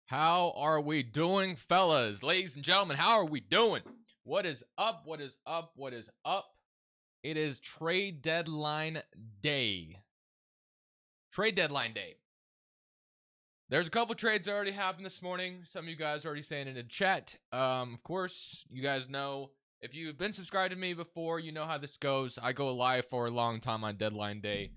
How are we doing, fellas? Ladies and gentlemen, how are we doing? What is up? What is up? What is up? It is trade deadline day. Trade deadline day. There's a couple trades that already happened this morning. Some of you guys are already saying it in the chat. Of course, you guys know, if you've been subscribed to me before, you know how this goes. I go live for a long time on deadline day.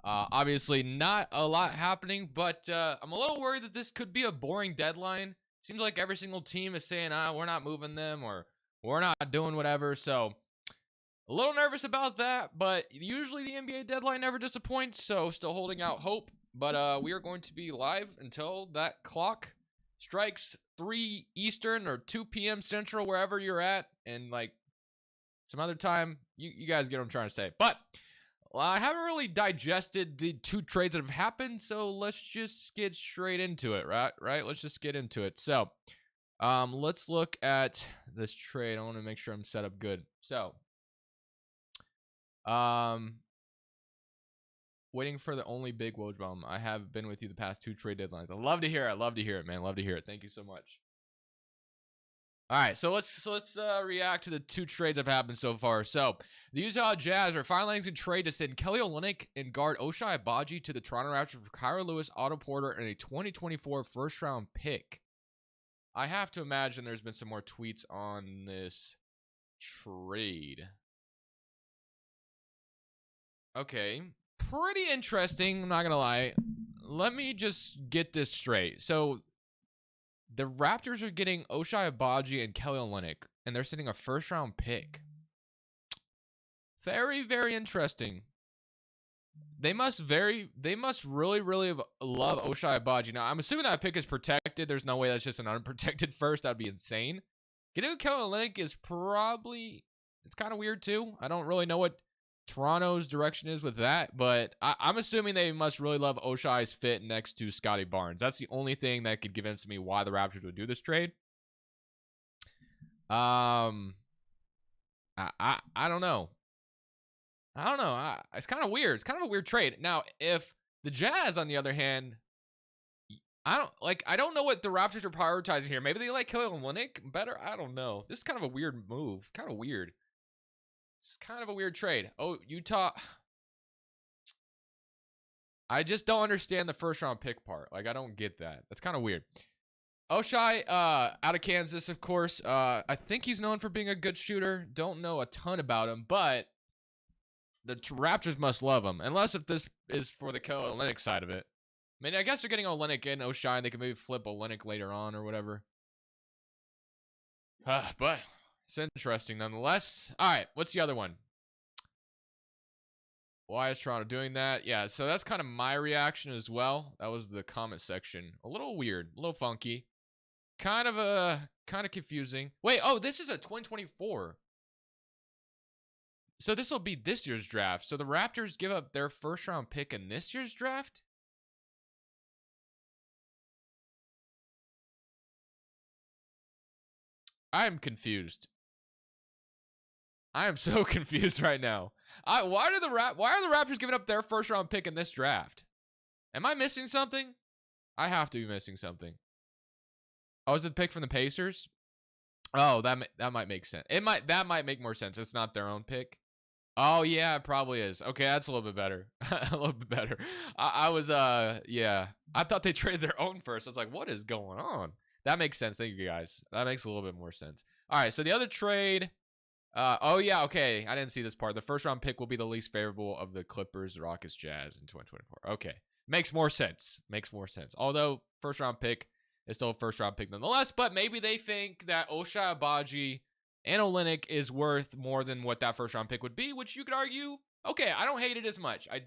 Obviously, not a lot happening, but I'm a little worried that this could be a boring deadline. Seems like every single team is saying, we're not moving them, or we're not doing whatever. So, a little nervous about that, but usually the NBA deadline never disappoints, so still holding out hope. But we are going to be live until that clock strikes 3 Eastern or 2 p.m. Central, wherever you're at, and like some other time. You guys get what I'm trying to say. But I haven't really digested the 2 trades that have happened, so let's just get straight into it, right? Let's just get into it. So, let's look at this trade. I want to make sure I'm set up good. So, waiting for the only big Woj bomb. I have been with you the past 2 trade deadlines. I love to hear it. I love to hear it, man. Love to hear it. Thank you so much. All right, so let's react to the 2 trades that have happened so far. So, the Utah Jazz are finally to trade to send Kelly Olynyk and guard Ochai Agbaji to the Toronto Raptors for Kyra Lewis, Otto Porter, and a 2024 first-round pick. I have to imagine there's been some more tweets on this trade. Okay, pretty interesting, I'm not going to lie. Let me just get this straight. So, the Raptors are getting Ochai Agbaji and Kelly Olynyk, and they're sending a first-round pick. Very, very interesting. They must really, really love Ochai Agbaji. Now, I'm assuming that pick is protected. There's no way that's just an unprotected first. That'd be insane. Getting Kelly Olynyk is probably, it's kind of weird too. I don't really know what Toronto's direction is with that, but I'm assuming they must really love Oshai's fit next to Scotty Barnes. That's the only thing that could convince me why the Raptors would do this trade. I don't know. It's kind of weird. It's kind of a weird trade. Now, if the Jazz, on the other hand, I don't know what the Raptors are prioritizing here. Maybe they like Kelly Olynyk better. I don't know. This is kind of a weird move. Kind of weird. It's kind of a weird trade. Oh, Utah. I just don't understand the first-round pick part. Like, I don't get that. That's kind of weird. Ochai, out of Kansas, of course. I think he's known for being a good shooter. Don't know a ton about him, but the Raptors must love him. Unless if this is for the Kelly Olynyk side of it. I mean, I guess they're getting Olynyk and Ochai, and they can maybe flip Olynyk later on or whatever. But it's interesting nonetheless. All right, what's the other one? Why is Toronto doing that? Yeah, so that's kind of my reaction as well. That was the comment section. A little weird, a little funky. Kind of confusing. Wait, oh, this is a 2024. So this will be this year's draft. So the Raptors give up their first-round pick in this year's draft? I'm confused. I am so confused right now. Why are the Raptors giving up their first-round pick in this draft? Am I missing something? I have to be missing something. Oh, is it the pick from the Pacers? Oh, that might make sense. That might make more sense. It's not their own pick. Oh yeah, it probably is. Okay, that's a little bit better. A little bit better. Yeah. I thought they traded their own first. I was like, what is going on? That makes sense. Thank you, guys. That makes a little bit more sense. All right, so the other trade. Oh, yeah, okay. I didn't see this part. The first-round pick will be the least favorable of the Clippers, Rockets, Jazz in 2024. Okay. Makes more sense. Makes more sense. Although, first-round pick is still a first-round pick nonetheless, but maybe they think that Ochai Agbaji and Olynyk is worth more than what that first-round pick would be, which you could argue, okay, I don't hate it as much. I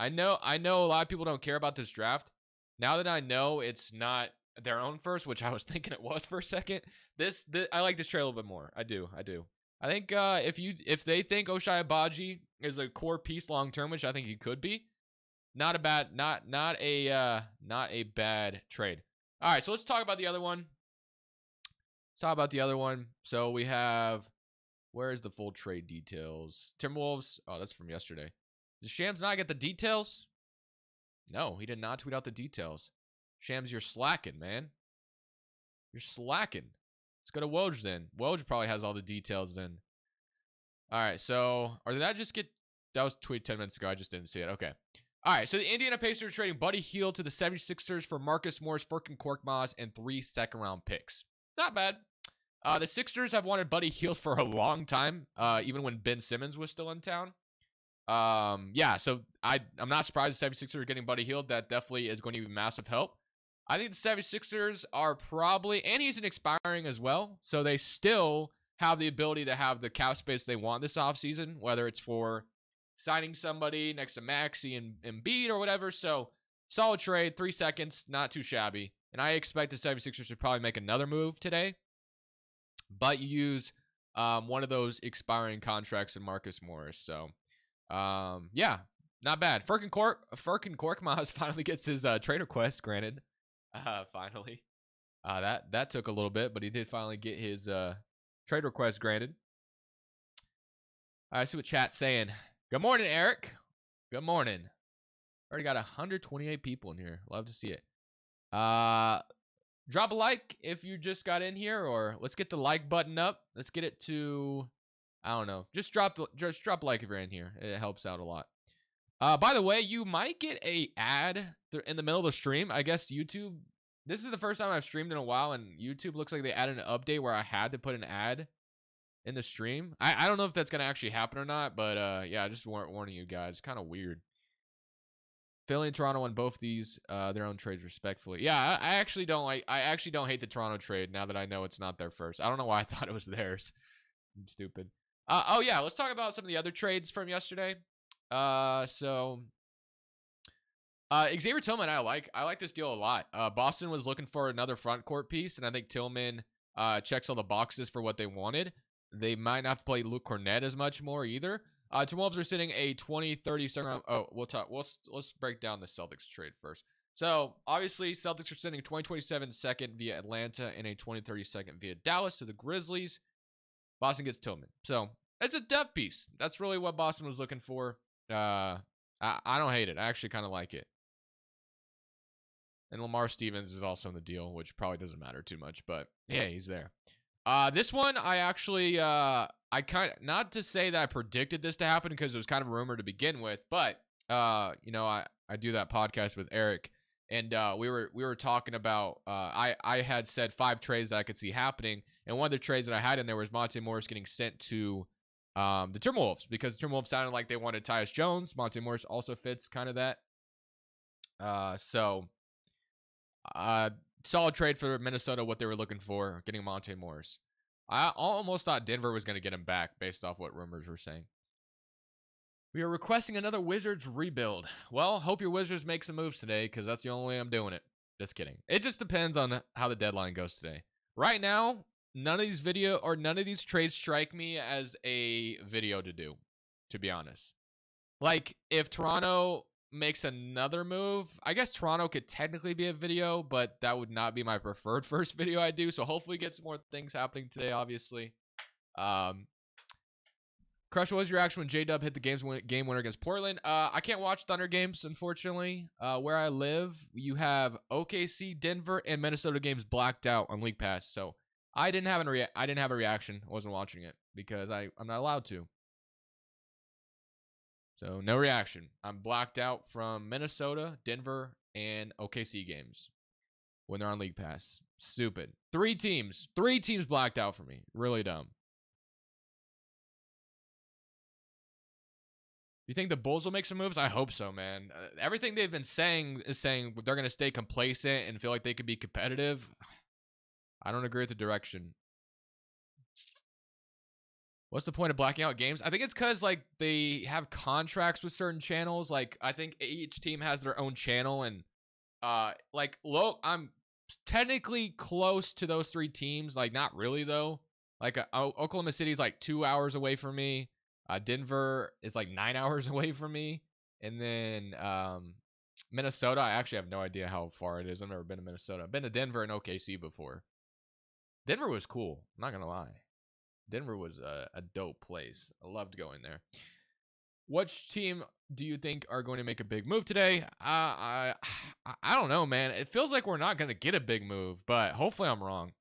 know a lot of people don't care about this draft. Now that I know it's not their own first, which I was thinking it was for a second, I like this trade a little bit more. I do. I think if they think Ochai Agbaji is a core piece long term, which I think he could be, not a bad trade. All right, so let's talk about the other one. So we have, where's the full trade details? Timberwolves. Oh, that's from yesterday. Did Shams not get the details? No, he did not tweet out the details. Shams, you're slacking, man. You're slacking. Let's go to Woj then. Woj probably has all the details then. All right, so, or did I just get, that was tweeted 10 minutes ago. I just didn't see it. Okay. All right, so the Indiana Pacers are trading Buddy Hield to the 76ers for Marcus Morris, Furkan Korkmaz, and 3 second-round picks. Not bad. The Sixers have wanted Buddy Hield for a long time, even when Ben Simmons was still in town. Yeah, so I'm not surprised the 76ers are getting Buddy Hield. That definitely is going to be massive help. I think the 76ers are probably, and he's an expiring as well, so they still have the ability to have the cap space they want this offseason, whether it's for signing somebody next to Maxey and Embiid or whatever. So, solid trade, 3 seconds, not too shabby. And I expect the 76ers should probably make another move today, but you use one of those expiring contracts in Marcus Morris. So, yeah, not bad. Furkan Korkmaz finally gets his trade request granted. Finally. That took a little bit, but he did finally get his trade request granted. I see what chat's saying. Good morning, Eric. Good morning. Already got 128 people in here. Love to see it. Drop a like if you just got in here, or let's get the like button up. Let's get it to, I don't know. Just drop a like if you're in here. It helps out a lot. By the way, you might get a ad in the middle of the stream. I guess YouTube, this is the first time I've streamed in a while, and YouTube looks like they added an update where I had to put an ad in the stream. I don't know if that's going to actually happen or not, but yeah, just warning you guys. It's kind of weird. Philly and Toronto won both these their own trades respectfully. Yeah, I actually don't hate the Toronto trade now that I know it's not their first. I don't know why I thought it was theirs. I'm stupid. Oh yeah, let's talk about some of the other trades from yesterday. Xavier Tillman, I like this deal a lot. Boston was looking for another front court piece, and I think Tillman checks all the boxes for what they wanted. They might not have to play Luke Cornett as much more either. Timberwolves are sitting a 20-30 second round. Oh, let's break down the Celtics trade first. So obviously, Celtics are sending a 2027 second via Atlanta and a 2030 second via Dallas to the Grizzlies. Boston gets Tillman. So it's a depth piece. That's really what Boston was looking for. I don't hate it. I actually kind of like it. And Lamar Stevens is also in the deal, which probably doesn't matter too much, but yeah, he's there. This one, I actually, I kind of, not to say that I predicted this to happen because it was kind of a rumor to begin with, but, you know, I do that podcast with Eric, and we were talking about, I had said 5 trades that I could see happening, and one of the trades that I had in there was Monte Morris getting sent to the Timberwolves, because the Timberwolves sounded like they wanted Tyus Jones. Monte Morris also fits kind of that. Solid trade for Minnesota, what they were looking for, getting Monte Morris. I almost thought Denver was going to get him back based off what rumors were saying. We are requesting another Wizards rebuild. Well, hope your Wizards make some moves today, because that's the only way I'm doing it. Just kidding. It just depends on how the deadline goes today. Right now, none of these trades strike me as a video to do, to be honest. Like, if Toronto makes another move, I guess Toronto could technically be a video, but that would not be my preferred first video I do. So hopefully get some more things happening today, obviously. Crush, what was your reaction when J-Dub hit the game winner against Portland? I can't watch Thunder games, unfortunately. Where I live, you have OKC, Denver, and Minnesota games blacked out on League Pass. So I didn't have a reaction. I wasn't watching it because I'm not allowed to. So, no reaction. I'm blacked out from Minnesota, Denver, and OKC games when they're on League Pass. Stupid. 3 teams blacked out for me. Really dumb. You think the Bulls will make some moves? I hope so, man. Everything they've been saying is saying they're going to stay complacent and feel like they could be competitive. I don't agree with the direction. What's the point of blacking out games? I think it's because, like, they have contracts with certain channels. Like, I think each team has their own channel. And, I'm technically close to those 3 teams. Like, not really, though. Like, Oklahoma City is, like, 2 hours away from me. Denver is, like, 9 hours away from me. And then Minnesota, I actually have no idea how far it is. I've never been to Minnesota. I've been to Denver and OKC before. Denver was cool. I'm not going to lie. Denver was a dope place. I loved going there. Which team do you think are going to make a big move today? I don't know, man. It feels like we're not going to get a big move, but hopefully I'm wrong.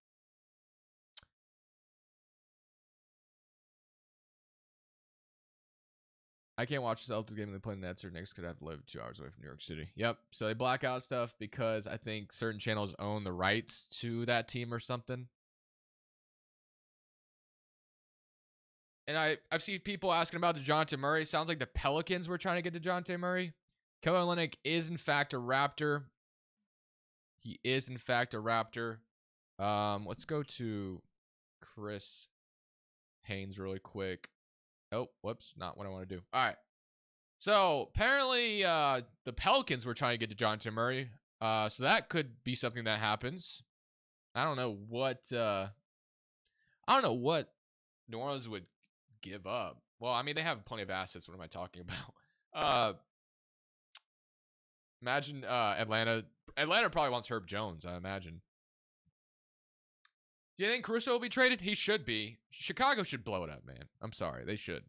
I can't watch the Celtics game. They play the Nets or Knicks could have to live 2 hours away from New York City. Yep. So they black out stuff because I think certain channels own the rights to that team or something. And I've seen people asking about DeJounte Murray. Sounds like the Pelicans were trying to get DeJounte Murray. Kelly Olynyk is in fact a Raptor. He is in fact a Raptor. Let's go to Chris Haynes really quick. Oh, whoops, not what I want to do. All right. So apparently, the Pelicans were trying to get DeJounte Murray. So that could be something that happens. I don't know what. New Orleans would give up. Well, I mean, they have plenty of assets. What am I talking about? Imagine Atlanta. Atlanta probably wants Herb Jones, I imagine. Do you think Caruso will be traded? He should be. Chicago should blow it up, man. I'm sorry. They should.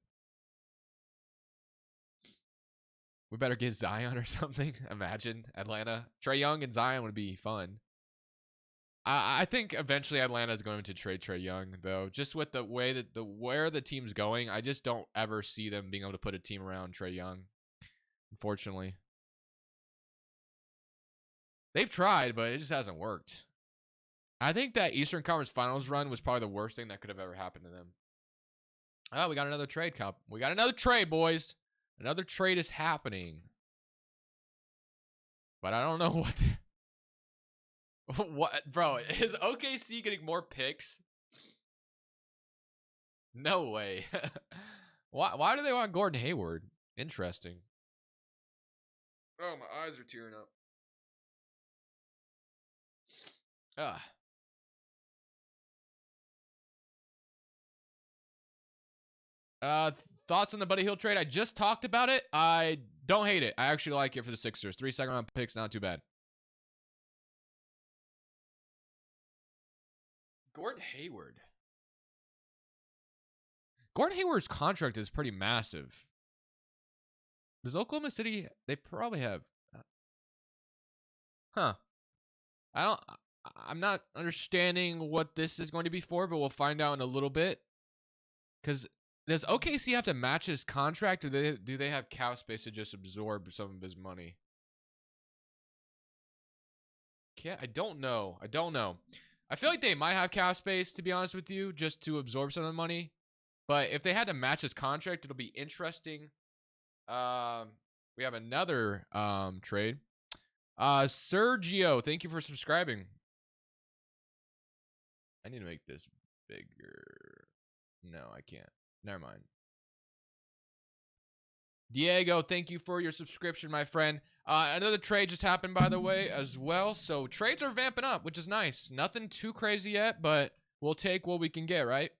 We better get Zion or something. Imagine Atlanta. Trae Young and Zion would be fun. I think eventually Atlanta is going to trade Trae Young, though. Just with the way that where the team's going, I just don't ever see them being able to put a team around Trae Young. Unfortunately, they've tried, but it just hasn't worked. I think that Eastern Conference Finals run was probably the worst thing that could have ever happened to them. Oh, we got another trade, Cup. We got another trade, boys. Another trade is happening. But I don't know what. What, bro? Is OKC getting more picks? No way. Why do they want Gordon Hayward? Interesting. Oh, my eyes are tearing up. Thoughts on the Buddy Hield trade? I just talked about it. I don't hate it. I actually like it for the Sixers. 3 second-round picks, not too bad. Gordon Hayward. Gordon Hayward's contract is pretty massive. Does Oklahoma City? They probably have. Huh. I'm not understanding what this is going to be for, but we'll find out in a little bit. Because does OKC have to match his contract, or do they have cap space to just absorb some of his money? I don't know. I feel like they might have cap space, to be honest with you, just to absorb some of the money. But if they had to match his contract, it'll be interesting. We have another trade. Sergio, thank you for subscribing. I need to make this bigger. No, I can't. Never mind. Diego, thank you for your subscription, my friend. Another trade just happened, by the way, as well. So trades are vamping up, which is nice. Nothing too crazy yet, but we'll take what we can get, right?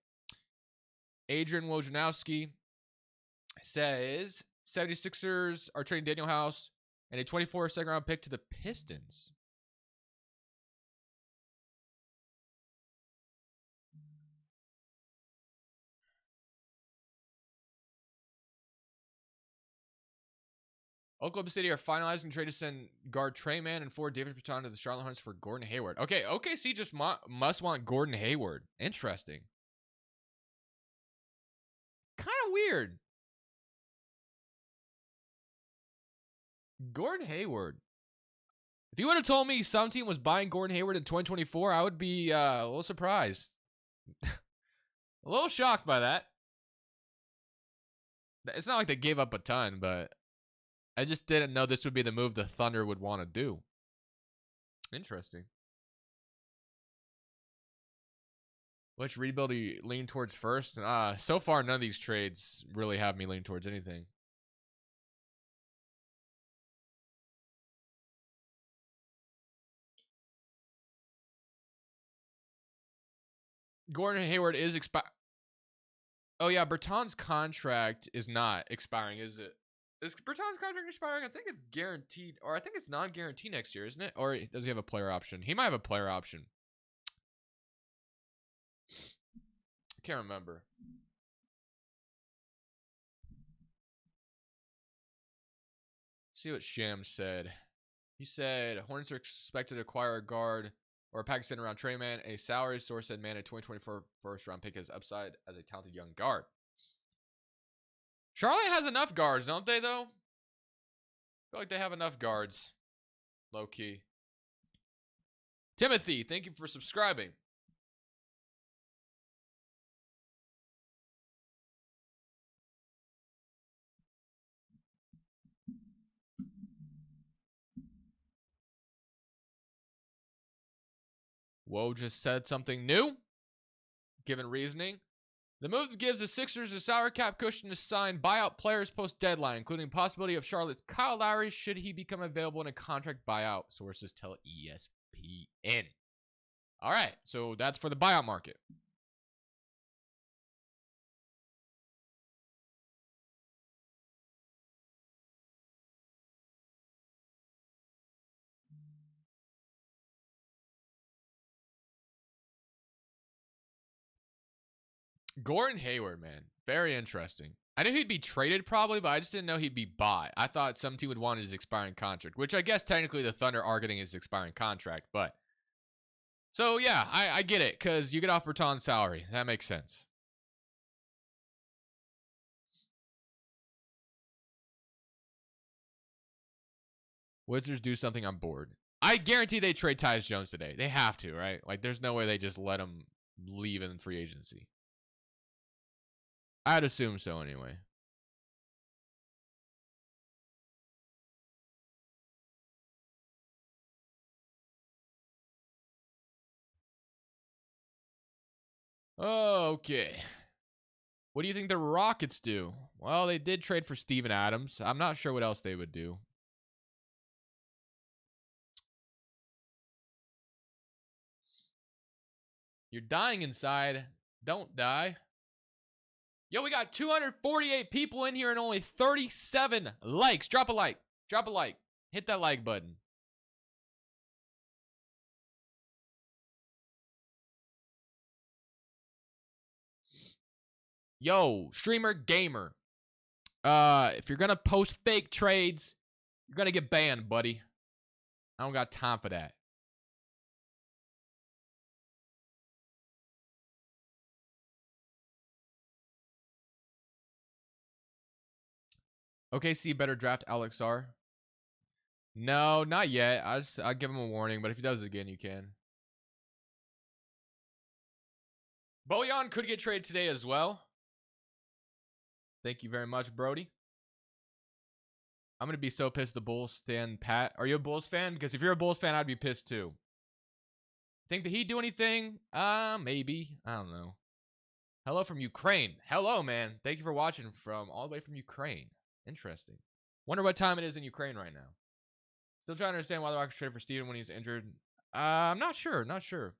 Adrian Wojnarowski says 76ers are trading Daniel House and a 24 second-round pick to the Pistons. Oklahoma City are finalizing trade to send guard Trey Mann and forward David Bertan to the Charlotte Hornets for Gordon Hayward. Okay, OKC just must want Gordon Hayward. Interesting. Kind of weird. Gordon Hayward. If you would have told me some team was buying Gordon Hayward in 2024, I would be a little surprised. A little shocked by that. It's not like they gave up a ton, but I just didn't know this would be the move the Thunder would want to do. Interesting. Which rebuild do you lean towards first? So far, none of these trades really have me lean towards anything. Gordon Hayward is expired. Oh, yeah, Bertan's contract is not expiring, is it? Is Bertan's contract expiring? I think it's guaranteed, or I think it's non-guaranteed next year, isn't it? Or does he have a player option? He might have a player option. Can't remember. See what Sham said. He said Hornets are expected to acquire a guard or a Pakistan around Trey Man. A salary source said Man, a 2024 first round pick has upside as a talented young guard. Charlotte has enough guards, don't they, though? I feel like they have enough guards. Low key. Timothy, thank you for subscribing. Woe just said something new. Given reasoning. The move gives the Sixers a salary cap cushion to sign buyout players post-deadline, including possibility of Charlotte's Kyle Lowry should he become available in a contract buyout, sources tell ESPN. All right, so that's for the buyout market. Gordon Hayward, man. Very interesting. I knew he'd be traded probably, but I just didn't know he'd be bought. I thought some team would want his expiring contract, which I guess technically the Thunder are getting his expiring contract, but... So, yeah, I get it, because you get off Berton's salary. That makes sense. Wizards do something, I'm bored. I guarantee they trade Tyus Jones today. They have to, right? Like, there's no way they just let him leave in free agency. I'd assume so anyway. Okay. What do you think the Rockets do? Well, they did trade for Steven Adams. I'm not sure what else they would do. You're dying inside. Don't die. Yo, we got 248 people in here and only 37 likes. Drop a like. Drop a like. Hit that like button. Yo, streamer gamer. If you're gonna post fake trades, you're gonna get banned, buddy. I don't got time for that. OKC better draft Alex R. No, not yet. I'll give him a warning, but if he does it again, you can. Bojan could get traded today as well. Thank you very much, Brody. I'm going to be so pissed the Bulls stand pat. Are you a Bulls fan? Because if you're a Bulls fan, I'd be pissed too. Think that he'd do anything? Maybe. I don't know. Hello from Ukraine. Hello, man. Thank you for watching from all the way from Ukraine. Interesting. Wonder what time it is in Ukraine right now. Still trying to understand why the Rockets traded for Steven when he's injured. I'm not sure. Not sure.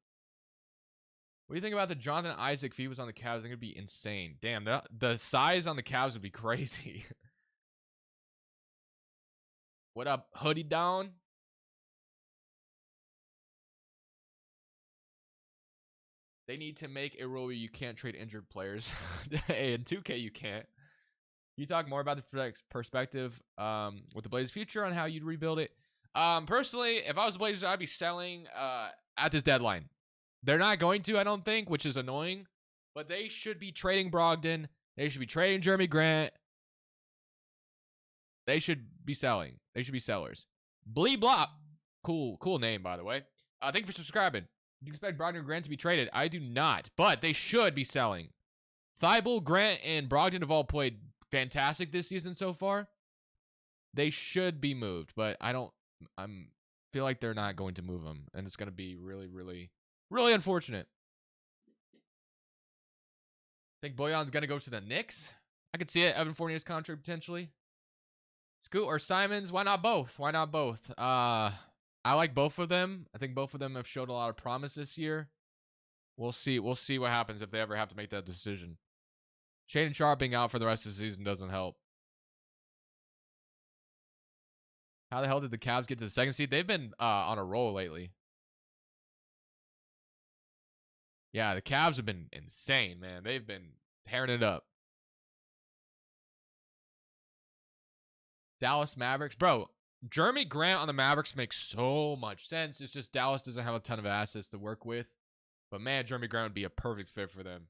What do you think about the Jonathan Isaac if he was on the Cavs? I think it'd be insane. Damn, the size on the Cavs would be crazy. What up, hoodie down? They need to make a rule where you can't trade injured players. Hey, in 2K you can't. You talk more about the perspective with the Blazers' future on how you'd rebuild it. Personally, if I was the Blazers, I'd be selling at this deadline. They're not going to, I don't think, which is annoying. But they should be trading Brogdon. They should be trading Jeremy Grant. They should be selling. They should be sellers. Blee Blop. Cool name, by the way. Thank you for subscribing. Do you expect Brogdon and Grant to be traded? I do not, but they should be selling. Thibault, Grant, and Brogdon have all played fantastic this season so far. They should be moved, but I feel like they're not going to move them, and it's going to be really, really, really unfortunate. Think Bojan's going to go to the Knicks? I could see it. Evan Fournier's contract potentially. Scoot or Simons? Why not both? Why not both? I like both of them. I think both of them have showed a lot of promise this year. We'll see. We'll see what happens if they ever have to make that decision. Shaedon Sharpe being out for the rest of the season doesn't help. How the hell did the Cavs get to the second seed? They've been on a roll lately. Yeah, the Cavs have been insane, man. They've been tearing it up. Dallas Mavericks. Bro, Jeremy Grant on the Mavericks makes so much sense. It's just Dallas doesn't have a ton of assets to work with. But man, Jeremy Grant would be a perfect fit for them.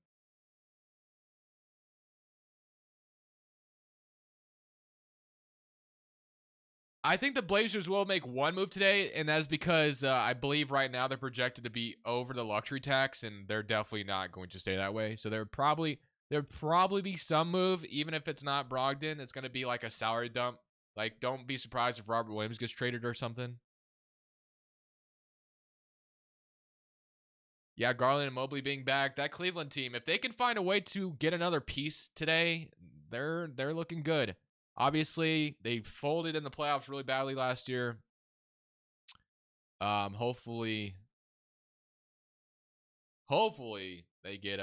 I think the Blazers will make one move today, and that is because I believe right now they're projected to be over the luxury tax, and they're definitely not going to stay that way. So there'd probably be some move, even if it's not Brogdon. It's going to be like a salary dump. Like, don't be surprised if Robert Williams gets traded or something. Yeah, Garland and Mobley being back. That Cleveland team, if they can find a way to get another piece today, they're looking good. Obviously, they folded in the playoffs really badly last year. Hopefully they get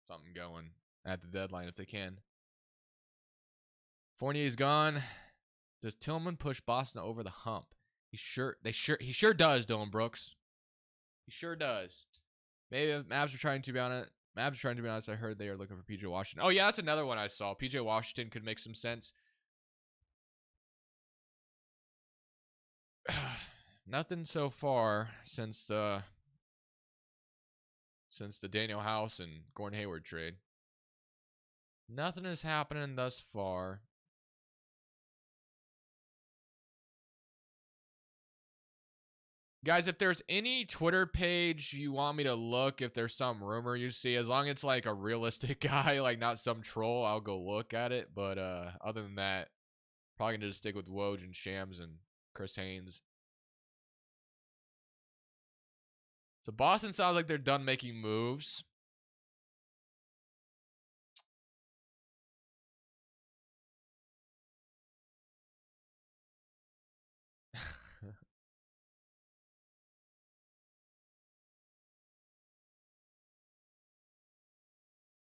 something going at the deadline if they can. Fournier's gone. Does Tillman push Boston over the hump? He sure does, Dylan Brooks. He sure does. Maybe Mavs are trying to be on it. Mavs are trying to be honest. I heard they are looking for PJ Washington. Oh yeah, that's another one I saw. PJ Washington could make some sense. Nothing so far since the Daniel House and Gordon Hayward trade. Nothing is happening thus far. Guys, if there's any Twitter page you want me to look, if there's some rumor you see, as long as it's like a realistic guy, like not some troll, I'll go look at it. But other than that, probably gonna just stick with Woj and Shams and Chris Haynes. So Boston sounds like they're done making moves.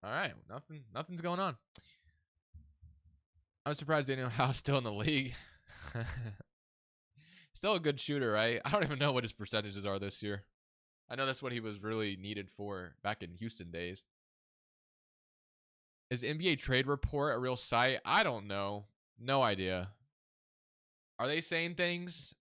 All right, nothing's going on. I'm surprised Daniel House still in the league. Still a good shooter, right? I don't even know what his percentages are this year. I know that's what he was really needed for back in Houston days. Is NBA Trade Report a real site? I don't know. No idea. Are they saying things?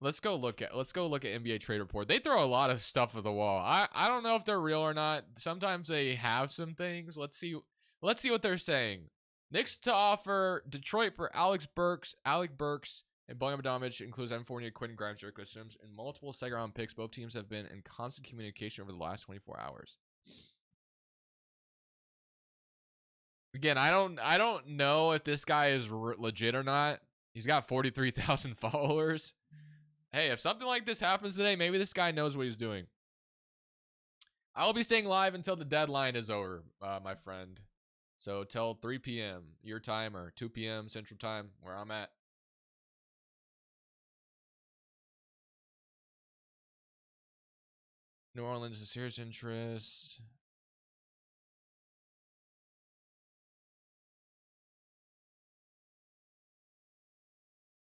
Let's go look at NBA Trade Report. They throw a lot of stuff at the wall. I don't know if they're real or not. Sometimes they have some things. Let's see what they're saying. Knicks to offer Detroit for Alec Burks, and Bojan Bogdanovic includes Evan Fournier, Quentin Grimes, Jericho Sims, and multiple second-round picks. Both teams have been in constant communication over the last 24 hours. Again, I don't know if this guy is legit or not. He's got 43,000 followers. Hey, if something like this happens today, maybe this guy knows what he's doing. I will be staying live until the deadline is over, my friend. So till 3 p.m. your time or 2 p.m. Central Time, where I'm at. New Orleans is serious interest.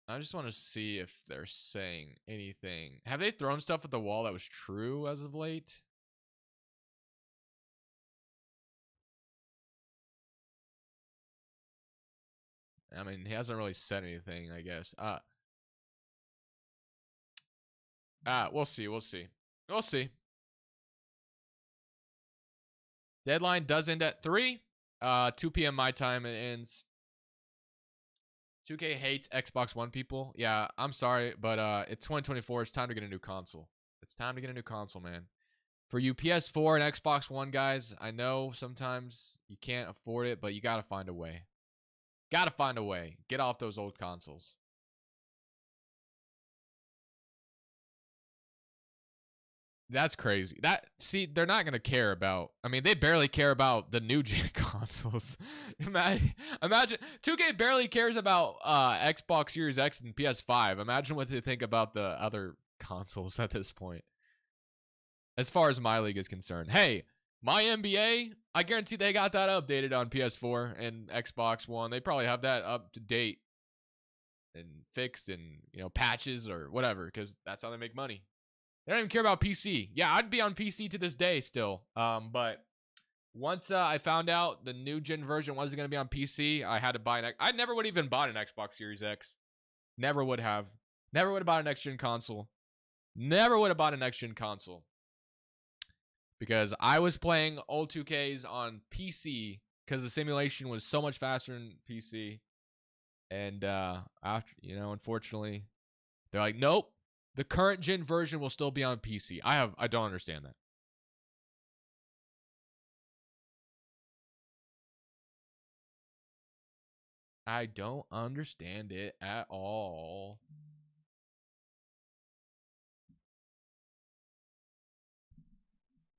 I just want to see if they're saying anything. Have they thrown stuff at the wall that was true as of late? I mean, he hasn't really said anything, I guess. We'll see. Deadline does end at 3. 2 p.m. my time it ends. 2K hates Xbox One people. Yeah, I'm sorry, but it's 2024. It's time to get a new console. It's time to get a new console, man. For you PS4 and Xbox One guys, I know sometimes you can't afford it, but you got to find a way. Got to find a way. Get off those old consoles. That's crazy. See, they're not gonna care about. I mean, they barely care about the new gen consoles. Imagine 2K barely cares about Xbox Series X and PS5. Imagine what they think about the other consoles at this point. As far as my league is concerned, hey, my NBA, I guarantee they got that updated on PS4 and Xbox One. They probably have that up to date and fixed and patches or whatever, because that's how they make money. They don't even care about PC. Yeah, I'd be on PC to this day still. But once I found out the new gen version wasn't going to be on PC, I had to buy I never would have even bought an Xbox Series X. Never would have. Never would have bought a next gen console. Never would have bought a next gen console. Because I was playing old 2Ks on PC because the simulation was so much faster in PC. And after, you know, unfortunately, they're like, nope, the current gen version will still be on PC. I don't understand that. I don't understand it at all.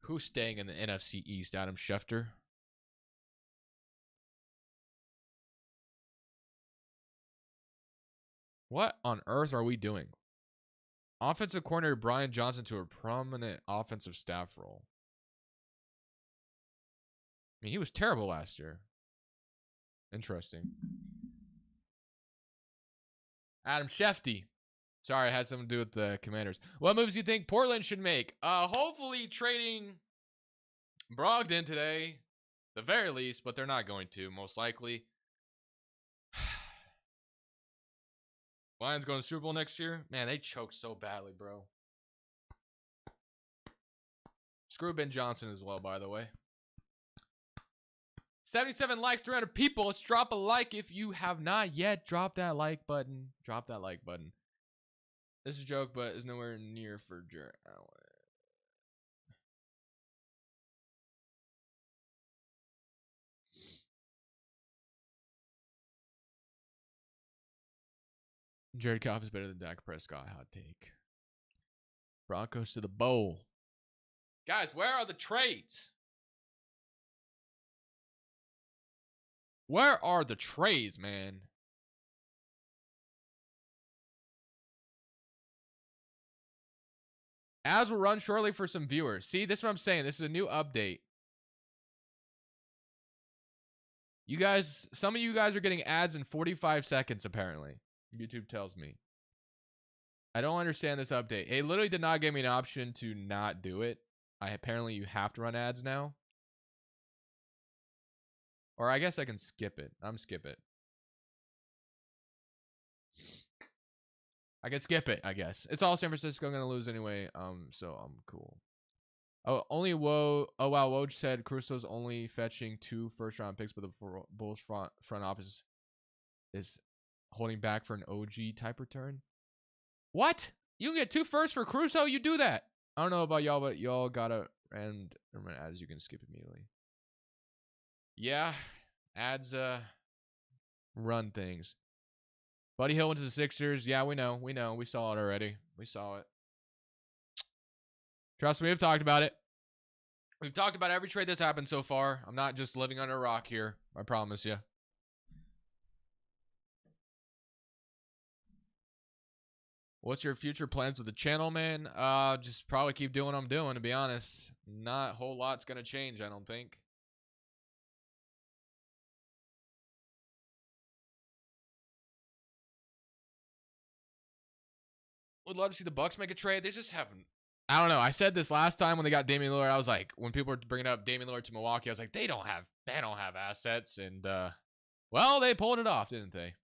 Who's staying in the NFC East? Adam Schefter. What on earth are we doing? Offensive coordinator Brian Johnson to a prominent offensive staff role. I mean, he was terrible last year. Interesting. Adam Schefter. Sorry, it had something to do with the Commanders. What moves do you think Portland should make? Hopefully trading Brogdon today, the very least, but they're not going to, most likely. Lions going to Super Bowl next year? Man, they choked so badly, bro. Screw Ben Johnson as well, by the way. 77 likes, 300 people. Let's drop a like if you have not yet. Drop that like button. Drop that like button. This is a joke, but is nowhere near for Jared Allen. Jared Goff is better than Dak Prescott. Hot take. Broncos to the bowl. Guys, where are the trades? Where are the trades, man? Ads will run shortly for some viewers. See, this is what I'm saying. This is a new update. You guys, some of you guys are getting ads in 45 seconds, apparently. YouTube tells me. I don't understand this update. It literally did not give me an option to not do it. Apparently, you have to run ads now. Or I guess I can skip it. I'm skip it. I can skip it, I guess. It's all San Francisco going to lose anyway. So I'm cool. Oh, only Woj. Oh wow, Woj said Caruso's only fetching 2 first-round picks, but the Bulls front office is holding back for an OG type return. What? You can get 2 firsts for Caruso? You do that? I don't know about y'all, but y'all gotta and ads you can skip immediately. Yeah, ads run things. Buddy Hill went to the Sixers. Yeah, we know. We saw it already. We saw it. Trust me, we've talked about it. We've talked about every trade that's happened so far. I'm not just living under a rock here. I promise you. What's your future plans with the channel, man? Just probably keep doing what I'm doing, to be honest. Not a whole lot's going to change, I don't think. Would love to see the Bucks make a trade. They just haven't. I don't know. I said this last time when they got Damian Lillard. I was like, when people were bringing up Damian Lillard to Milwaukee, I was like, they don't have assets. And, well, they pulled it off, didn't they?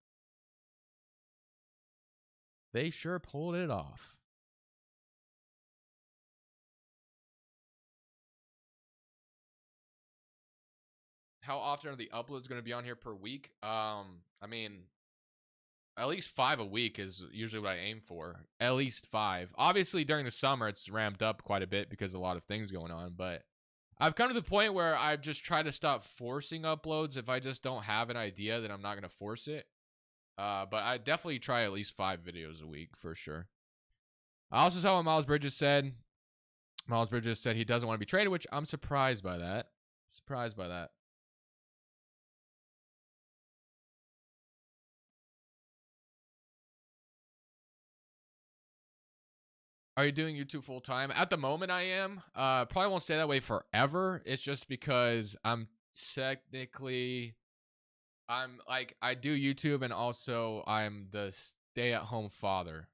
They sure pulled it off. How often are the uploads going to be on here per week? I mean, at least 5 a week is usually what I aim for. At least 5. Obviously, during the summer, it's ramped up quite a bit because of a lot of things going on. But I've come to the point where I've just tried to stop forcing uploads. If I just don't have an idea, then I'm not going to force it. But I definitely try at least 5 videos a week for sure. I also saw what Miles Bridges said. Miles Bridges said he doesn't want to be traded, which I'm surprised by that. Surprised by that. Are you doing YouTube full time? At the moment, I am. Probably won't stay that way forever. It's just because I'm technically, I do YouTube and also I'm the stay-at-home father.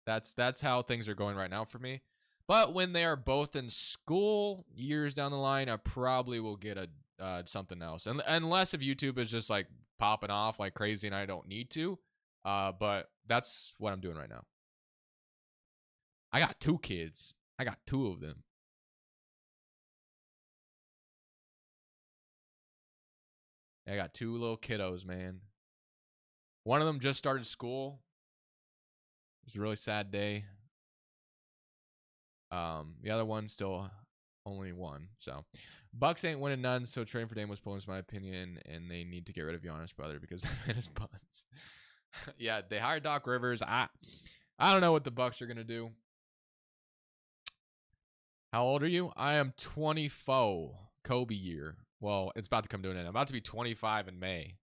That's how things are going right now for me. But when they are both in school, years down the line, I probably will get a something else. And unless if YouTube is just like popping off like crazy and I don't need to, But that's what I'm doing right now. I got 2 kids. I got 2 of them. I got 2 little kiddos, man. One of them just started school. It was a really sad day. The other one still only 1. So Bucks ain't winning none, so trading for Dame was pointless, in my opinion, and they need to get rid of Giannis, brother, because of his buns. Yeah, they hired Doc Rivers. I don't know what the Bucks are gonna do. How old are you? I am 24. Kobe year. Well, it's about to come to an end. I'm about to be 25 in May.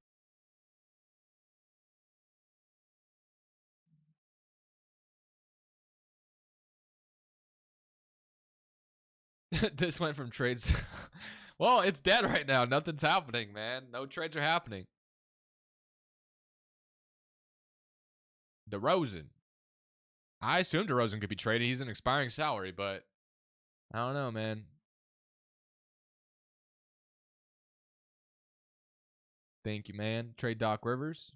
This went from trades. Well, it's dead right now. Nothing's happening, man. No trades are happening. DeRozan. I assumed DeRozan could be traded. He's an expiring salary, but I don't know, man. Thank you, man. Trade Doc Rivers.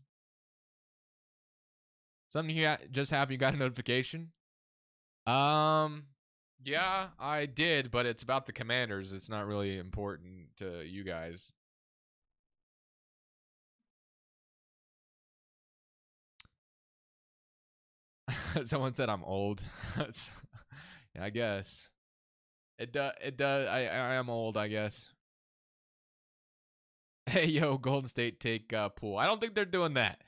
Something here just happened. You got a notification? Yeah, I did, but it's about the Commanders. It's not really important to you guys. Someone said I'm old. Yeah, I guess. It does. I am old, I guess. Hey, yo, Golden State take pool. I don't think they're doing that.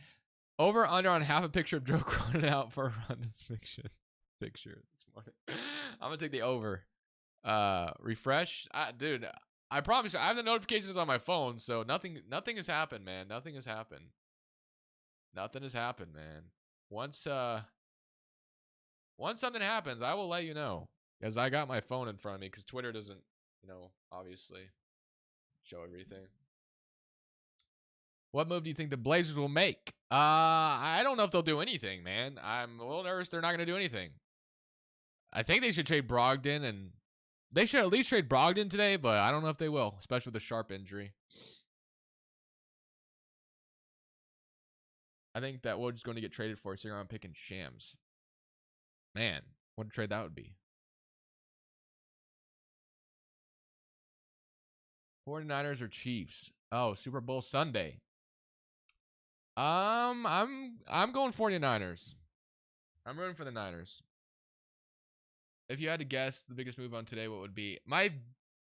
Over under on half a picture of Joe running out for a run. This picture. This morning. I'm gonna take the over. Refresh, dude. I promise you, I have the notifications on my phone, so nothing has happened, man. Nothing has happened. Nothing has happened, man. Once something happens, I will let you know. Because I got my phone in front of me, because Twitter doesn't, obviously show everything. What move do you think the Blazers will make? I don't know if they'll do anything, man. I'm a little nervous they're not going to do anything. I think they should trade Brogdon, and they should at least trade Brogdon today, but I don't know if they will, especially with the Sharp injury. I think that Woj's going to get traded for, so you're on picking Shams. Man, what a trade that would be. 49ers or Chiefs? Oh, Super Bowl Sunday. I'm going 49ers. I'm rooting for the Niners. If you had to guess the biggest move on today, what would be? My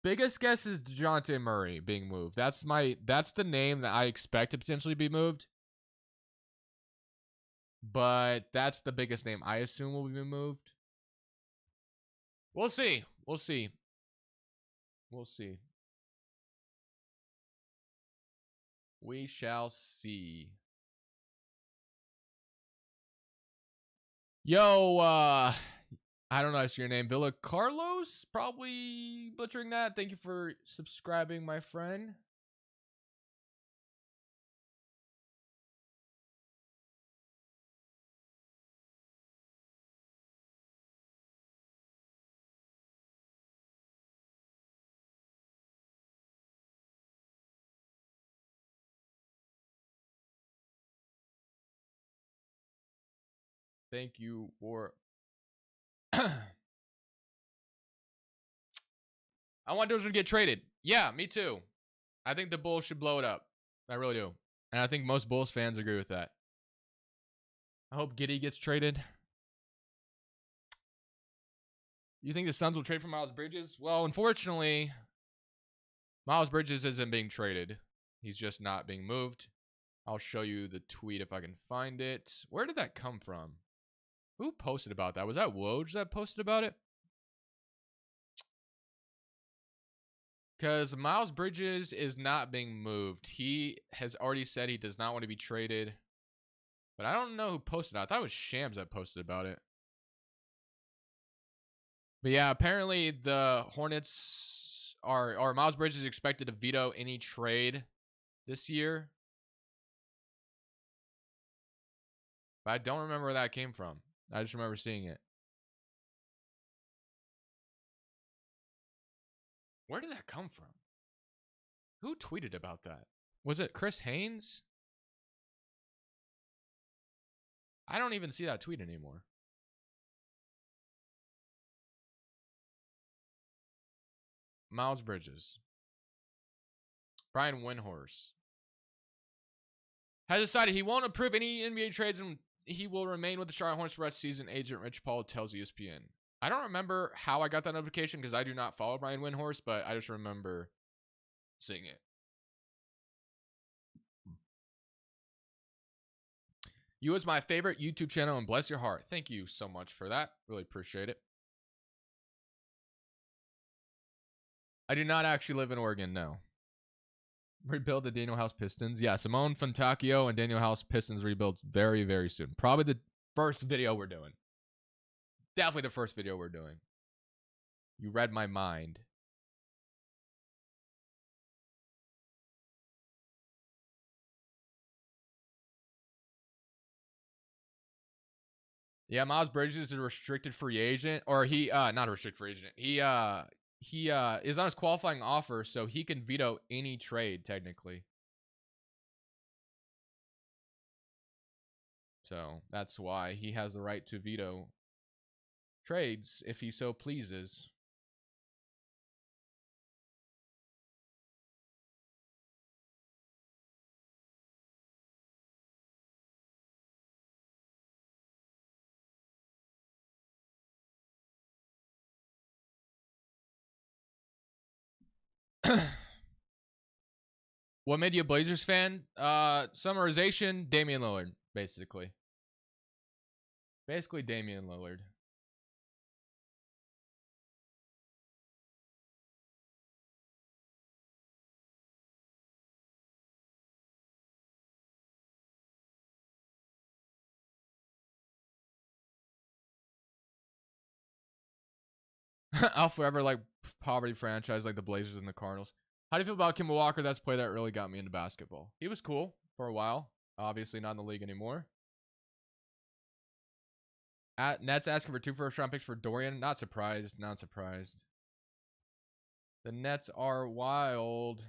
biggest guess is DeJounte Murray being moved. That's the name that I expect to potentially be moved. But that's the biggest name I assume will be moved. We'll see. We'll see. We'll see. We shall see. Yo, I don't know if it's your name. Villa Carlos? Probably butchering that. Thank you for subscribing, my friend. Thank you for... I want those to get traded. Yeah, me too. I think the Bulls should blow it up. I really do. And I think most Bulls fans agree with that. I hope Giddey gets traded. You think the Suns will trade for Miles Bridges? Well, unfortunately, Miles Bridges isn't being traded. He's just not being moved. I'll show you the tweet if I can find it. Where did that come from? Who posted about that? Was that Woj that posted about it? Because Miles Bridges is not being moved. He has already said he does not want to be traded. But I don't know who posted it. I thought it was Shams that posted about it. But yeah, apparently the Hornets are Miles Bridges is expected to veto any trade this year. But I don't remember where that came from. I just remember seeing it. Where did that come from? Who tweeted about that? Was it Chris Haynes? I don't even see that tweet anymore. Miles Bridges. Brian Windhorst has decided he won't approve any NBA trades and he will remain with the Charlotte Hornets for the rest of the season, agent Rich Paul tells ESPN. I don't remember how I got that notification because I do not follow Brian Windhorst, but I just remember seeing it. You was my favorite YouTube channel and bless your heart. Thank you so much for that. Really appreciate it. I do not actually live in Oregon, no. Rebuild the Daniel House Pistons. Yeah, Simone Fontecchio and Daniel House Pistons rebuild very, very soon. Probably the first video we're doing. Definitely the first video we're doing. You read my mind. Yeah, Miles Bridges is a restricted free agent. Or he, not a restricted free agent. He is on his qualifying offer, so he can veto any trade, technically. So that's why he has the right to veto trades if he so pleases. What made you a Blazers fan? Summarization, Damian Lillard, basically. Basically Damian Lillard. I'll forever like poverty franchise like the Blazers and the Cardinals. How do you feel about Kemba Walker? That's a play that really got me into basketball. He was cool for a while. Obviously not in the league anymore. Nets asking for 2 first-round picks for Dorian. Not surprised. Not surprised. The Nets are wild.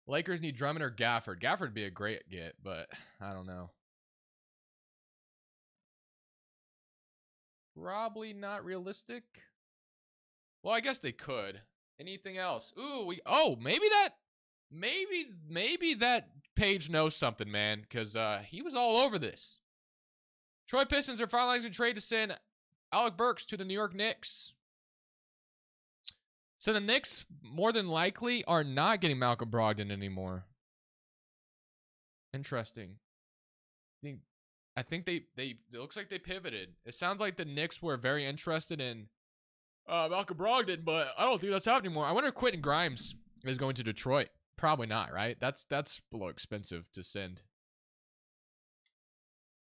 Lakers need Drummond or Gafford. Gafford would be a great get, but I don't know. Probably not realistic. Well, I guess they could. Anything else? Ooh, maybe that page knows something, man, because he was all over this. Troy Pistons are finalizing a trade to send Alec Burks to the New York Knicks. So the Knicks, more than likely, are not getting Malcolm Brogdon anymore. Interesting. I think they it looks like they pivoted. It sounds like the Knicks were very interested in Malcolm Brogdon, but I don't think that's happening anymore. I wonder if Quentin Grimes is going to Detroit. Probably not, right? That's below expensive to send.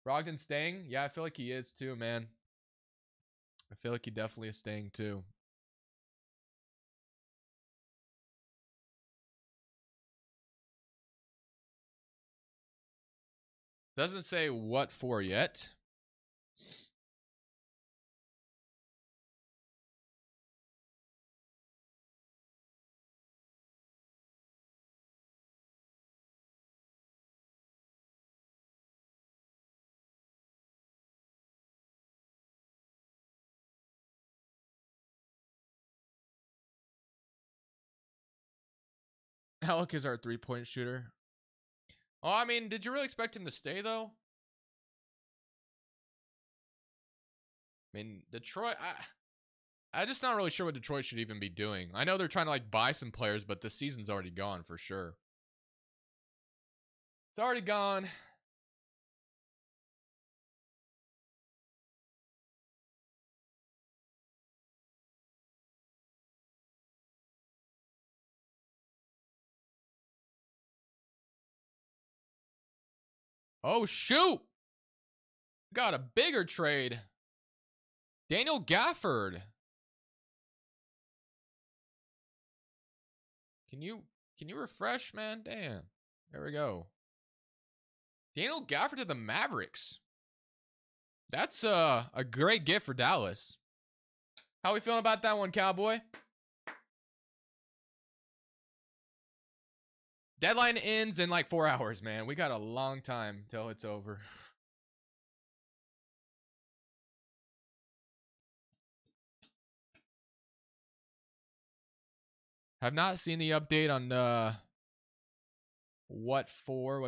Brogdon staying? Yeah, I feel like he is too, man. I feel like he definitely is staying too. Doesn't say what for yet. Alec is our 3-point shooter. Oh, I mean, did you really expect him to stay, though? I mean, Detroit, I'm just not really sure what Detroit should even be doing. I know they're trying to, like, buy some players, but the season's already gone for sure. It's already gone. Oh, shoot! Got a bigger trade. Daniel Gafford. Can you refresh, man? Damn. There we go. Daniel Gafford to the Mavericks. That's a great gift for Dallas. How we feeling about that one, Cowboy? Deadline ends in like 4 hours, man. We got a long time till it's over. Have not seen the update on what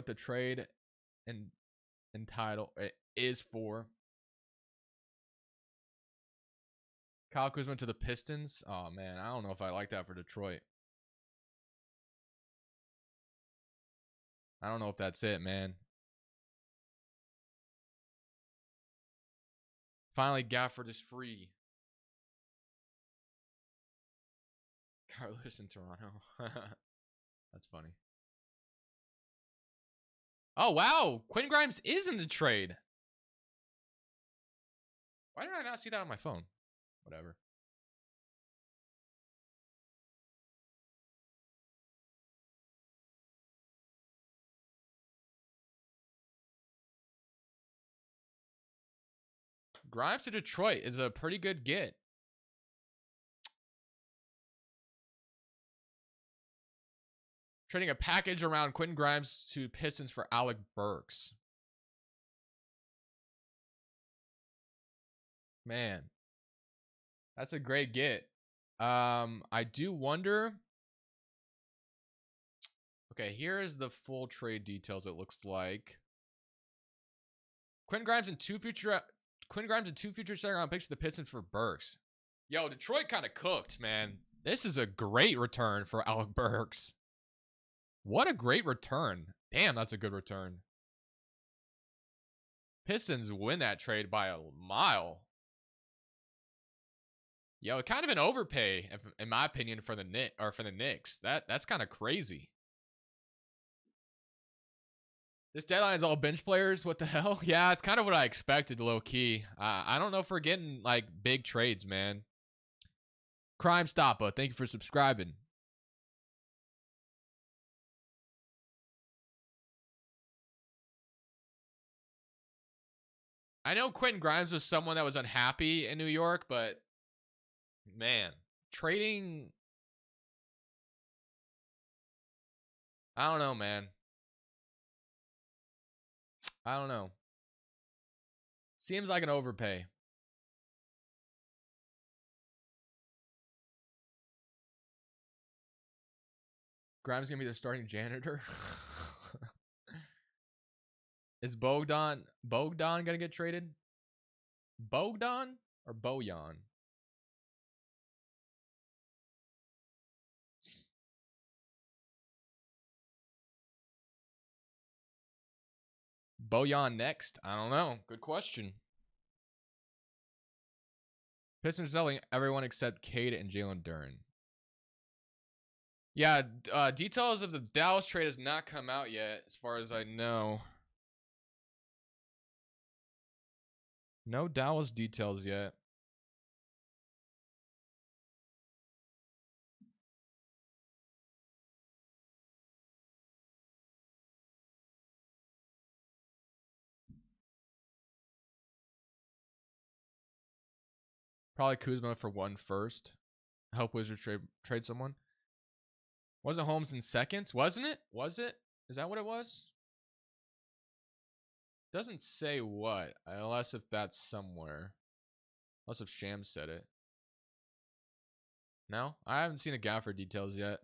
the trade and entitle is for. Kyle Kuzma to the Pistons. Oh man, I don't know if I like that for Detroit. I don't know if that's it, man. Finally, Gafford is free. Carlos in Toronto. That's funny. Oh, wow. Quinn Grimes is in the trade. Why did I not see that on my phone? Whatever. Grimes to Detroit is a pretty good get. Trading a package around Quentin Grimes to Pistons for Alec Burks. Man, that's a great get. I do wonder. Okay, here is the full trade details. It looks like Quentin Grimes and two future second round picks to the Pistons for Burks. Yo, Detroit kind of cooked, man. This is a great return for Alec Burks. What a great return. Damn, that's a good return. Pistons win that trade by a mile. Yo, kind of an overpay, in my opinion, for the Knicks. That's kind of crazy. This deadline is all bench players. What the hell? Yeah, it's kind of what I expected, low key. I don't know if we're getting like big trades, man. Crime Stopper, thank you for subscribing. I know Quentin Grimes was someone that was unhappy in New York, but man, trading, I don't know, man. I don't know. Seems like an overpay. Grimes gonna be the starting janitor. Is Bogdan gonna get traded? Bogdan or Bojan? Bojan next? I don't know. Good question. Pistons selling everyone except Cade and Jalen Duren. Yeah, details of the Dallas trade has not come out yet, as far as I know. No Dallas details yet. Probably Kuzma for 1 first. I hope Wizards trade someone. Wasn't Holmes in seconds? Wasn't it? Was it? Is that what it was? Doesn't say what, unless if that's somewhere. Unless if Sham said it. No? I haven't seen the Gafford details yet.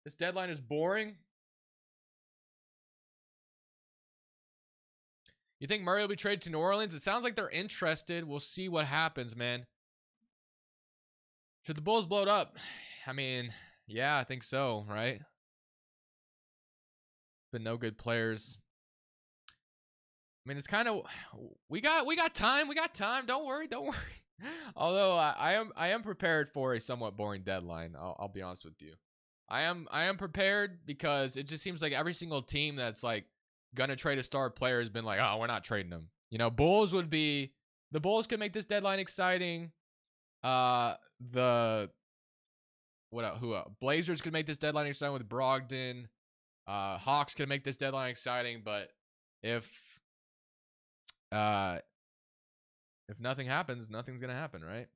This deadline is boring. You think Murray will be traded to New Orleans? It sounds like they're interested. We'll see what happens, man. Should the Bulls blow it up? I mean, yeah, I think so, right? But no good players. I mean, it's kind of we got time. We got time. Don't worry. Although I am prepared for a somewhat boring deadline. I'll be honest with you. I am prepared because it just seems like every single team that's like gonna trade a star player has been like, oh, we're not trading them. You know, the Bulls could make this deadline exciting. Blazers could make this deadline exciting with Brogdon. Hawks could make this deadline exciting, but if If nothing happens, nothing's gonna happen, right?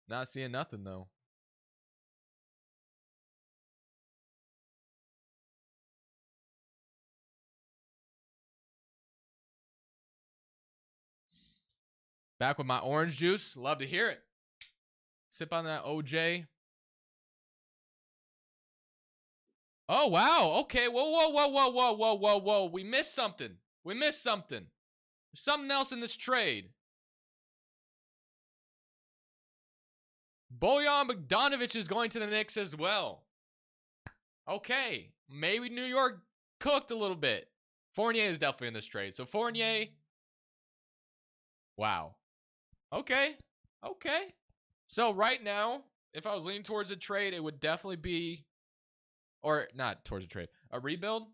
Not seeing nothing though. Back with my orange juice. Love to hear it. Sip on that OJ. Oh, wow. Okay. Whoa, whoa, whoa, whoa, whoa, whoa, whoa, whoa. We missed something. We missed something. There's something else in this trade. Bojan Bogdanovic is going to the Knicks as well. Okay. Maybe New York cooked a little bit. Fournier is definitely in this trade. So Fournier. Wow. Okay. Okay. So right now, if I was leaning towards a trade, it would definitely be, or not towards a trade, a rebuild.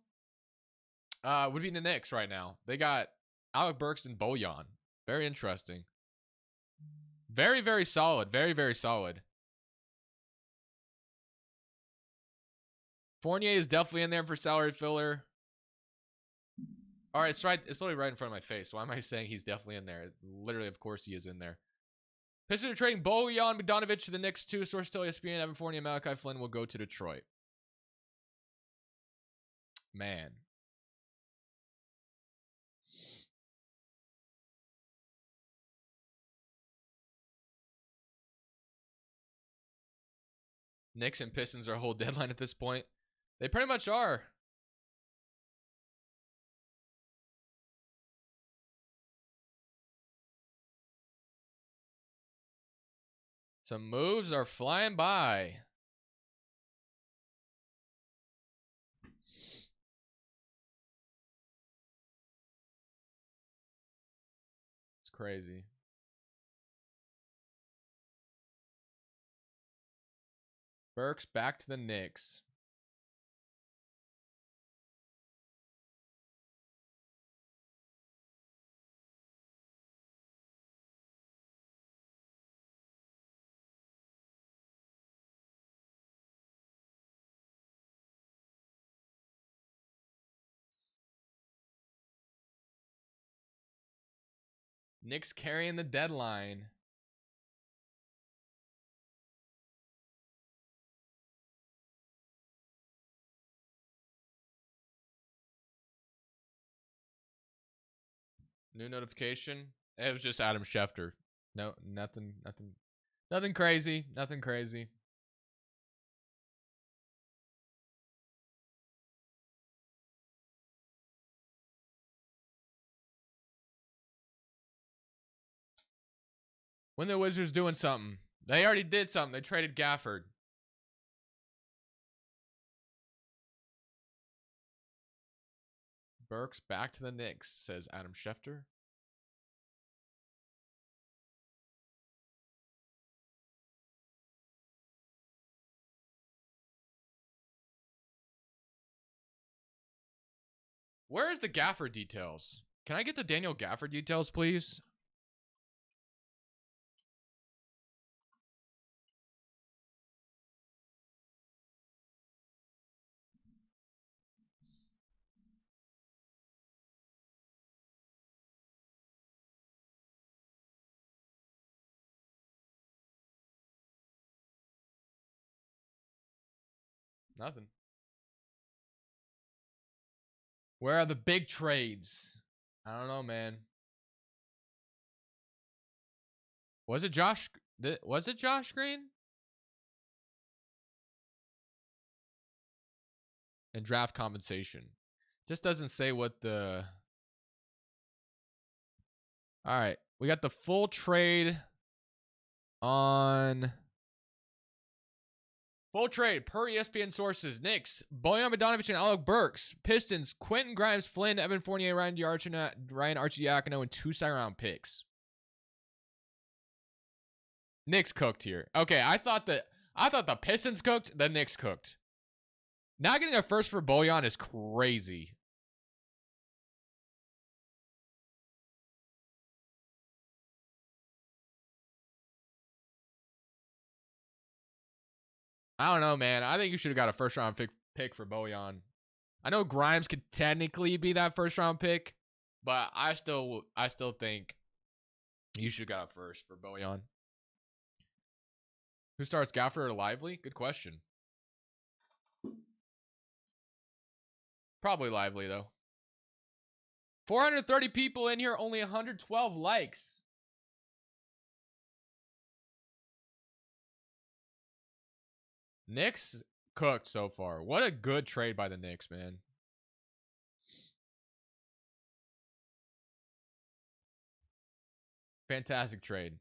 Would be the Knicks right now. They got Alec Burks and Bojan. Very interesting. Very, very solid. Very, very solid. Fournier is definitely in there for salary filler. All right, it's right. It's literally right in front of my face. Why am I saying he's definitely in there? Literally, of course, he is in there. Pistons are trading Bojan Bogdanovic to the Knicks too. Source tell ESPN Evan Fournier and Malachi Flynn will go to Detroit. Man. Knicks and Pistons are a whole deadline at this point. They pretty much are. Some moves are flying by. It's crazy. Burks back to the Knicks. Knicks carrying the deadline. New notification. It was just Adam Schefter. No, nothing crazy. Nothing crazy. When the Wizards doing something. They already did something. They traded Gafford. Burks back to the Knicks, says Adam Schefter. Where is the Gafford details? Can I get the Daniel Gafford details, please? Nothing. Where are the big trades? I don't know, man. Was it Josh? Was it Josh Green? And draft compensation. Just doesn't say what the... All right. We got the full trade on... Full trade per ESPN sources. Knicks, Bojan Bogdanovic and Alec Burks. Pistons, Quentin Grimes, Flynn, Evan Fournier, Ryan Arcidiacono, and 2 second-round picks. Knicks cooked here. Okay, I thought the Pistons cooked. The Knicks cooked. Not getting a first for Bojan is crazy. I don't know, man. I think you should have got a first round pick for Bojan. I know Grimes could technically be that first round pick, but I still think you should have got a first for Bojan. Who starts, Gafford or Lively? Good question. Probably Lively, though. 430 people in here, only 112 likes. Knicks cooked so far. What a good trade by the Knicks, man. Fantastic trade.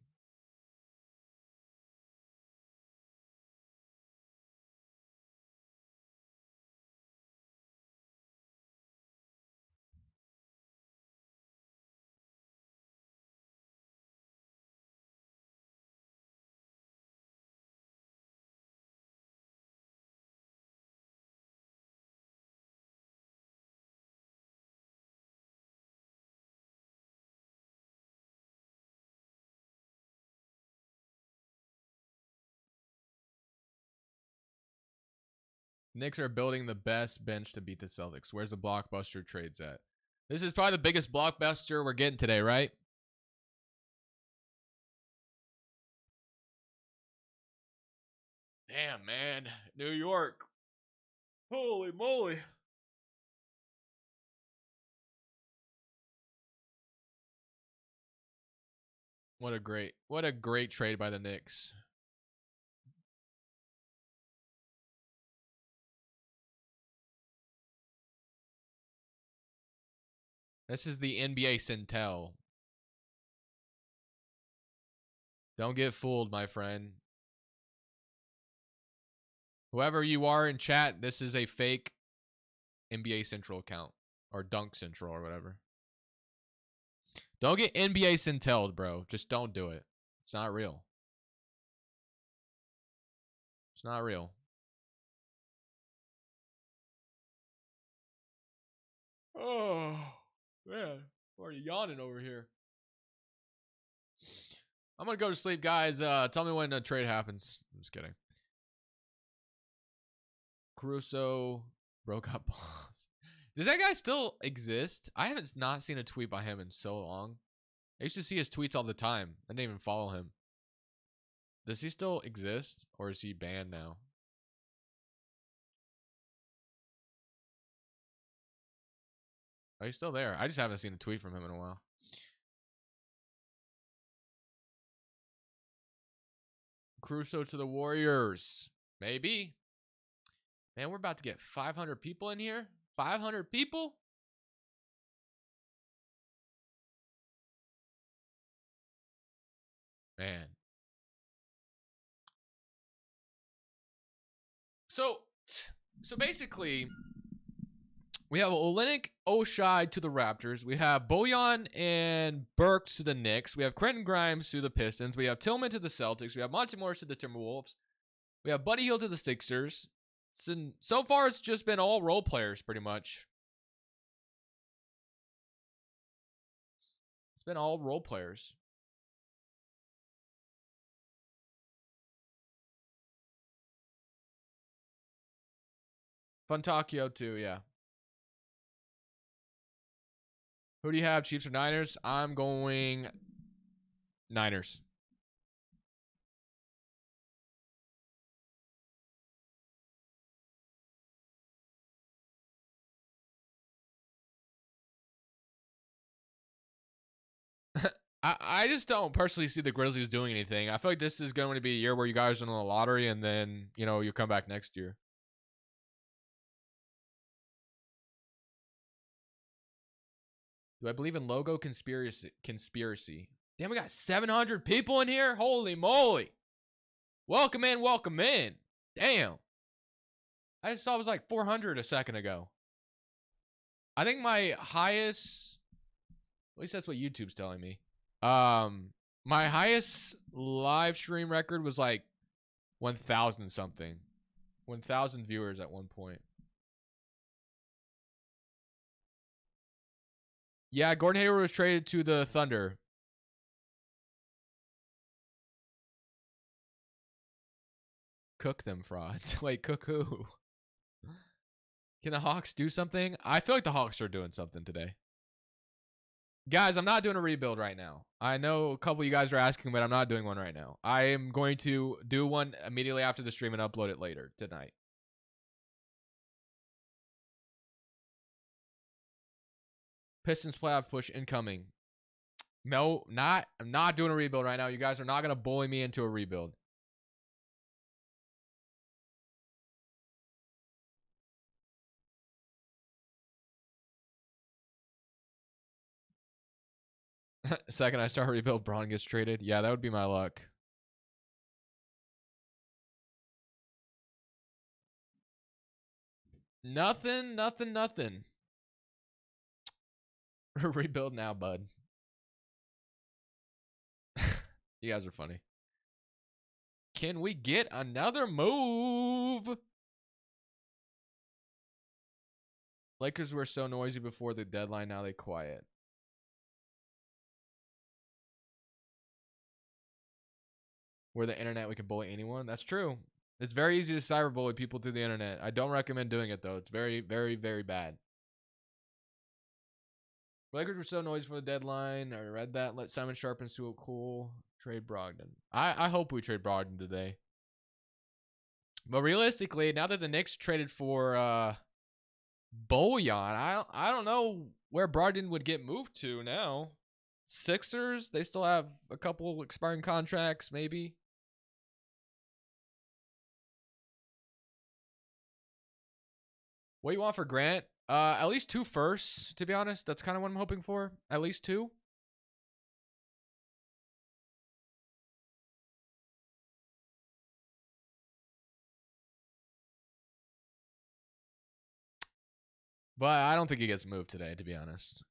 Knicks are building the best bench to beat the Celtics. Where's the blockbuster trades at? This is probably the biggest blockbuster we're getting today, right? Damn, man. New York. Holy moly. What a great trade by the Knicks. This is the NBA Centel. Don't get fooled, my friend. Whoever you are in chat, this is a fake NBA Central account. Or Dunk Central or whatever. Don't get NBA Centelled, bro. Just don't do it. It's not real. It's not real. Oh, man. I'm already yawning over here. I'm going to go to sleep, guys. Tell me when the trade happens. I'm just kidding. Caruso broke up balls. Does that guy still exist? I haven't not seen a tweet by him in so long. I used to see his tweets all the time. I didn't even follow him. Does he still exist? Or is he banned now? Oh, he's still there. I just haven't seen a tweet from him in a while. Caruso to the Warriors. Maybe. Man, we're about to get 500 people in here. 500 people? Man. So basically, we have Olynyk Oshai to the Raptors. We have Bojan and Burks to the Knicks. We have Quentin Grimes to the Pistons. We have Tillman to the Celtics. We have Monte Morris to the Timberwolves. We have Buddy Hield to the Sixers. So far, it's just been all role players, pretty much. It's been all role players. Fontacchio too, yeah. Who do you have, Chiefs or Niners? I'm going Niners. I just don't personally see the Grizzlies doing anything. I feel like this is going to be a year where you guys win the lottery and then, you come back next year. Do I believe in logo conspiracy? Damn, we got 700 people in here? Holy moly. Welcome in, welcome in. Damn. I just saw it was like 400 a second ago. I think my highest, at least that's what YouTube's telling me. My highest live stream record was like 1,000 something. 1,000 viewers at one point. Yeah, Gordon Hayward was traded to the Thunder. Cook them frauds. Wait, cook who? Can the Hawks do something? I feel like the Hawks are doing something today. Guys, I'm not doing a rebuild right now. I know a couple of you guys are asking, but I'm not doing one right now. I am going to do one immediately after the stream and upload it later tonight. Pistons playoff push incoming. No, I'm not doing a rebuild right now. You guys are not going to bully me into a rebuild. Second I start rebuild, Braun gets traded. Yeah, that would be my luck. Nothing. Rebuild now, bud. You guys are funny. Can we get another move? Lakers were so noisy before the deadline. Now they quiet. We're the internet. We can bully anyone. That's true. It's very easy to cyberbully people through the internet. I don't recommend doing it, though. It's very, very, very bad. Lakers were so noisy for the deadline. I read that. Let Simon Sharp into a cool. Trade Brogdon. I hope we trade Brogdon today. But realistically, now that the Knicks traded for Bojan, I don't know where Brogdon would get moved to now. Sixers, they still have a couple expiring contracts, maybe. What do you want for Grant? At least 2 firsts, to be honest. That's kind of what I'm hoping for. At least 2. But I don't think he gets moved today, to be honest.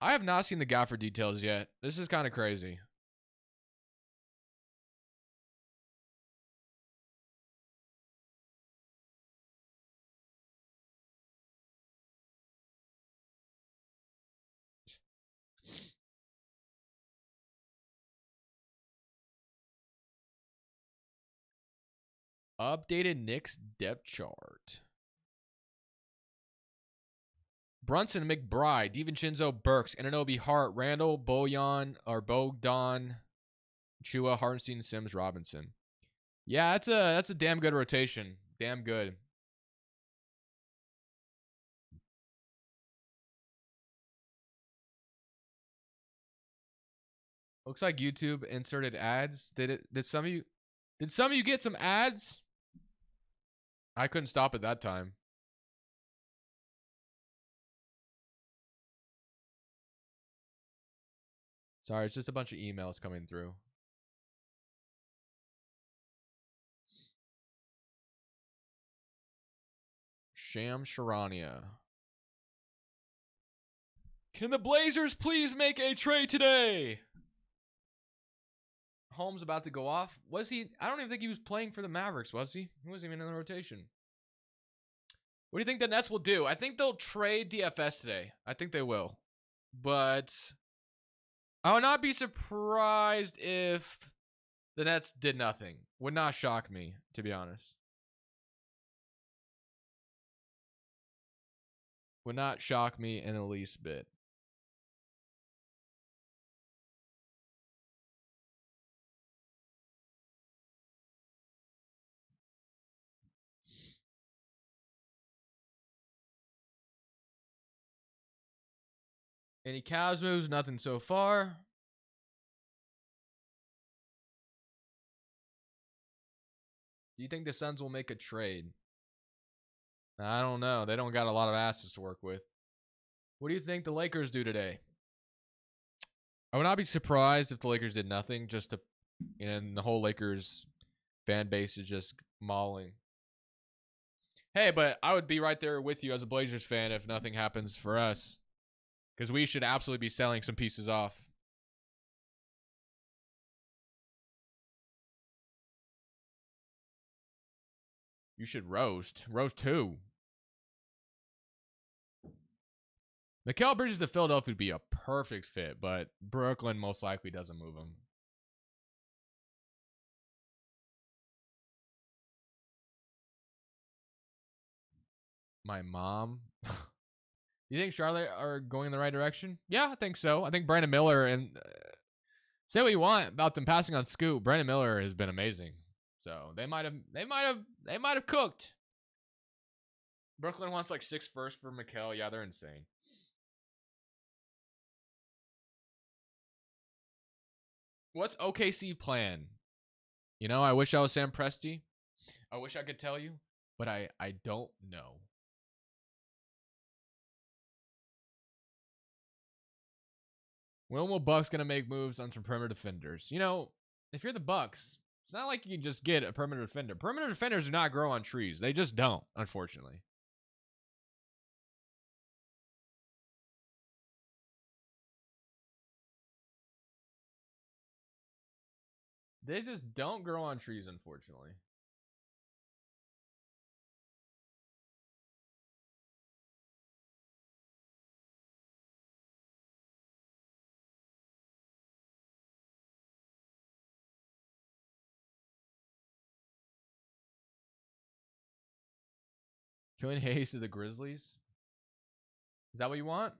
I have not seen the Gafford details yet. This is kind of crazy. Updated Knicks depth chart. Brunson, McBride, DiVincenzo, Burks, Ananobi, Hart, Randall, Bojan, or Bogdan, Chua, Hartenstein, Sims, Robinson. Yeah, that's a damn good rotation. Damn good. Looks like YouTube inserted ads. Did some of you get some ads? I couldn't stop at that time. Sorry, it's just a bunch of emails coming through. Sham Sharania. Can the Blazers please make a trade today? Holmes about to go off. Was he? I don't even think he was playing for the Mavericks, was he? He wasn't even in the rotation. What do you think the Nets will do? I think they'll trade DFS today. I think they will. But I would not be surprised if the Nets did nothing. Would not shock me, to be honest. Would not shock me in the least bit. Any Cavs moves? Nothing so far. Do you think the Suns will make a trade? I don't know. They don't got a lot of assets to work with. What do you think the Lakers do today? I would not be surprised if the Lakers did nothing, and the whole Lakers fan base is just mauling. Hey, but I would be right there with you as a Blazers fan if nothing happens for us. Because we should absolutely be selling some pieces off. You should roast. Roast who? Mikal Bridges to Philadelphia would be a perfect fit, but Brooklyn most likely doesn't move him. My mom. You think Charlotte are going in the right direction? Yeah, I think so. I think Brandon Miller and say what you want about them passing on Scoot. Brandon Miller has been amazing. So they might have cooked. Brooklyn wants like 6 firsts for Mikal. Yeah, they're insane. What's OKC plan? You know, I wish I was Sam Presti. I wish I could tell you, but I don't know. When will Bucks gonna make moves on some perimeter defenders? You know, if you're the Bucks, it's not like you can just get a perimeter defender. Perimeter defenders do not grow on trees. They just don't, unfortunately. They just don't grow on trees, unfortunately. Killing Hayes to the Grizzlies? Is that what you want?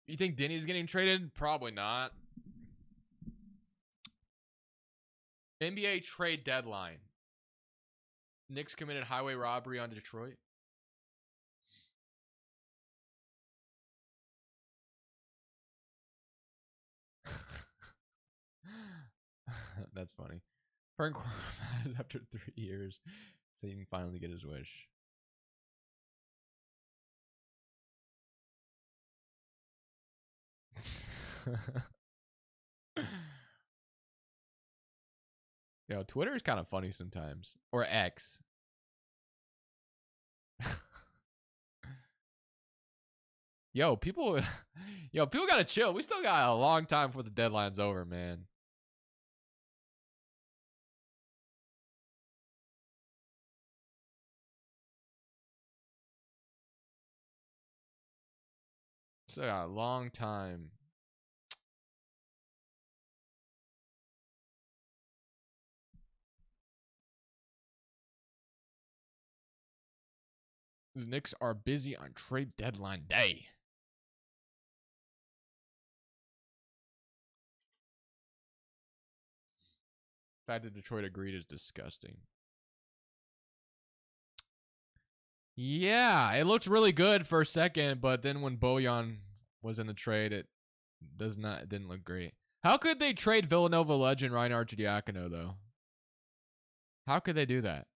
You think Denny's getting traded? Probably not. NBA trade deadline. Knicks committed highway robbery on Detroit. That's funny. Frank after 3 years, so he can finally get his wish. Yo, Twitter is kind of funny sometimes. Or X. Yo, people gotta chill. We still got a long time before the deadline's over, man. Still got a long time. The Knicks are busy on trade deadline day. The fact that Detroit agreed is disgusting. Yeah, it looked really good for a second, but then when Bojan was in the trade, it didn't look great. How could they trade Villanova legend Ryan Arcidiacono though? How could they do that?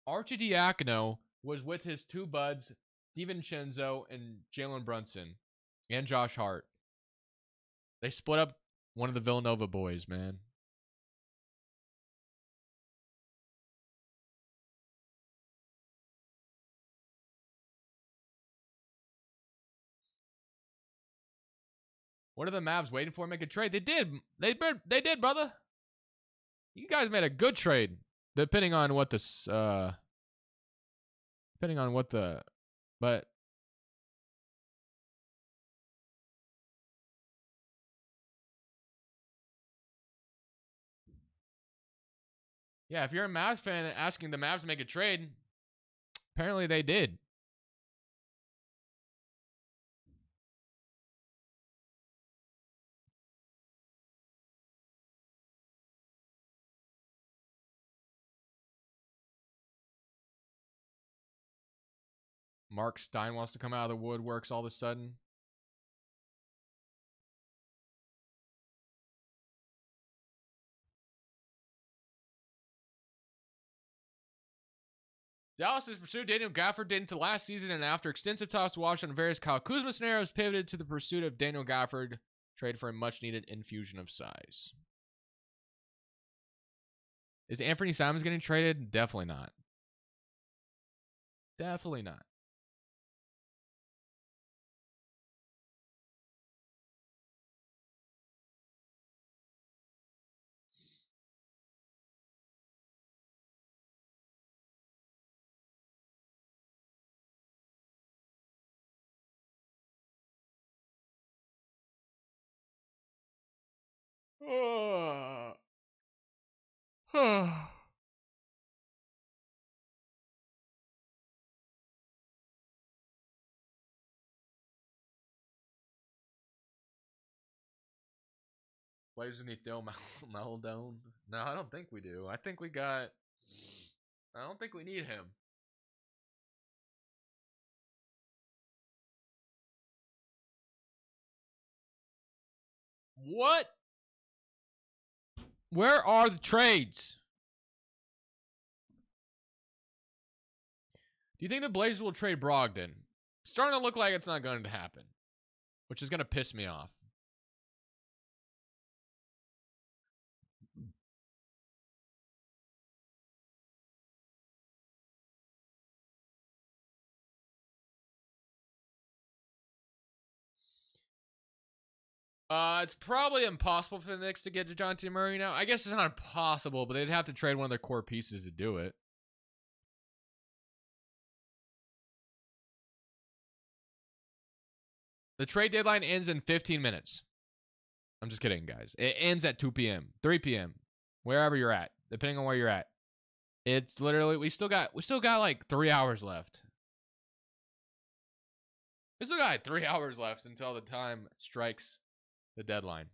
Arcidiacono was with his 2 buds, DiVincenzo and Jalen Brunson, and Josh Hart. They split up one of the Villanova boys, man. What are the Mavs waiting for? Make a trade? They did. They did, brother. You guys made a good trade, depending on what this. Depending on what the, but yeah, if you're a Mavs fan asking the Mavs to make a trade, apparently they did. Mark Stein wants to come out of the woodworks all of a sudden. Dallas has pursued Daniel Gafford into last season, and after extensive talks to Washington on various Kyle Kuzma scenarios, pivoted to the pursuit of Daniel Gafford, trade for a much-needed infusion of size. Is Anthony Simons getting traded? Definitely not. Definitely not. Blazers need Theo Maladone? No, I don't think we do. I think we got. I don't think we need him. What? Where are the trades? Do you think the Blazers will trade Brogdon? Starting to look like it's not going to happen, which is going to piss me off. It's probably impossible for the Knicks to get DeJounte Murray now. I guess it's not impossible, but they'd have to trade one of their core pieces to do it. The trade deadline ends in 15 minutes. I'm just kidding, guys. It ends at 2 p.m., 3 p.m., wherever you're at, depending on where you're at. It's literally we still got like 3 hours left. We still got like 3 hours left until the time strikes the deadline.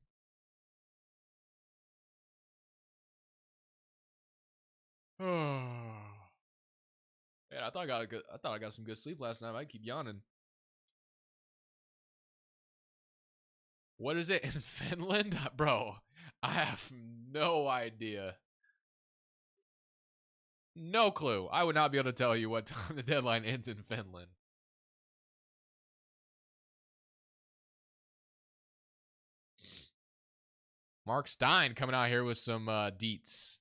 Yeah, I thought I got some good sleep last night. I keep yawning. What is it in Finland? Bro, I have no idea. No clue. I would not be able to tell you what time the deadline ends in Finland. Mark Stein coming out here with some deets.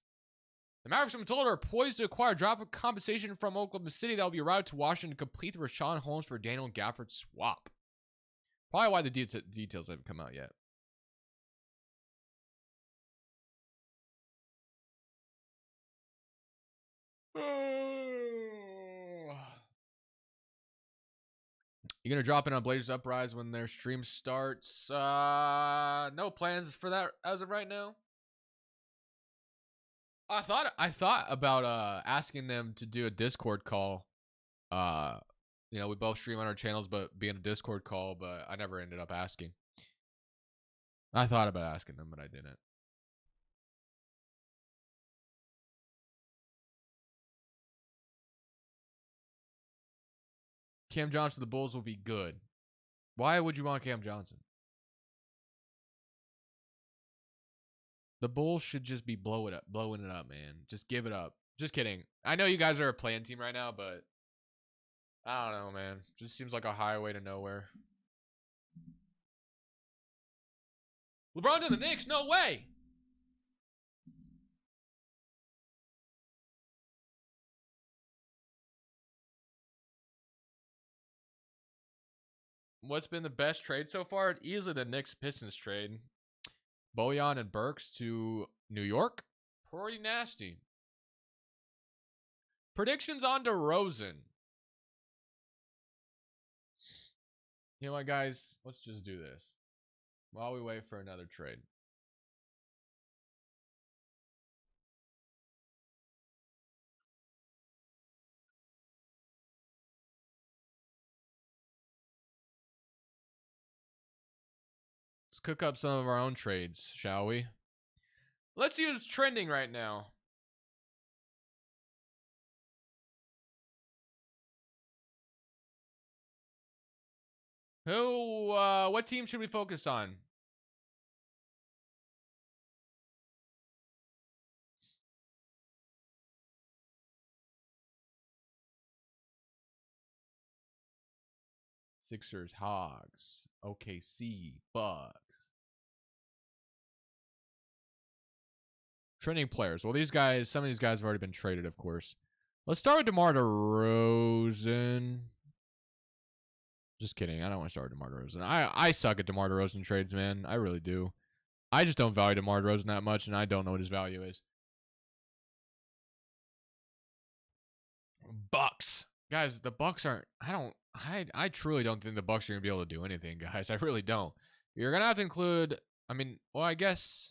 The Mavericks, I'm told, are poised to acquire a drop of compensation from Oklahoma City that will be routed to Washington to complete the Rashawn Holmes for Daniel Gafford swap. Probably why the details haven't come out yet. You gonna drop in on Blazers Uprise when their stream starts? No plans for that as of right now. I thought about asking them to do a Discord call. We both stream on our channels, but be in a Discord call, but I never ended up asking. I thought about asking them, but I didn't. Cam Johnson, the Bulls will be good. Why would you want Cam Johnson? The Bulls should just be blowing it up, man. Just give it up. Just kidding. I know you guys are a playing team right now, but I don't know, man. Just seems like a highway to nowhere. LeBron to the Knicks? No way. What's been the best trade so far? Easily the Knicks Pistons trade. Bojan and Burks to New York? Pretty nasty. Predictions on DeRozan. You know what, guys? Let's just do this while we wait for another trade. Let's cook up some of our own trades, shall we? Let's see who's trending right now. What team should we focus on? Sixers, Hogs, OKC, Bucks. Trending players. Well, some of these guys have already been traded, of course. Let's start with DeMar DeRozan. Just kidding. I don't want to start with DeMar DeRozan. I suck at DeMar DeRozan trades, man. I really do. I just don't value DeMar DeRozan that much, and I don't know what his value is. Bucks. Guys, the Bucks aren't... I truly don't think the Bucks are going to be able to do anything, guys. I really don't. You're going to have to include... I mean, well, I guess...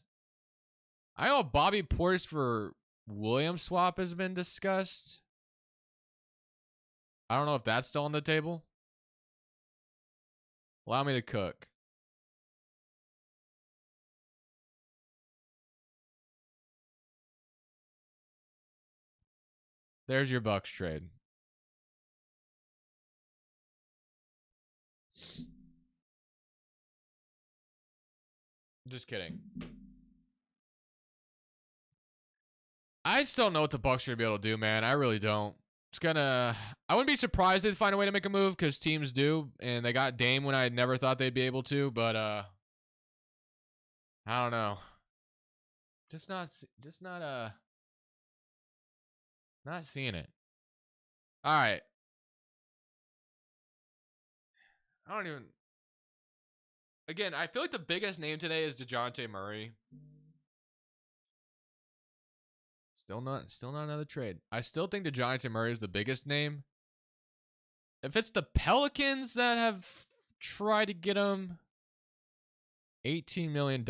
I know Bobby Portis for Williams swap has been discussed. I don't know if that's still on the table. Allow me to cook. There's your Bucks trade. Just kidding. I still don't know what the Bucks are going to be able to do, man. I really don't. It's gonna... I wouldn't be surprised they'd find a way to make a move because teams do. And they got Dame when I never thought they'd be able to. But, I don't know. Not seeing it. All right. I don't even... Again, I feel like the biggest name today is DeJounte Murray. Still not another trade. I still think DeJounte Murray is the biggest name. If it's the Pelicans that have tried to get him, $18 million.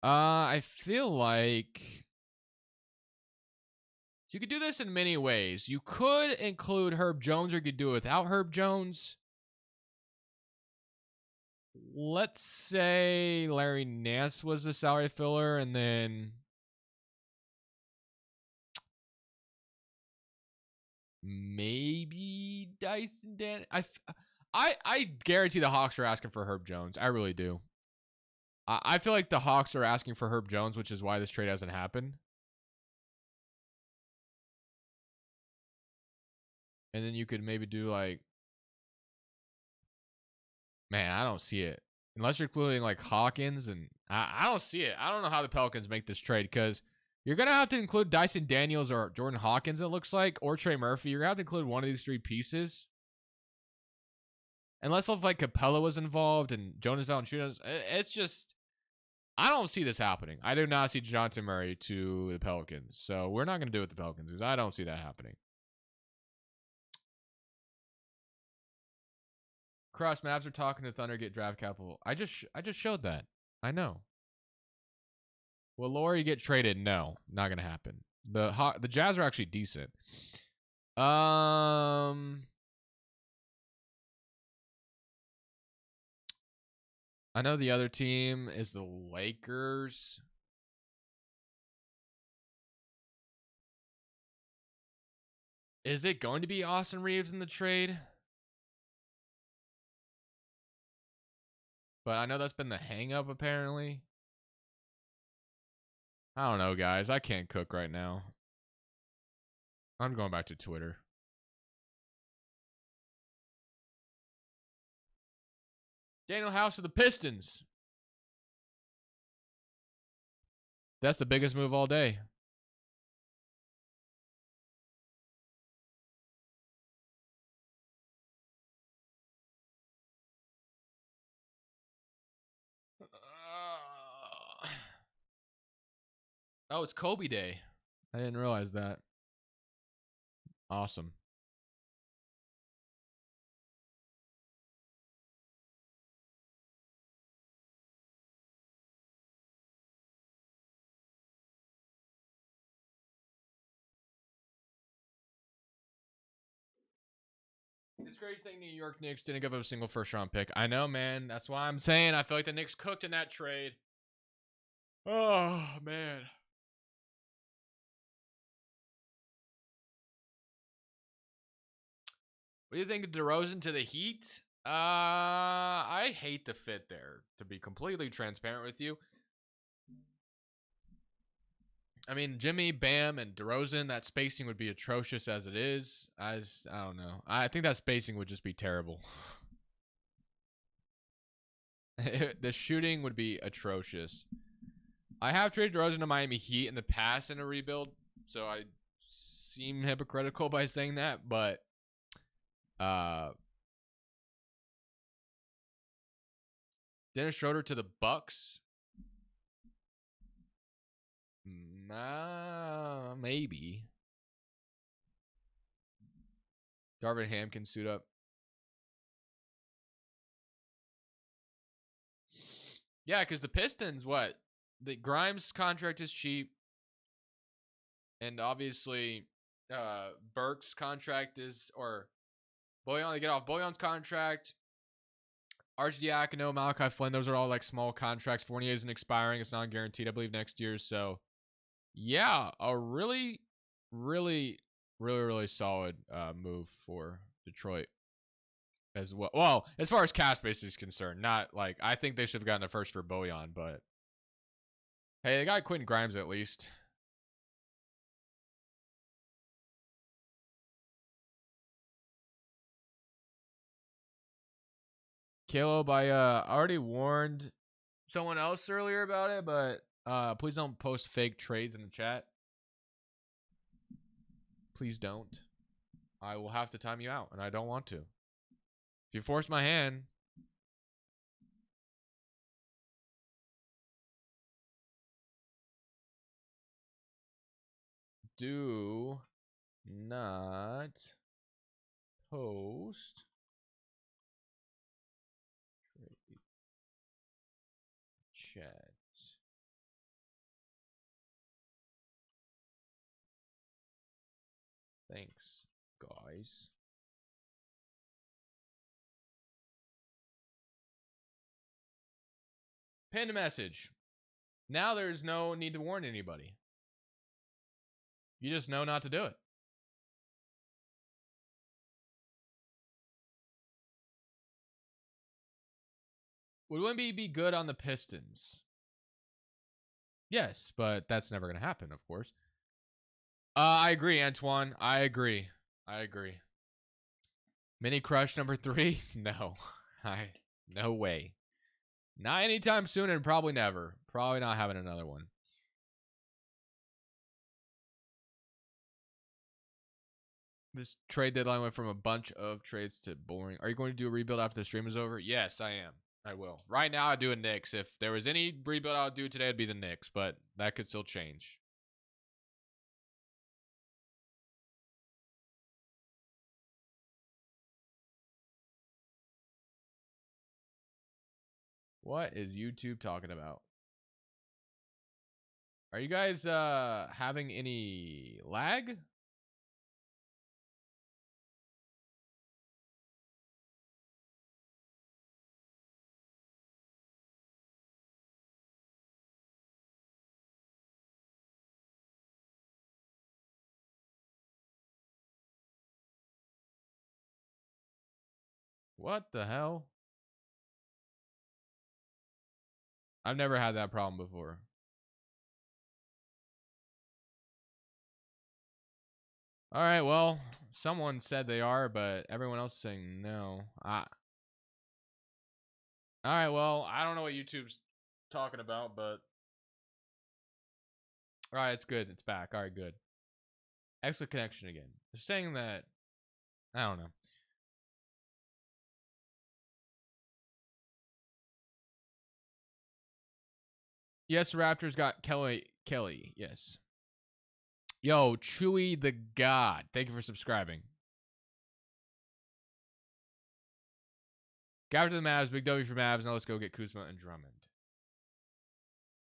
I feel like you could do this in many ways. You could include Herb Jones, or you could do it without Herb Jones. Let's say Larry Nance was the salary filler, and then maybe Dyson Dan. I guarantee the Hawks are asking for Herb Jones. I really do. I feel like the Hawks are asking for Herb Jones, which is why this trade hasn't happened. And then you could maybe do like... Man, I don't see it. Unless you're including like Hawkins, and I don't see it. I don't know how the Pelicans make this trade, because you're going to have to include Dyson Daniels or Jordan Hawkins, it looks like, or Trey Murphy. You're going to have to include one of these three pieces. Unless like Capella was involved and Jonas Valanciunas. It's just... I don't see this happening. I do not see DeJounte Murray to the Pelicans. So we're not going to do it with the Pelicans, because I don't see that happening. Cross Mavs are talking to Thunder get draft capital. I just showed that. I know. Will Laurie get traded? No, not gonna happen. The Jazz are actually decent. I know the other team is the Lakers. Is it going to be Austin Reeves in the trade? But I know that's been the hang-up, apparently. I don't know, guys. I can't cook right now. I'm going back to Twitter. Daniel House of the Pistons. That's the biggest move all day. Oh, it's Kobe Day. I didn't realize that. Awesome. It's a great thing New York Knicks didn't give up a single first-round pick. I know, man. That's why I'm saying I feel like the Knicks cooked in that trade. Oh, man. What do you think of DeRozan to the Heat? I hate the fit there, to be completely transparent with you. I mean, Jimmy, Bam, and DeRozan, that spacing would be atrocious as it is. I don't know. I think that spacing would just be terrible. The shooting would be atrocious. I have traded DeRozan to Miami Heat in the past in a rebuild, so I seem hypocritical by saying that, but Dennis Schroeder to the Bucks. Maybe. Darvin Ham can suit up. Yeah, because the Pistons, what? The Grimes contract is cheap. And obviously, Burks' contract is, or Bojan, they get off Bojan's contract. RJ Diacono, Malachi Flynn, those are all like small contracts. Fournier isn't expiring. It's non-guaranteed, I believe, next year. So, yeah, a really, really, really, really solid move for Detroit as well. Well, as far as cap space is concerned, not like I think they should have gotten the first for Bojan, but hey, they got Quentin Grimes at least. Caleb, I already warned someone else earlier about it, but please don't post fake trades in the chat. Please don't. I will have to time you out, and I don't want to. If you force my hand, do not post trade chat. Thanks, guys. Pinned message. Now there's no need to warn anybody. You just know not to do it. Would Wemby be good on the Pistons? Yes, but that's never going to happen, of course. I agree, Antoine. I agree. Mini crush number 3? No. No way. Not anytime soon and probably never. Probably not having another one. This trade deadline went from a bunch of trades to boring. Are you going to do a rebuild after the stream is over? Yes, I am. I will. Right now, I'd do a Knicks. If there was any rebuild I would do today, it'd be the Knicks, but that could still change. What is YouTube talking about? Are you guys having any lag? What the hell? I've never had that problem before. All right, well, someone said they are, but everyone else is saying no. All right, well, I don't know what YouTube's talking about, but all right, it's good. It's back. All right, good. Excellent connection again. They're saying that, I don't know. Yes, Raptors got Kelly. Yes. Yo, Chewy the God. Thank you for subscribing. Got to the Mavs. Big W for Mavs. Now let's go get Kuzma and Drummond.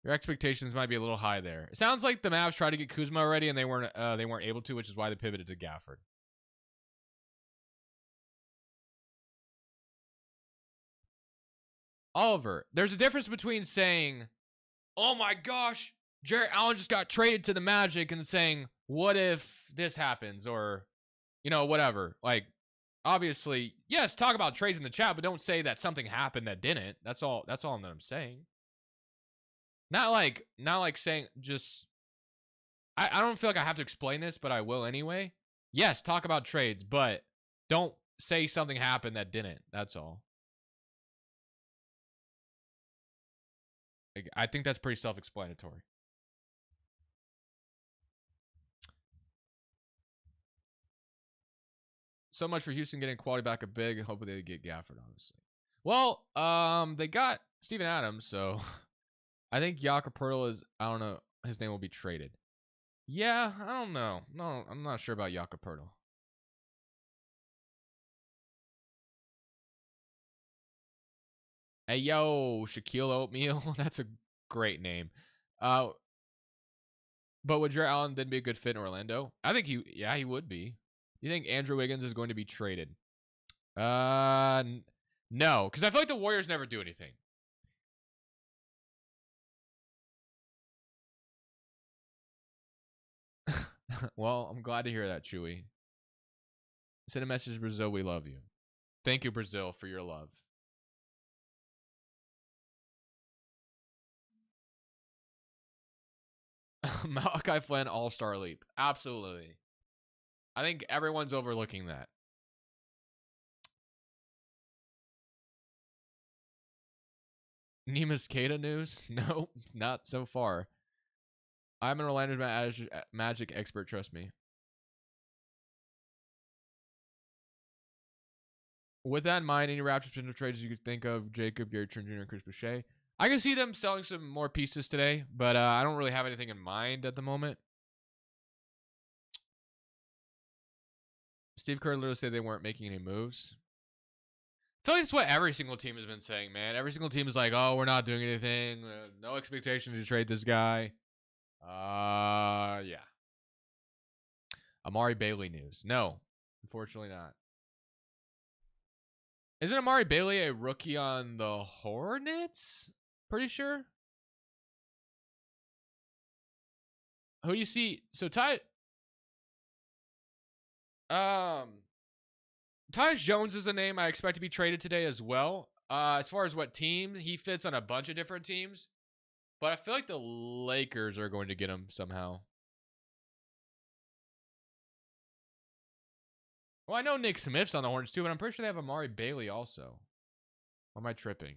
Your expectations might be a little high there. It sounds like the Mavs tried to get Kuzma already, and they weren't able to, which is why they pivoted to Gafford. Oliver, there's a difference between saying, "Oh my gosh, Jarrett Allen just got traded to the Magic," and saying, "What if this happens?" or, whatever. Like, obviously, yes, talk about trades in the chat, but don't say that something happened that didn't. That's all that I'm saying. Not like saying just I don't feel like I have to explain this, but I will anyway. Yes, talk about trades, but don't say something happened that didn't. That's all. Like, I think that's pretty self-explanatory. So much for Houston getting quality back up big. Hopefully they get Gafford, honestly. Well, they got Steven Adams, so I think Jakob Pertl is, I don't know, his name will be traded. Yeah, I don't know. No, I'm not sure about Jakob Pertl. Hey, yo, Shaquille Oatmeal. That's a great name. But would Jarrett Allen then be a good fit in Orlando? I think he would be. You think Andrew Wiggins is going to be traded? No, because I feel like the Warriors never do anything. Well, I'm glad to hear that, Chewy. Send a message to Brazil. We love you. Thank you, Brazil, for your love. Malachi Flynn, All-Star Leap. Absolutely. I think everyone's overlooking that. Nemus Kata news? No, not so far. I'm an Orlando Magic expert, trust me. With that in mind, any Raptors potential trades you could think of, Jacob, Gary Trent Jr., and Chris Boucher? I can see them selling some more pieces today, but I don't really have anything in mind at the moment. Steve Kerr literally said they weren't making any moves. I feel like that's what every single team has been saying, man. Every single team is like, oh, we're not doing anything. No expectation to trade this guy. Yeah. Amari Bailey news. No, unfortunately not. Isn't Amari Bailey a rookie on the Hornets? Pretty sure. Who do you see? So Tyus Jones is a name I expect to be traded today as well. As far as what team, he fits on a bunch of different teams. But I feel like the Lakers are going to get him somehow. Well, I know Nick Smith's on the Hornets too, but I'm pretty sure they have Amari Bailey also. Or am I tripping?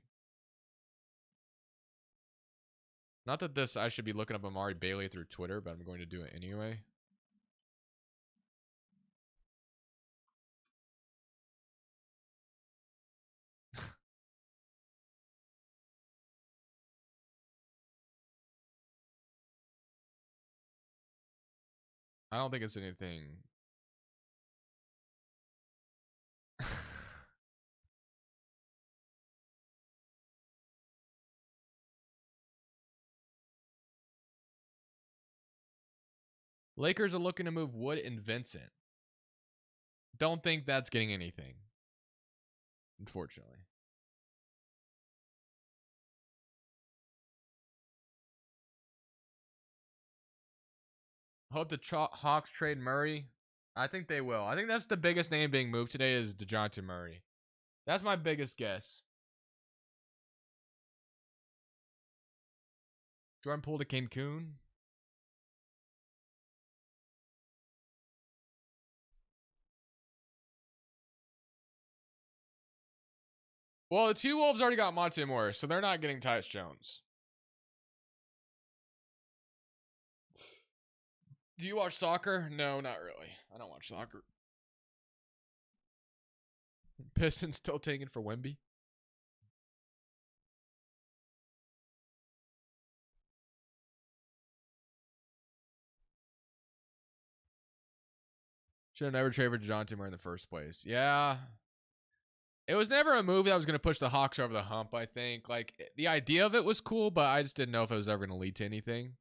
Not that I should be looking up Amari Bailey through Twitter, but I'm going to do it anyway. I don't think it's anything. Lakers are looking to move Wood and Vincent. Don't think that's getting anything, unfortunately. Hope the Hawks trade Murray. I think they will. I think that's the biggest name being moved today is DeJounte Murray. That's my biggest guess. Jordan Poole to Cancun. Well, the T-Wolves already got Monte Morris, so they're not getting Tyus Jones. Do you watch soccer? No, not really. I don't watch soccer. Pistons still taking for Wemby. Should have never traded for DeJounte Murray in the first place. Yeah. It was never a move that was going to push the Hawks over the hump, I think. Like, the idea of it was cool, but I just didn't know if it was ever going to lead to anything.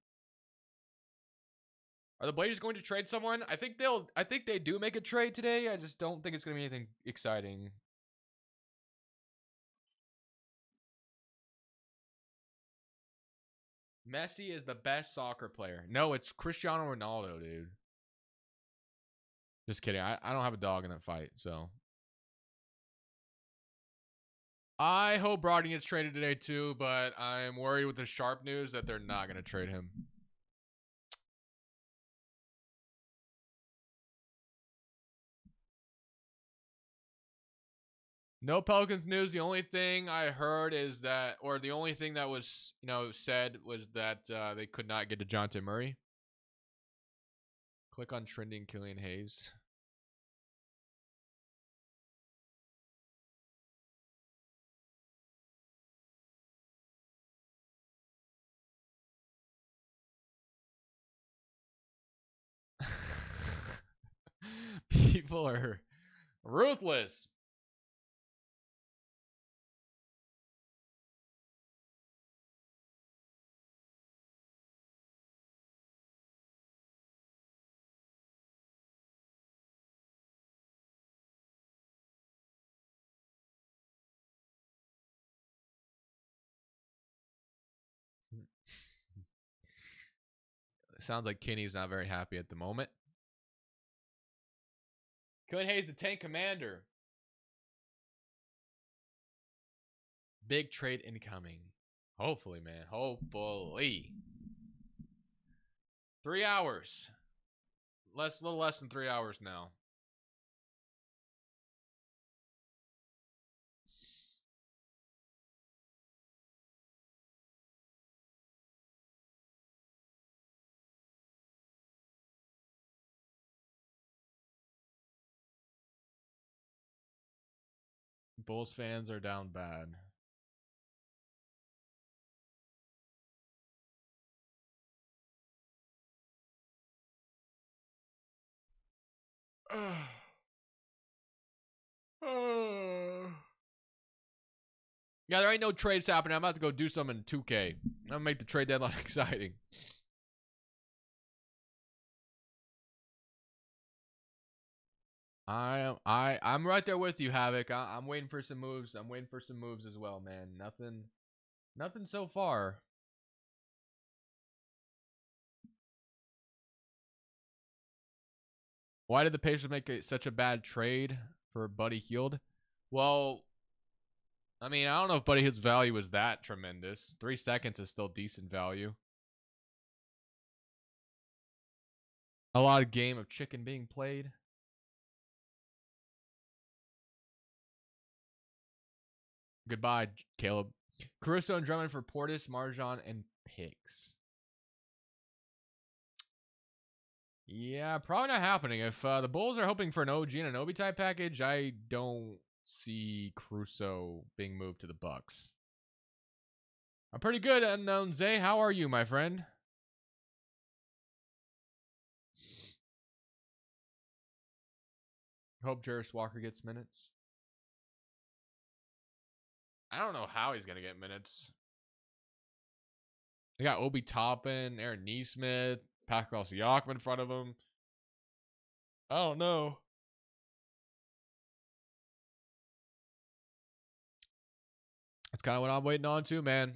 Are the Blazers going to trade someone? I think they do make a trade today. I just don't think it's going to be anything exciting. Messi is the best soccer player. No, it's Cristiano Ronaldo, dude. Just kidding. I don't have a dog in that fight, so. I hope Brogdon gets traded today too, but I'm worried with the Sharp news that they're not going to trade him. No Pelicans news. The only thing I heard is that, or the only thing that was, said was that they could not get DeJounte Murray. Click on trending Killian Hayes. People are ruthless. Sounds like Kenny's not very happy at the moment. Killian Hayes, the tank commander. Big trade incoming. Hopefully, man. Hopefully. 3 hours. A little less than 3 hours now. Bulls fans are down bad. Yeah, there ain't no trades happening. I'm about to go do something in 2K. I'm gonna make the trade deadline exciting. I'm right there with you, Havoc. I'm waiting for some moves. I'm waiting for some moves as well, man. Nothing so far. Why did the Pacers make such a bad trade for Buddy Hield? Well, I mean, I don't know if Buddy Hield's value is that tremendous. 3 seconds is still decent value. A lot of game of chicken being played. Goodbye, Caleb. Caruso and Drummond for Portis, Marjan, and picks. Yeah, probably not happening. If the Bulls are hoping for an OG and an Obi type package, I don't see Caruso being moved to the Bucks. I'm pretty good, Unknown Zay. How are you, my friend? Hope Jarris Walker gets minutes. I don't know how he's going to get minutes. They got Obi Toppin, Aaron Neesmith, Pascal Siakam in front of him. I don't know. That's kind of what I'm waiting on too, man.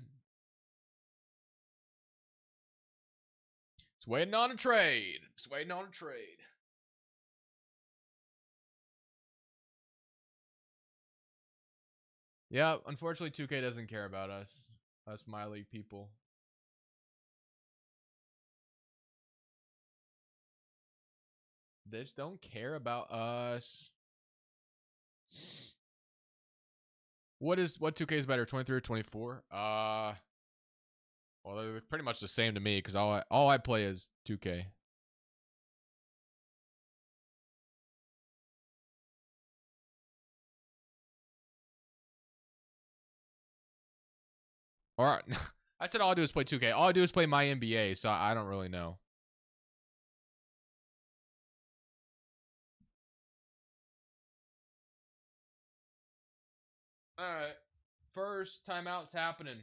Just waiting on a trade. Just waiting on a trade. Yeah, unfortunately, 2K doesn't care about us my league people. They just don't care about us. What 2K is better, 23 or 24? Well, they're pretty much the same to me because all I play is 2K. Or I said all I do is play 2K. All I do is play my NBA, so I don't really know. All right. First timeout's happening.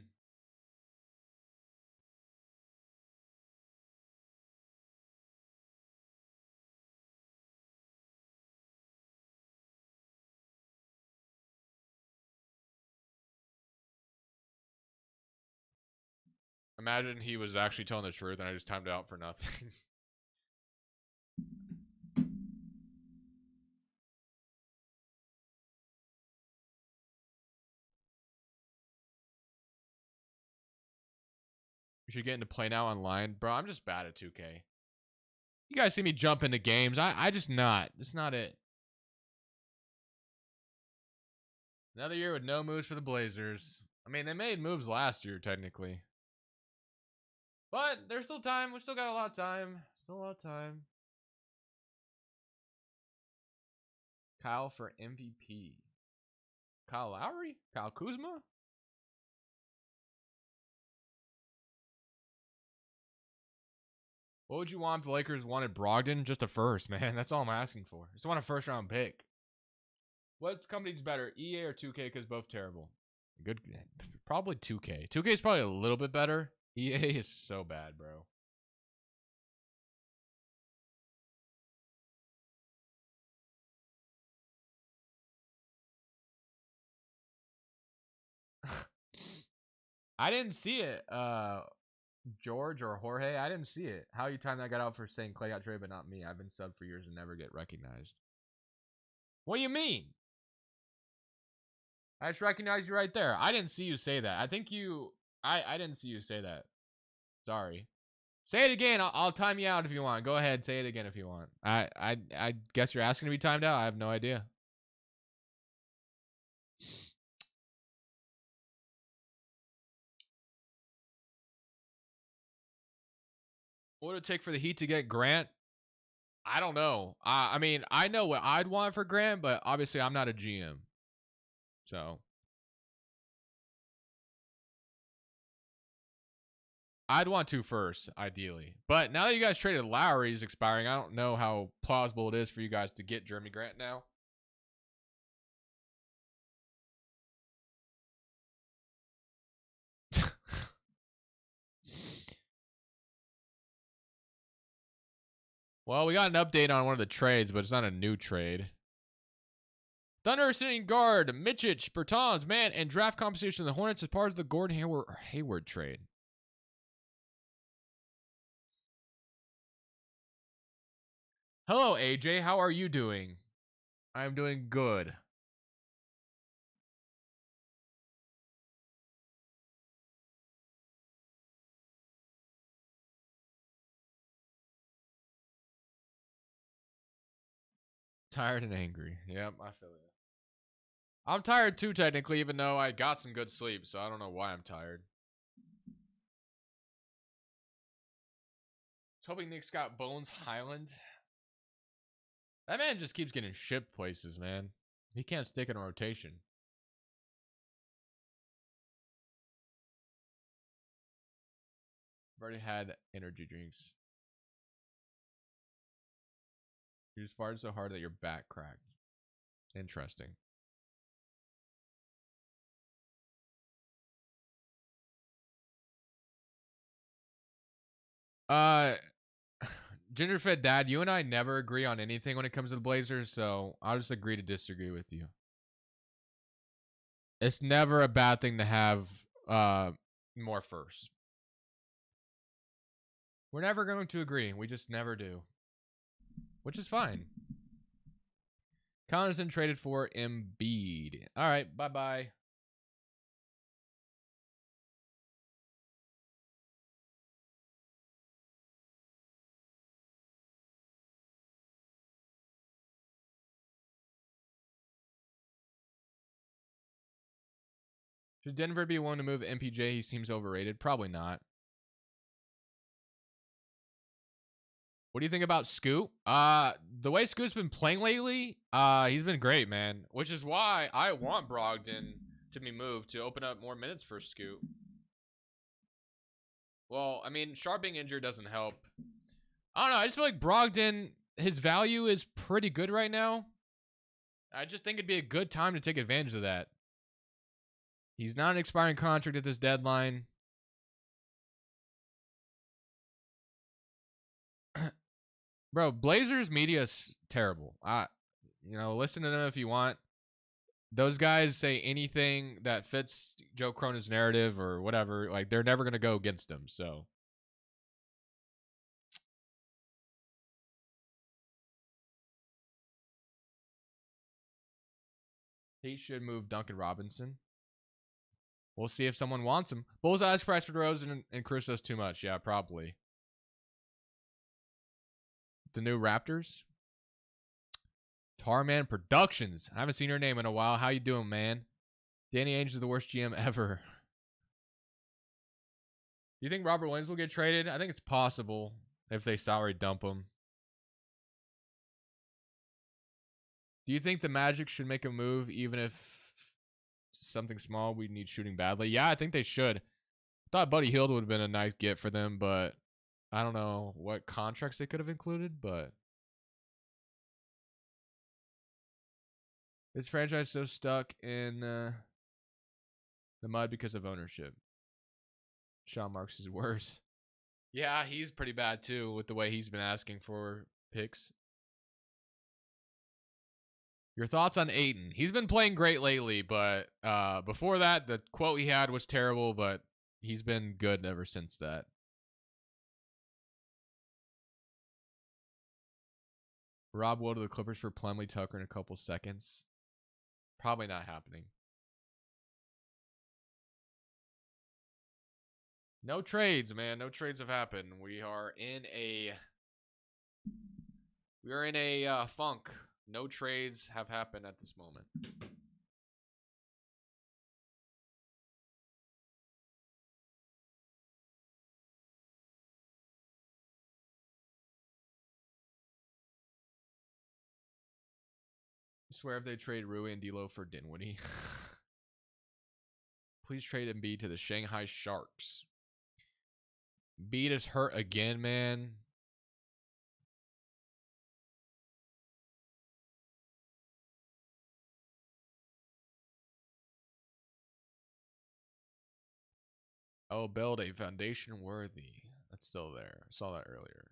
Imagine he was actually telling the truth and I just timed out for nothing. You should get into Play Now Online. Bro, I'm just bad at 2K. You guys see me jump into games. I just not. It's not it. Another year with no moves for the Blazers. I mean, they made moves last year, technically. But there's still time. We still got a lot of time. Still a lot of time. Kyle for MVP. Kyle Lowry? Kyle Kuzma? What would you want if the Lakers wanted Brogdon? Just a first, man. That's all I'm asking for. Just want a first round pick. What company's better, EA or 2K? Because both terrible. Good, probably 2K. 2K is probably a little bit better. EA is so bad, bro. I didn't see it. George or Jorge, I didn't see it. How you time that got out for saying Clay got traded, but not me? I've been subbed for years and never get recognized. What do you mean? I just recognized you right there. I didn't see you say that. I think you. I didn't see you say that. Sorry. Say it again. I'll time you out if you want. Go ahead. Say it again if you want. I guess you're asking to be timed out. I have no idea. What would it take for the Heat to get Grant? I don't know. I mean, I know what I'd want for Grant, but obviously I'm not a GM. So I'd want to first, ideally. But now that you guys traded Lowry is expiring, I don't know how plausible it is for you guys to get Jeremy Grant now. Well, we got an update on one of the trades, but it's not a new trade. Thunder sitting guard, Mitchich, Bertans, man, and draft compensation of the Hornets as part of the Gordon Hayward trade. Hello, AJ. How are you doing? I'm doing good. Tired and angry. Yep, I feel you. I'm tired too, technically, even though I got some good sleep, so I don't know why I'm tired. Hoping Nick's got Bones Highland. That man just keeps getting shipped places, man. He can't stick in a rotation. I've already had energy drinks. You just farted so hard that your back cracked. Interesting. Gingerfed Dad, you and I never agree on anything when it comes to the Blazers, so I'll just agree to disagree with you. It's never a bad thing to have more firsts. We're never going to agree. We just never do. Which is fine. Connaughton traded for Embiid. All right, bye-bye. Should Denver be willing to move MPJ? He seems overrated. Probably not. What do you think about Scoot? The way Scoot's been playing lately, he's been great, man. Which is why I want Brogdon to be moved to open up more minutes for Scoot. Well, I mean, Sharp being injured doesn't help. I don't know. I just feel like Brogdon, his value is pretty good right now. I just think it'd be a good time to take advantage of that. He's not an expiring contract at this deadline. Bro, Blazers media's terrible. Listen to them if you want. Those guys say anything that fits Joe Cronin's narrative or whatever. Like, they're never going to go against him, so. He should move Duncan Robinson. We'll see if someone wants him. Bulls ask price for DeRozan and Crusoe's too much. Yeah, probably. The new Raptors. Tarman Productions. I haven't seen your name in a while. How you doing, man? Danny Ainge is the worst GM ever. Do you think Robert Williams will get traded? I think it's possible if they salary dump him. Do you think the Magic should make a move even if something small we need shooting badly? Yeah, I think they should. I thought Buddy Hield would have been a nice get for them, but I don't know what contracts they could have included, but this franchise is so stuck in the mud because of ownership. Sean Marks is worse. Yeah, he's pretty bad too with the way he's been asking for picks. Your thoughts on Ayton? He's been playing great lately, but before that, the quote he had was terrible, but he's been good ever since that. Rob Will to the Clippers for Plumlee Tucker in a couple seconds. Probably not happening. No trades, man. No trades have happened. We are in a funk. No trades have happened at this moment. I swear if they trade Rui and D'Lo for Dinwiddie. Please trade Embiid to the Shanghai Sharks. Embiid is hurt again, man. Oh, build a foundation worthy. That's still there. I saw that earlier.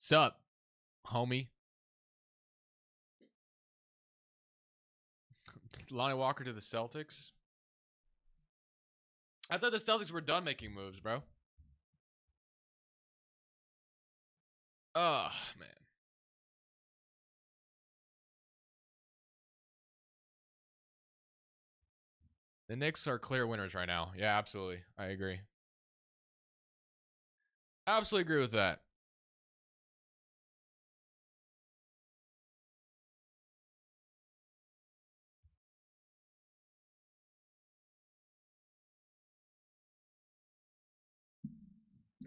Sup, homie? Lonnie Walker to the Celtics? I thought the Celtics were done making moves, bro. Oh, man. The Knicks are clear winners right now. Yeah, absolutely. I agree. Absolutely agree with that.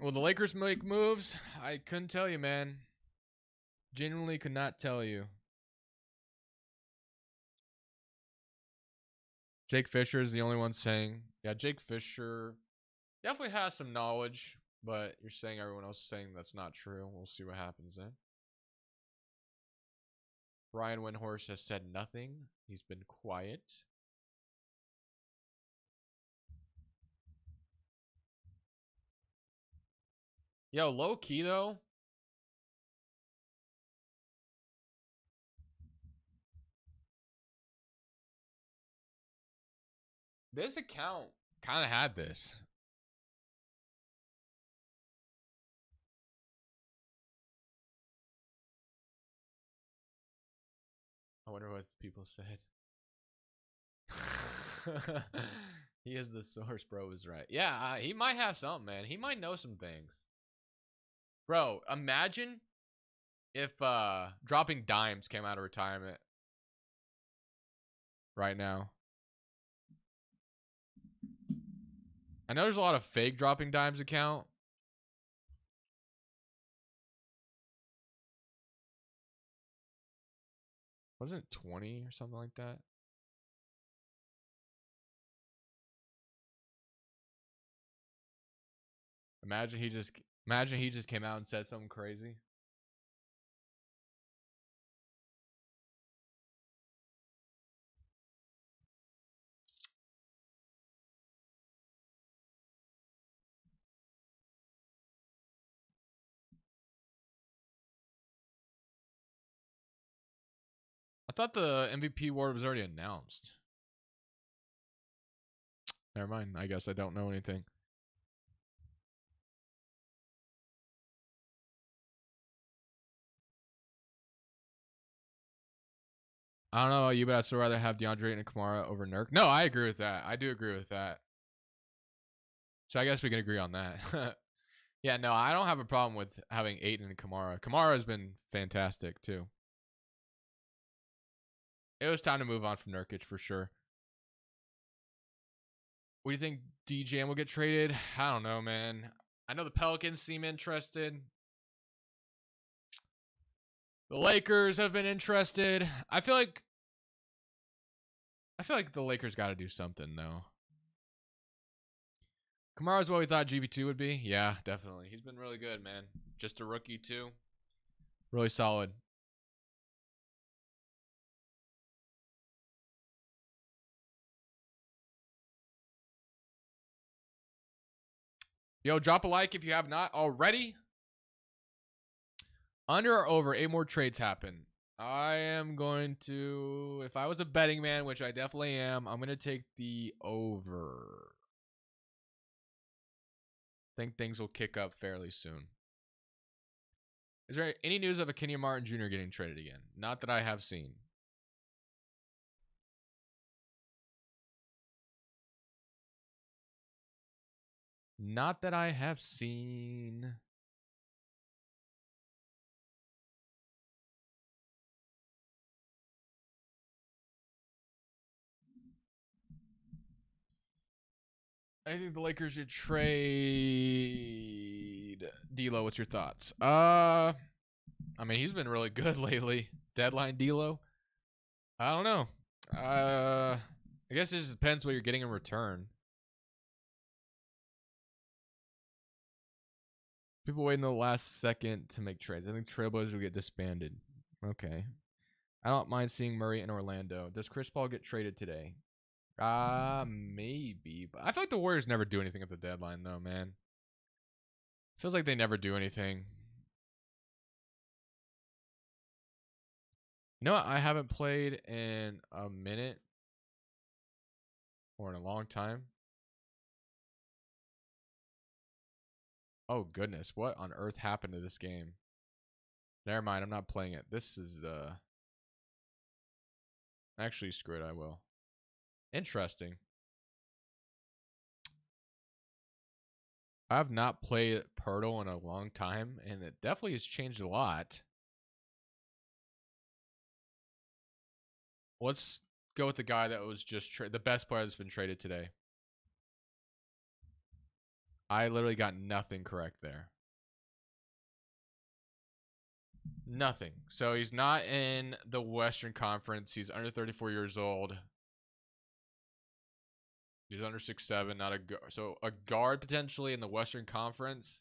Will the Lakers make moves? I couldn't tell you, man. Genuinely could not tell you. Jake Fisher is the only one saying. Yeah, Jake Fisher definitely has some knowledge, but you're saying everyone else is saying that's not true. We'll see what happens then. Brian Windhorst has said nothing. He's been quiet. Yo, low key though. This account kind of had this. I wonder what people said. He is the source, bro. Is right. Yeah, he might have something, man. He might know some things. Bro, imagine if dropping dimes came out of retirement right now. I know there's a lot of fake dropping dimes account. Wasn't it 20 or something like that? Imagine he just came out and said something crazy. I thought the MVP award was already announced. Never mind. I guess I don't know anything. I don't know about you, but I'd still rather have DeAndre and Kamara over Nurk. No, I agree with that. I do agree with that. So I guess we can agree on that. Yeah, no, I don't have a problem with having Ayton and Kamara. Kamara has been fantastic, too. It was time to move on from Nurkic for sure. What do you think DJM will get traded? I don't know, man. I know the Pelicans seem interested. The Lakers have been interested. I feel like the Lakers got to do something, though. Kamara's what we thought GB2 would be. Yeah, definitely. He's been really good, man. Just a rookie, too. Really solid. Yo, drop a like if you have not already. Under or over, 8 more trades happen. I am going to, if I was a betting man, which I definitely am, I'm going to take the over. I think things will kick up fairly soon. Is there any news of a Kenyon Martin Jr. getting traded again? Not that I have seen. Not that I have seen. I think the Lakers should trade D'Lo. What's your thoughts? I mean, he's been really good lately. Deadline D'Lo. I don't know. I guess it just depends what you're getting in return. People waiting the last second to make trades. I think Trailblazers will get disbanded. Okay. I don't mind seeing Murray in Orlando. Does Chris Paul get traded today? Maybe. But I feel like the Warriors never do anything at the deadline, though, man. Feels like they never do anything. You know what? I haven't played in a minute or in a long time. Oh, goodness. What on earth happened to this game? Never mind. I'm not playing it. This is, actually, screw it. I will. Interesting. I have not played Pirtle in a long time, and it definitely has changed a lot. Let's go with the guy that was just the best player that's been traded today. I literally got nothing correct there. Nothing. So he's not in the Western Conference. He's under 34 years old. He's under 6'7", not a guard. So a guard potentially in the Western Conference.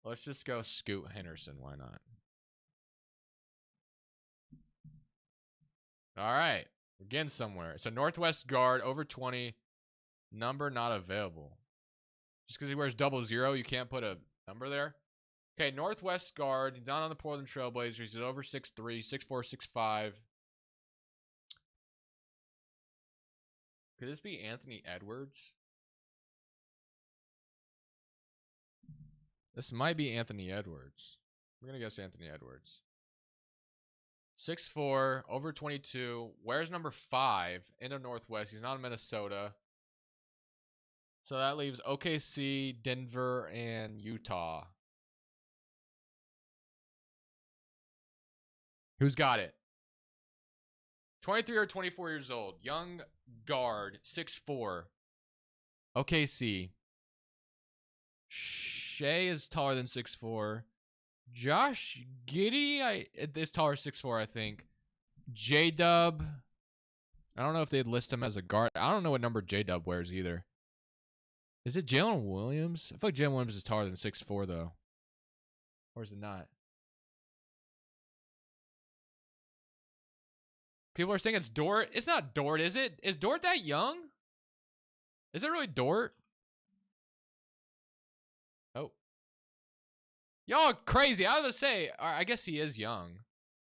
Let's just go Scoot Henderson. Why not? All right. We're getting somewhere. It's a Northwest guard, over 20. Number not available. Just because he wears 00, you can't put a number there? Okay, Northwest guard. He's not on the Portland Trailblazers. He's over 6'3", 6'4", 6'5". Could this be Anthony Edwards? This might be Anthony Edwards. We're going to guess Anthony Edwards. 6'4", over 22. Where's number 5? In the Northwest. He's not in Minnesota. So that leaves OKC, Denver, and Utah. Who's got it? 23 or 24 years old. Young guard, 6'4". OKC. Shea is taller than 6'4". Josh Giddey is taller 6'4", I think. J-Dub. I don't know if they'd list him as a guard. I don't know what number J-Dub wears either. Is it Jalen Williams? I feel like Jalen Williams is taller than 6'4", though. Or is it not? People are saying it's Dort. It's not Dort, is it? Is Dort that young? Is it really Dort? Oh. Y'all crazy. I was going to say, I guess he is young.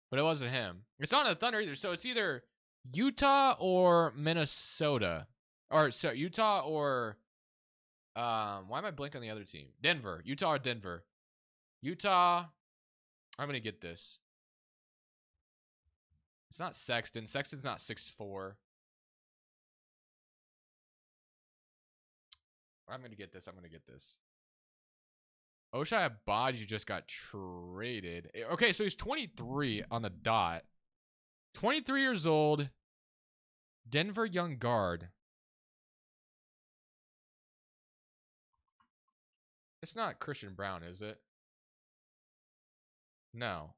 But it wasn't him. It's not the Thunder either. So it's either Utah or Minnesota. Or, sorry, Utah or... why am I blanking on the other team? Denver. Utah or Denver. Utah. I'm going to get this. It's not Sexton. Sexton's not 6'4". I'm gonna get this. I'm gonna get this. Oshai Abaji just got traded. Okay, so he's 23 on the dot. 23 years old. Denver young guard. It's not Christian Brown, is it? No.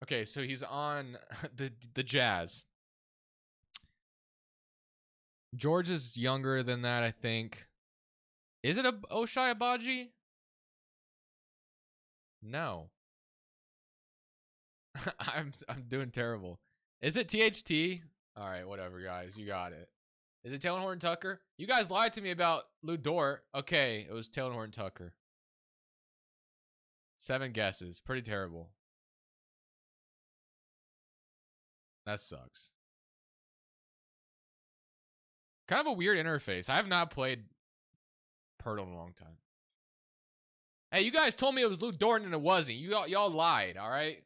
Okay, so he's on the Jazz. George is younger than that, I think. Is it a Oshai Abaji? No. I'm doing terrible. Is it THT? All right, whatever, guys. You got it. Is it Taylor Horton Tucker? You guys lied to me about Lou Dort. Okay, it was Taylor Horton Tucker. 7 guesses. Pretty terrible. That sucks. Kind of a weird interface. I have not played Pirtle in a long time. Hey, you guys told me it was Lou Dort and it wasn't. Y'all lied, all right?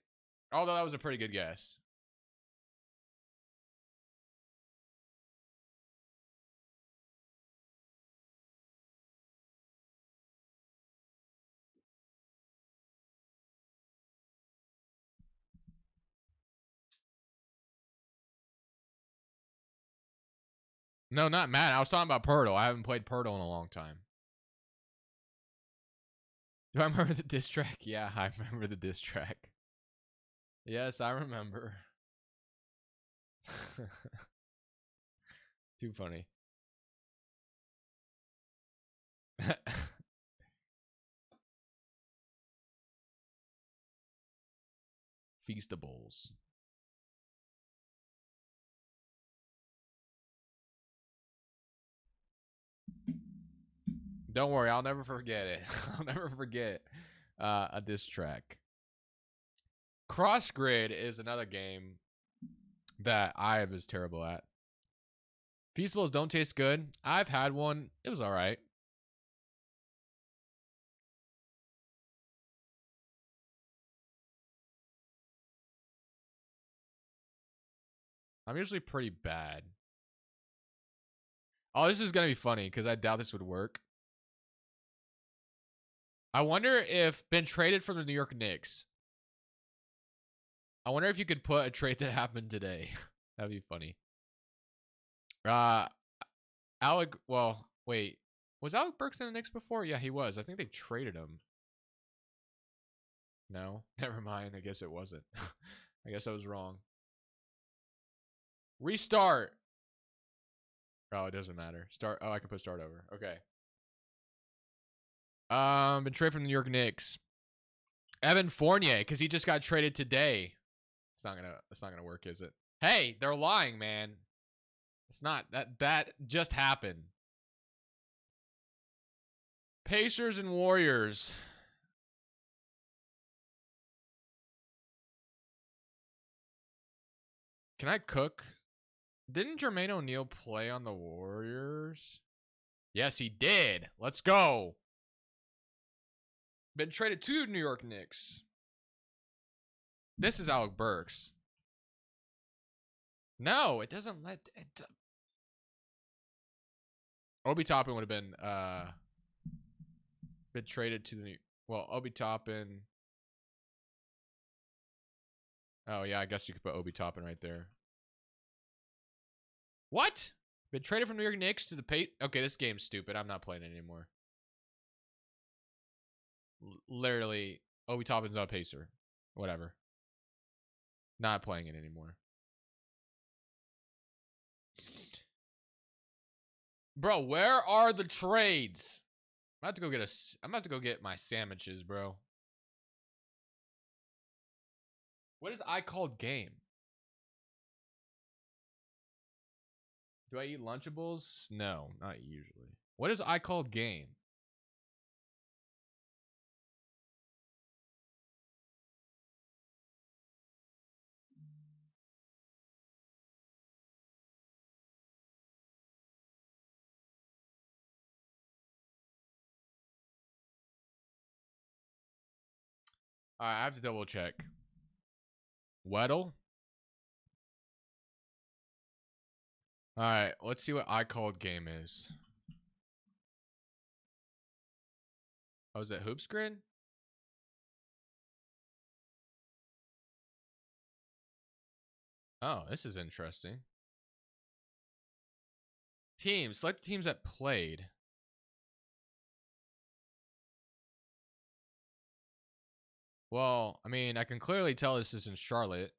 Although that was a pretty good guess. No, not Matt. I was talking about Pirtle. I haven't played Pirtle in a long time. Do I remember the diss track? Yeah, I remember the diss track. Yes, I remember. Too funny. Feastables. Don't worry, I'll never forget it. I'll never forget a diss track. Cross Grid is another game that I was terrible at. Feastables don't taste good. I've had one. It was all right. I'm usually pretty bad. Oh, this is going to be funny because I doubt this would work. I wonder if been traded from the New York Knicks. I wonder if you could put a trade that happened today. That'd be funny. Alec, well, wait. Was Alec Burks in the Knicks before? Yeah, he was. I think they traded him. No, never mind. I guess it wasn't. I guess I was wrong. Restart. Oh, it doesn't matter. Start. Oh, I can put start over. Okay. Been traded from the New York Knicks. Evan Fournier, because he just got traded today. It's not gonna work, is it? Hey, they're lying, man. It's not that just happened. Pacers and Warriors. Can I cook? Didn't Jermaine O'Neal play on the Warriors? Yes, he did. Let's go. Been traded to New York Knicks. This is Alec Burks. No, it doesn't let it. Obi Toppin would have been traded to the Obi Toppin. Oh yeah, I guess you could put Obi Toppin right there. What? Been traded from New York Knicks to the Okay, this game's stupid. I'm not playing it anymore. Literally, Obi Toppin's on Pacer. Whatever. Not playing it anymore. Bro, where are the trades? I'm about to go get my sandwiches, bro. What is I called game? Do I eat Lunchables? No, not usually. What is I called game? All right, I have to double check. Weddle. All right, let's see what I called game is. Oh, is it Hoops Grid? Oh, this is interesting. Teams. Select the teams that played. Well, I mean, I can clearly tell this is in Charlotte.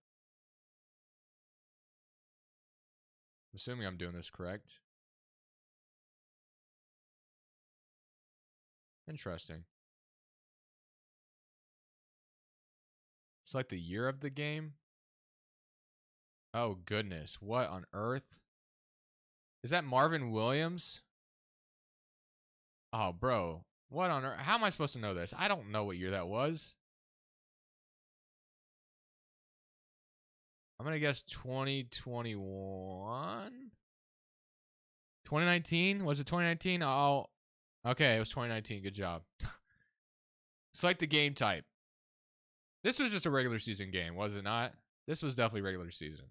I'm assuming I'm doing this correct. Interesting. Select the year of the game. Oh, goodness. What on earth? Is that Marvin Williams? Oh, bro. What on earth? How am I supposed to know this? I don't know what year that was. I'm going to guess 2021? 2019? Was it 2019? Oh, okay. It was 2019. Good job. Select the game type. This was just a regular season game, was it not? This was definitely regular season.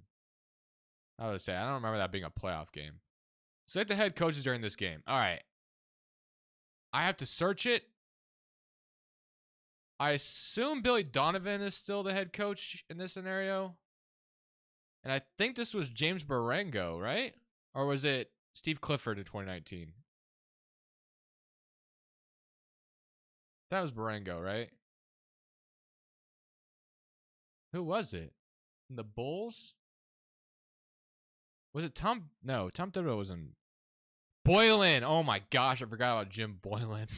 I would say, I don't remember that being a playoff game. Select the head coaches during this game. All right. I have to search it. I assume Billy Donovan is still the head coach in this scenario. And I think this was James Barango, right? Or was it Steve Clifford in 2019? That was Barango, right? Who was it? The Bulls? Was it Tom? No, Tom Thibodeau was in Boylan. Oh my gosh, I forgot about Jim Boylan.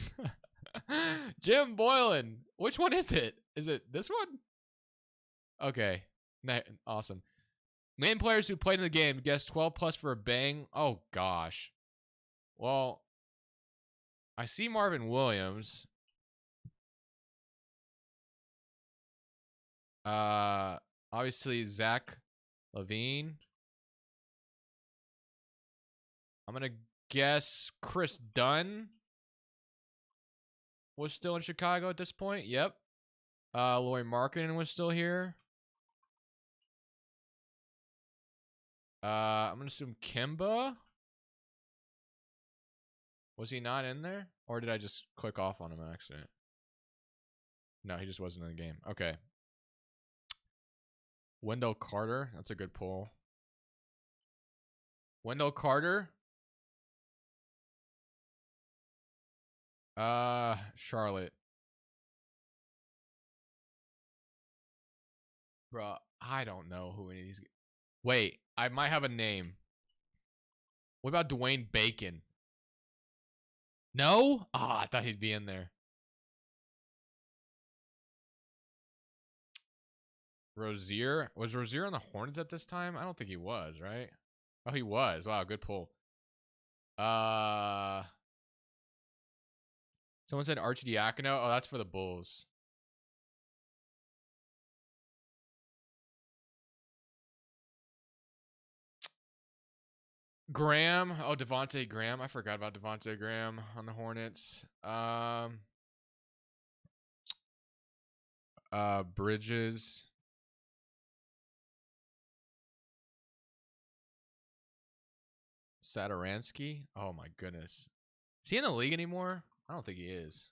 Jim Boylan. Which one is it? Is it this one? Okay. Awesome. Main players who played in the game. Guess 12 plus for a bang. Oh gosh. Well, I see Marvin Williams. Obviously Zach Levine. I'm gonna guess Chris Dunn was still in Chicago at this point. Yep. Laurie Markkinen was still here. I'm gonna assume Kimba. Was he not in there? Or did I just click off on him on accident? No, he just wasn't in the game. Okay. Wendell Carter. That's a good pull. Wendell Carter. Charlotte. Bruh, I don't know who any of these. Wait, I might have a name. What about Dwayne Bacon? No? Ah, I thought he'd be in there. Rozier? Was Rozier on the Hornets at this time? I don't think he was, right? Oh, he was. Wow, good pull. Someone said Archidiakono. Oh, that's for the Bulls. Graham. Oh, Devontae Graham. I forgot about Devontae Graham on the Hornets. Bridges. Saturansky. Oh my goodness. Is he in the league anymore? I don't think he is.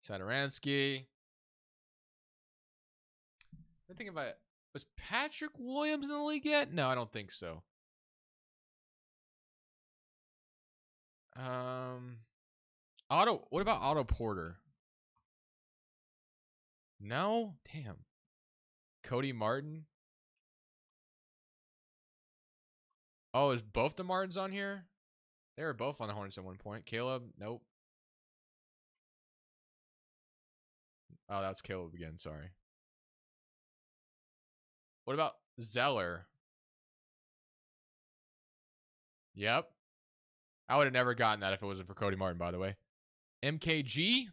Saturansky. I think about it. Was Patrick Williams in the league yet? No, I don't think so. Otto. What about Otto Porter? No? Damn. Cody Martin? Oh, is both the Martins on here? They were both on the Hornets at one point. Caleb? Nope. Oh, that's Caleb again. Sorry. What about Zeller? Yep. I would have never gotten that if it wasn't for Cody Martin, by the way. MKG?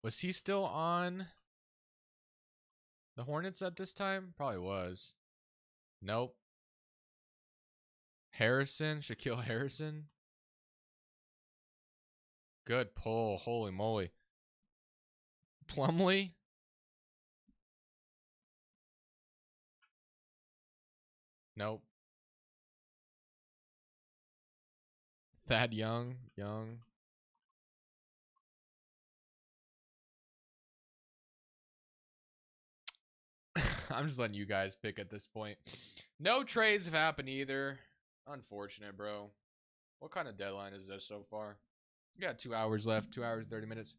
Was he still on the Hornets at this time? Probably was. Nope. Harrison? Shaquille Harrison? Good pull. Holy moly. Plumlee? Nope. Thad Young? Young. I'm just letting you guys pick at this point. No trades have happened either. Unfortunate, bro. What kind of deadline is this so far? We got 2 hours left. 2 hours, 30 minutes.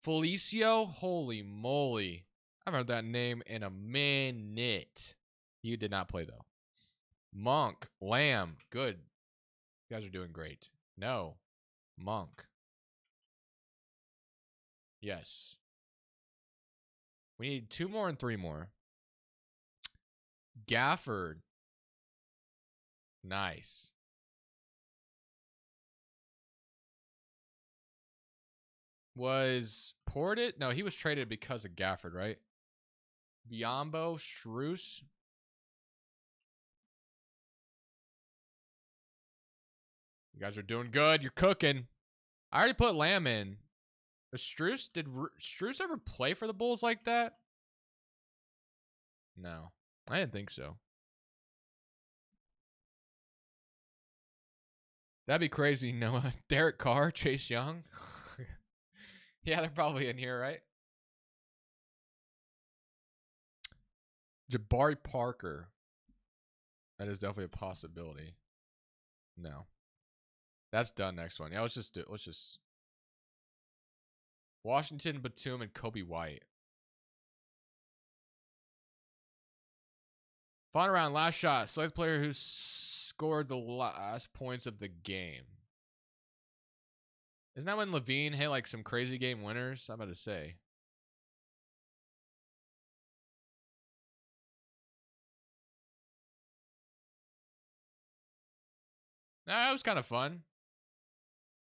Felicio? Holy moly. I've heard that name in a minute. You did not play, though. Monk. Lamb. Good. You guys are doing great. No. Monk. Yes. We need 2 more and 3 more. Gafford. Nice. Was Ported? No, he was traded because of Gafford, right? Biombo, Struce. You guys are doing good. You're cooking. I already put Lamb in. Did Struce ever play for the Bulls like that? No, I didn't think so. That'd be crazy. Noah, Derek Carr, Chase Young. Yeah, they're probably in here, right? Jabari Parker. That is definitely a possibility. No. That's done. Next one. Yeah, let's just Washington, Batum, and Kobe White. Final round, last shot. Select player who scored the last points of the game. Isn't that when Levine hit like some crazy game winners? I'm about to say. Nah, that was kind of fun.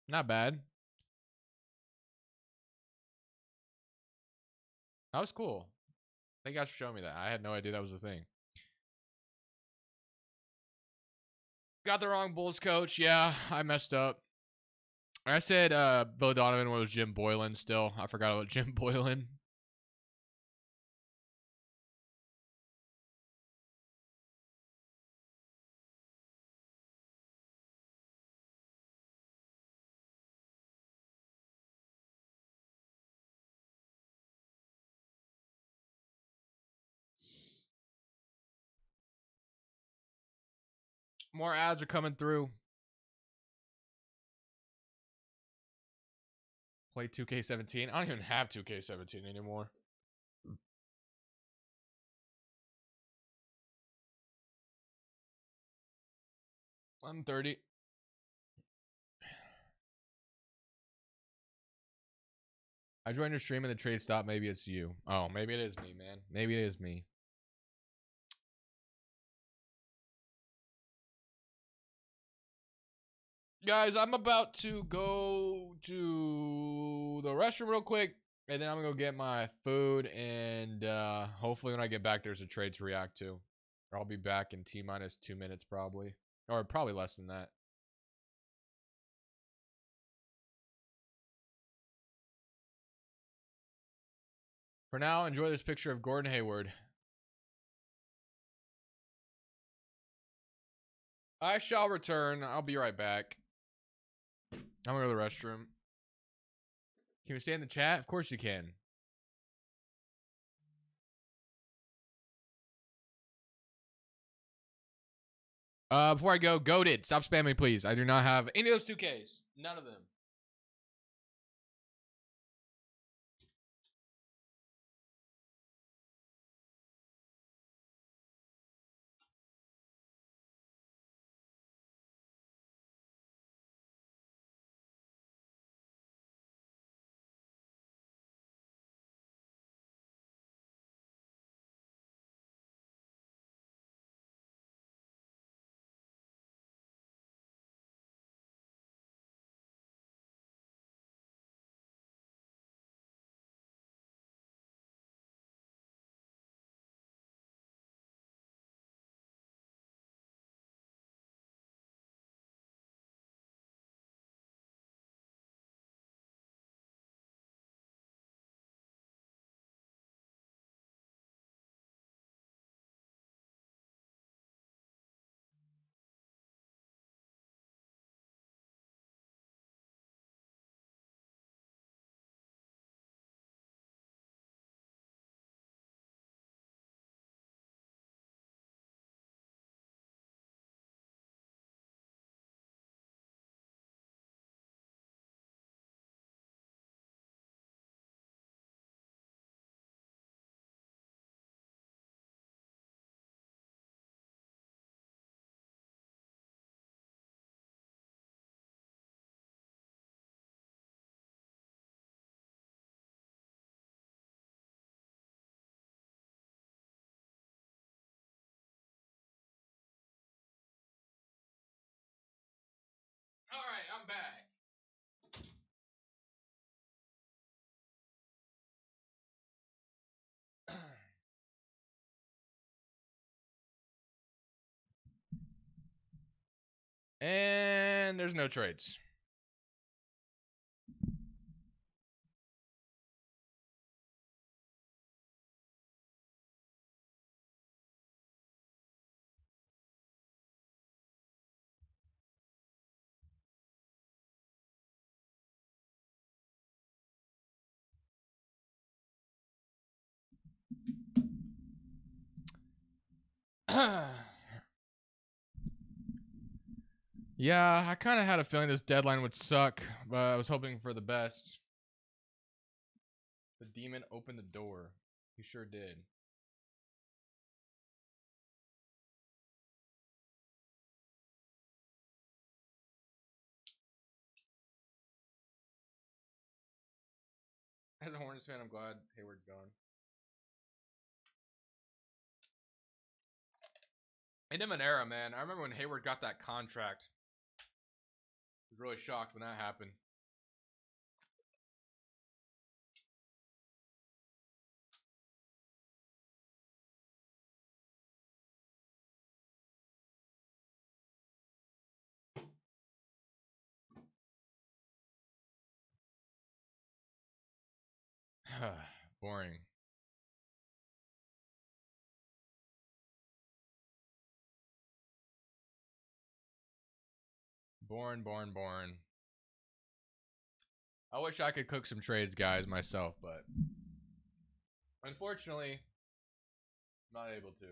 Not bad. That was cool. Thank you guys for showing me that. I had no idea that was a thing. Got the wrong Bulls coach. Yeah, I messed up. I said Bill Donovan was Jim Boylan still. I forgot about Jim Boylan. More ads are coming through. Play 2K17. I don't even have 2K17 anymore. I'm 30. I joined your stream and the trade stopped. Maybe it's you. Oh, maybe it is me, man. Maybe it is me. Guys, I'm about to go to the restroom real quick. And then I'm going to go get my food. And hopefully when I get back, there's a trade to react to. Or I'll be back in T-minus 2 minutes probably. Or probably less than that. For now, enjoy this picture of Gordon Hayward. I shall return. I'll be right back. I'm going to go to the restroom. Can we stay in the chat? Of course you can. Before I go, goated. Stop spamming, please. I do not have any of those 2Ks. None of them. I'm back. And there's no trades. Yeah, I kind of had a feeling this deadline would suck, but I was hoping for the best. The demon opened the door. He sure did. As a Hornets fan, I'm glad Hayward's gone. End of an era, man. I remember when Hayward got that contract. I was really shocked when that happened. Boring. Boring. I wish I could cook some trades, guys, myself, but unfortunately, I'm not able to.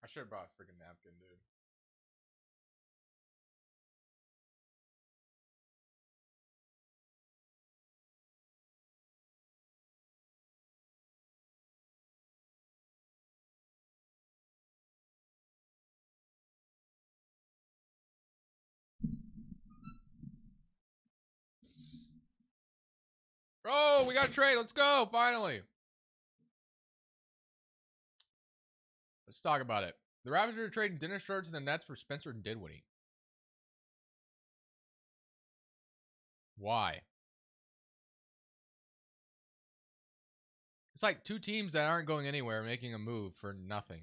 I should have brought a freaking napkin, dude. Oh, we got a trade. Let's go. Finally. Let's talk about it. The Raptors are trading Dennis Schroeder to the Nets for Spencer Dinwiddie. Why? It's like two teams that aren't going anywhere making a move for nothing.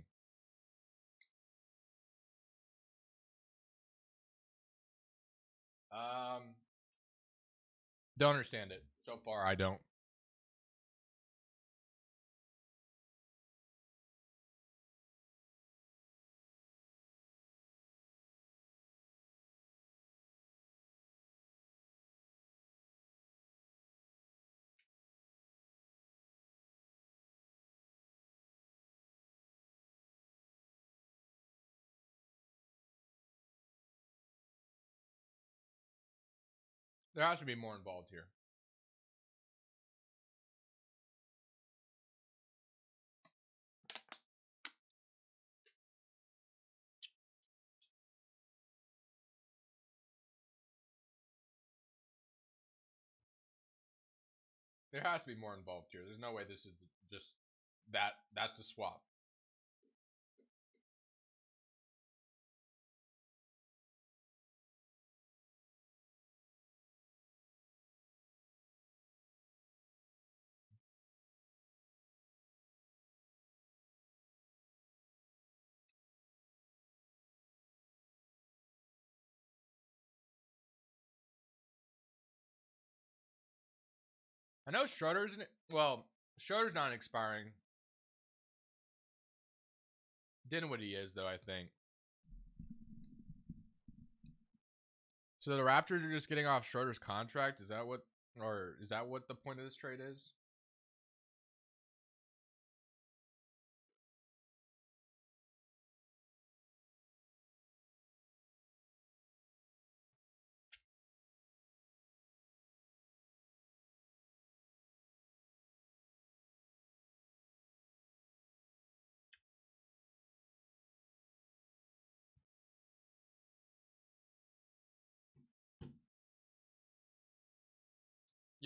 Don't understand it. So far, I don't. There has to be more involved here. There has to be more involved here. There's no way this is just that. That's a swap. I know Schroeder's Schroeder's not expiring. Dinwiddie is though, I think. So the Raptors are just getting off Schroeder's contract. Is that what the point of this trade is?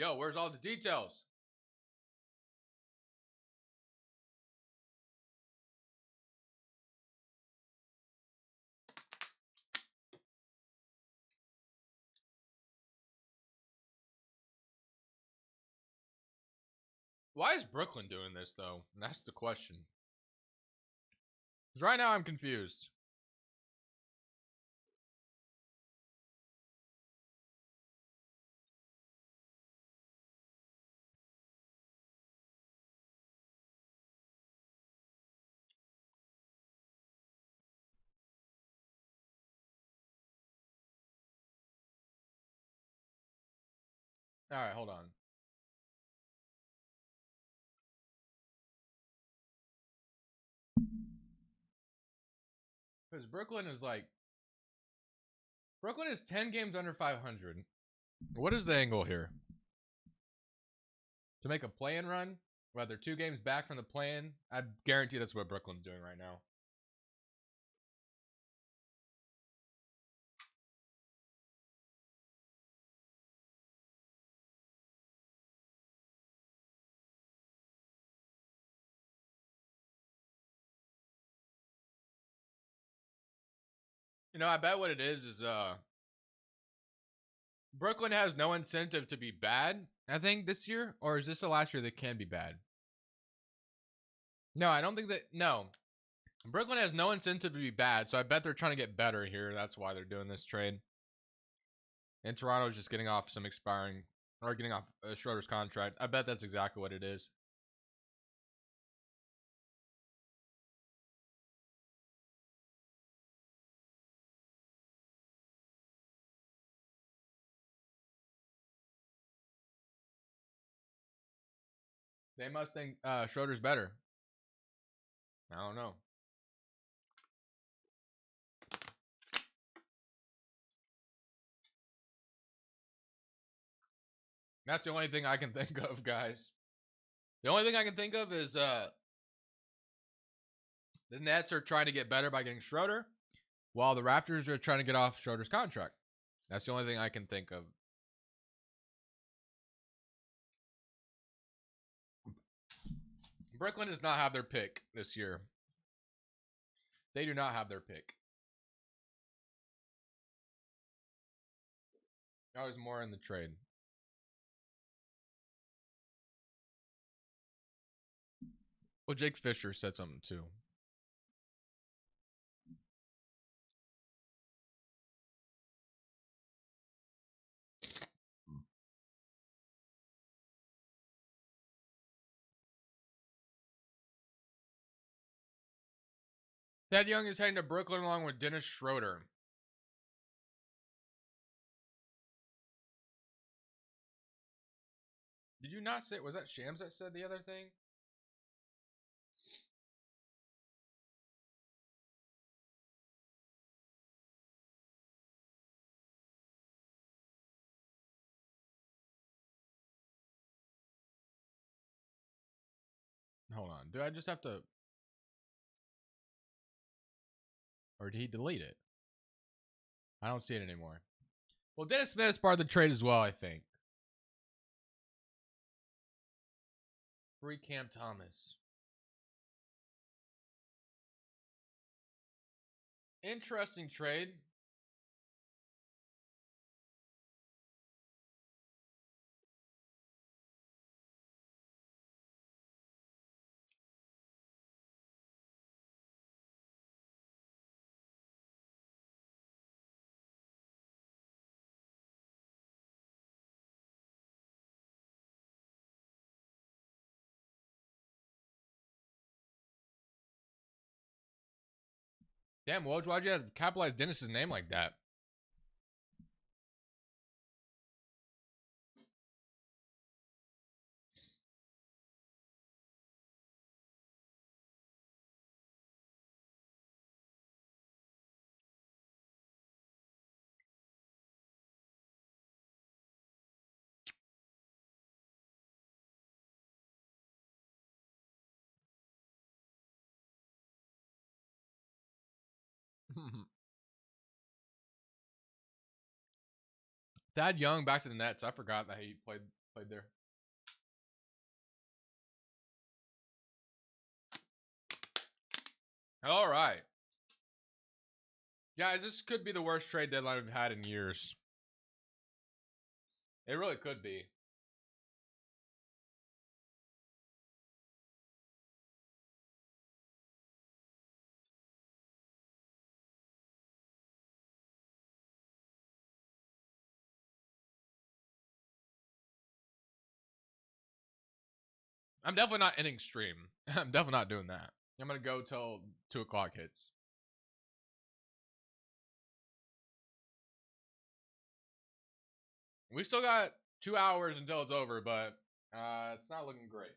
Yo, where's all the details? Why is Brooklyn doing this, though? That's the question. Because right now I'm confused. All right, hold on. Because Brooklyn is 10 games under 500. What is the angle here? To make a play-in run? Well, they're 2 games back from the play-in. I guarantee that's what Brooklyn's doing right now. You know, I bet what it is Brooklyn has no incentive to be bad, I think, this year. Or is this the last year they can be bad? No, I don't think that. No. Brooklyn has no incentive to be bad, so I bet they're trying to get better here. That's why they're doing this trade. And Toronto's just getting off some expiring, or getting off Schroeder's contract. I bet that's exactly what it is. They must think Schroeder's better. I don't know. That's the only thing I can think of, guys. The only thing I can think of is the Nets are trying to get better by getting Schroeder, while the Raptors are trying to get off Schroeder's contract. That's the only thing I can think of. Brooklyn does not have their pick this year. They do not have their pick. I was more in the trade. Well, Jake Fisher said something too. Thad Young is heading to Brooklyn along with Dennis Schroeder. Did you not say? Was that Shams that said the other thing? Hold on. Do I just have to... Or did he delete it? I don't see it anymore. Well, Dennis Smith is part of the trade as well, I think. Free Cam Thomas. Interesting trade. Damn, Woj, why'd you have to capitalize Dennis's name like that? Thad Young back to the Nets. I forgot that he played Played there. All right. Yeah, this could be the worst trade deadline we've had in years. It really could be. I'm definitely not ending stream. I'm definitely not doing that. I'm going to go till 2 o'clock hits. We still got 2 hours until it's over, but it's not looking great.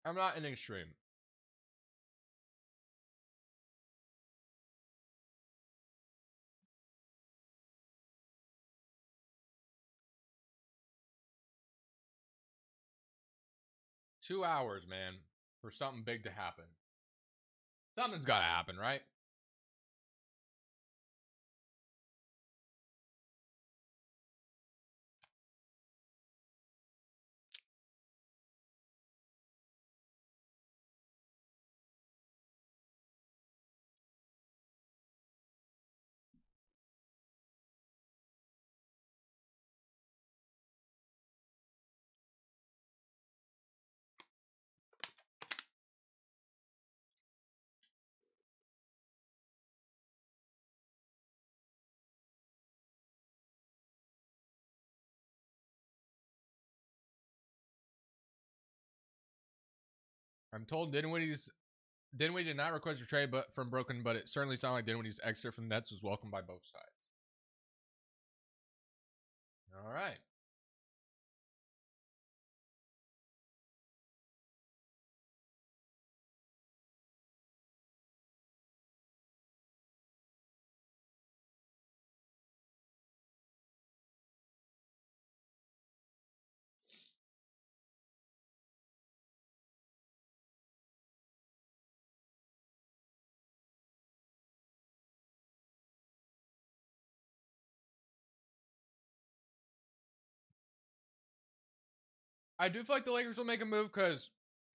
I'm not ending stream. Two hours, man, for something big to happen. Something's got to happen, right? I'm told Dinwiddie did not request a trade from Broken, but it certainly sounded like Dinwiddie's exit from the Nets was welcomed by both sides. All right. I do feel like the Lakers will make a move because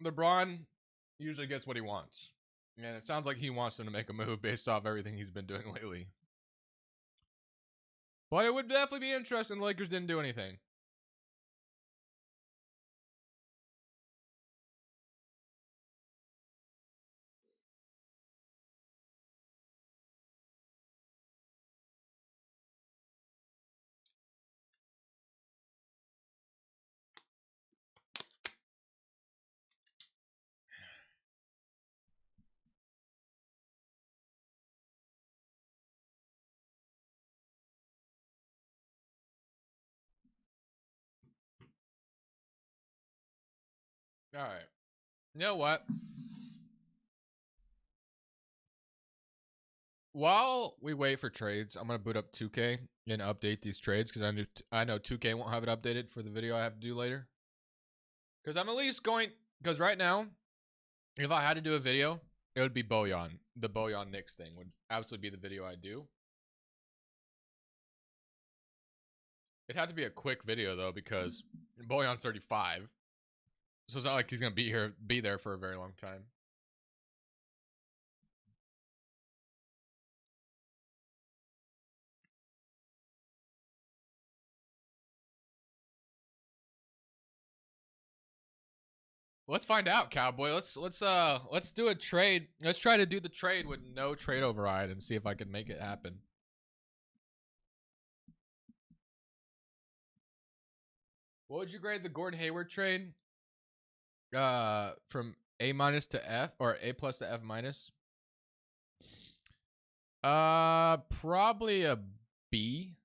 LeBron usually gets what he wants. And it sounds like he wants them to make a move based off everything he's been doing lately. But it would definitely be interesting. The Lakers didn't do anything. All right. You know what? While we wait for trades, I'm gonna boot up 2K and update these trades because I know 2K won't have it updated for the video I have to do later. Because I'm at least going. Because right now, if I had to do a video, it would be Bojan. The Bojan Knicks thing would absolutely be the video I do. It had to be a quick video though because Bojan's 35, so it's not like he's gonna be there for a very long time. Let's find out, Cowboy. Let's do a trade. Let's try to do the trade with no trade override and see if I can make it happen. What would you grade the Gordon Hayward trade? From A minus to F or A plus to F minus? Probably a B.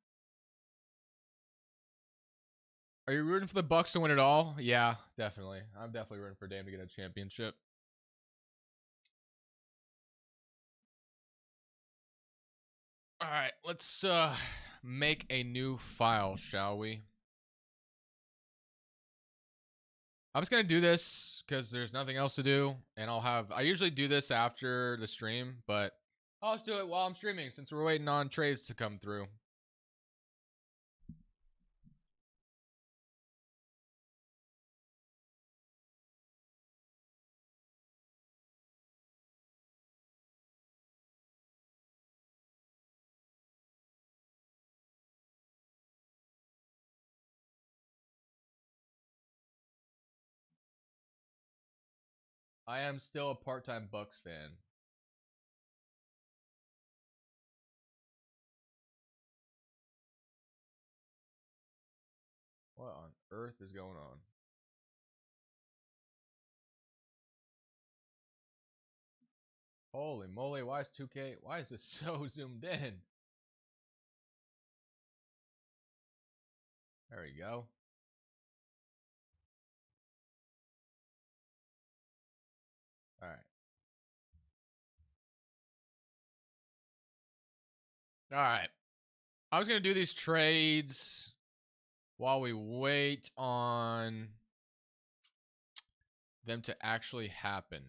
Are you rooting for the Bucks to win it all? Yeah, definitely. I'm definitely rooting for Dame to get a championship. All right, let's make a new file, shall we? I'm just gonna do this because there's nothing else to do, and I usually do this after the stream, but I'll just do it while I'm streaming since we're waiting on trades to come through. I am still a part-time Bucks fan. What on earth is going on? Holy moly, why is 2K, why is this so zoomed in? There we go. All right. All right. I was going to do these trades while we wait on them to actually happen.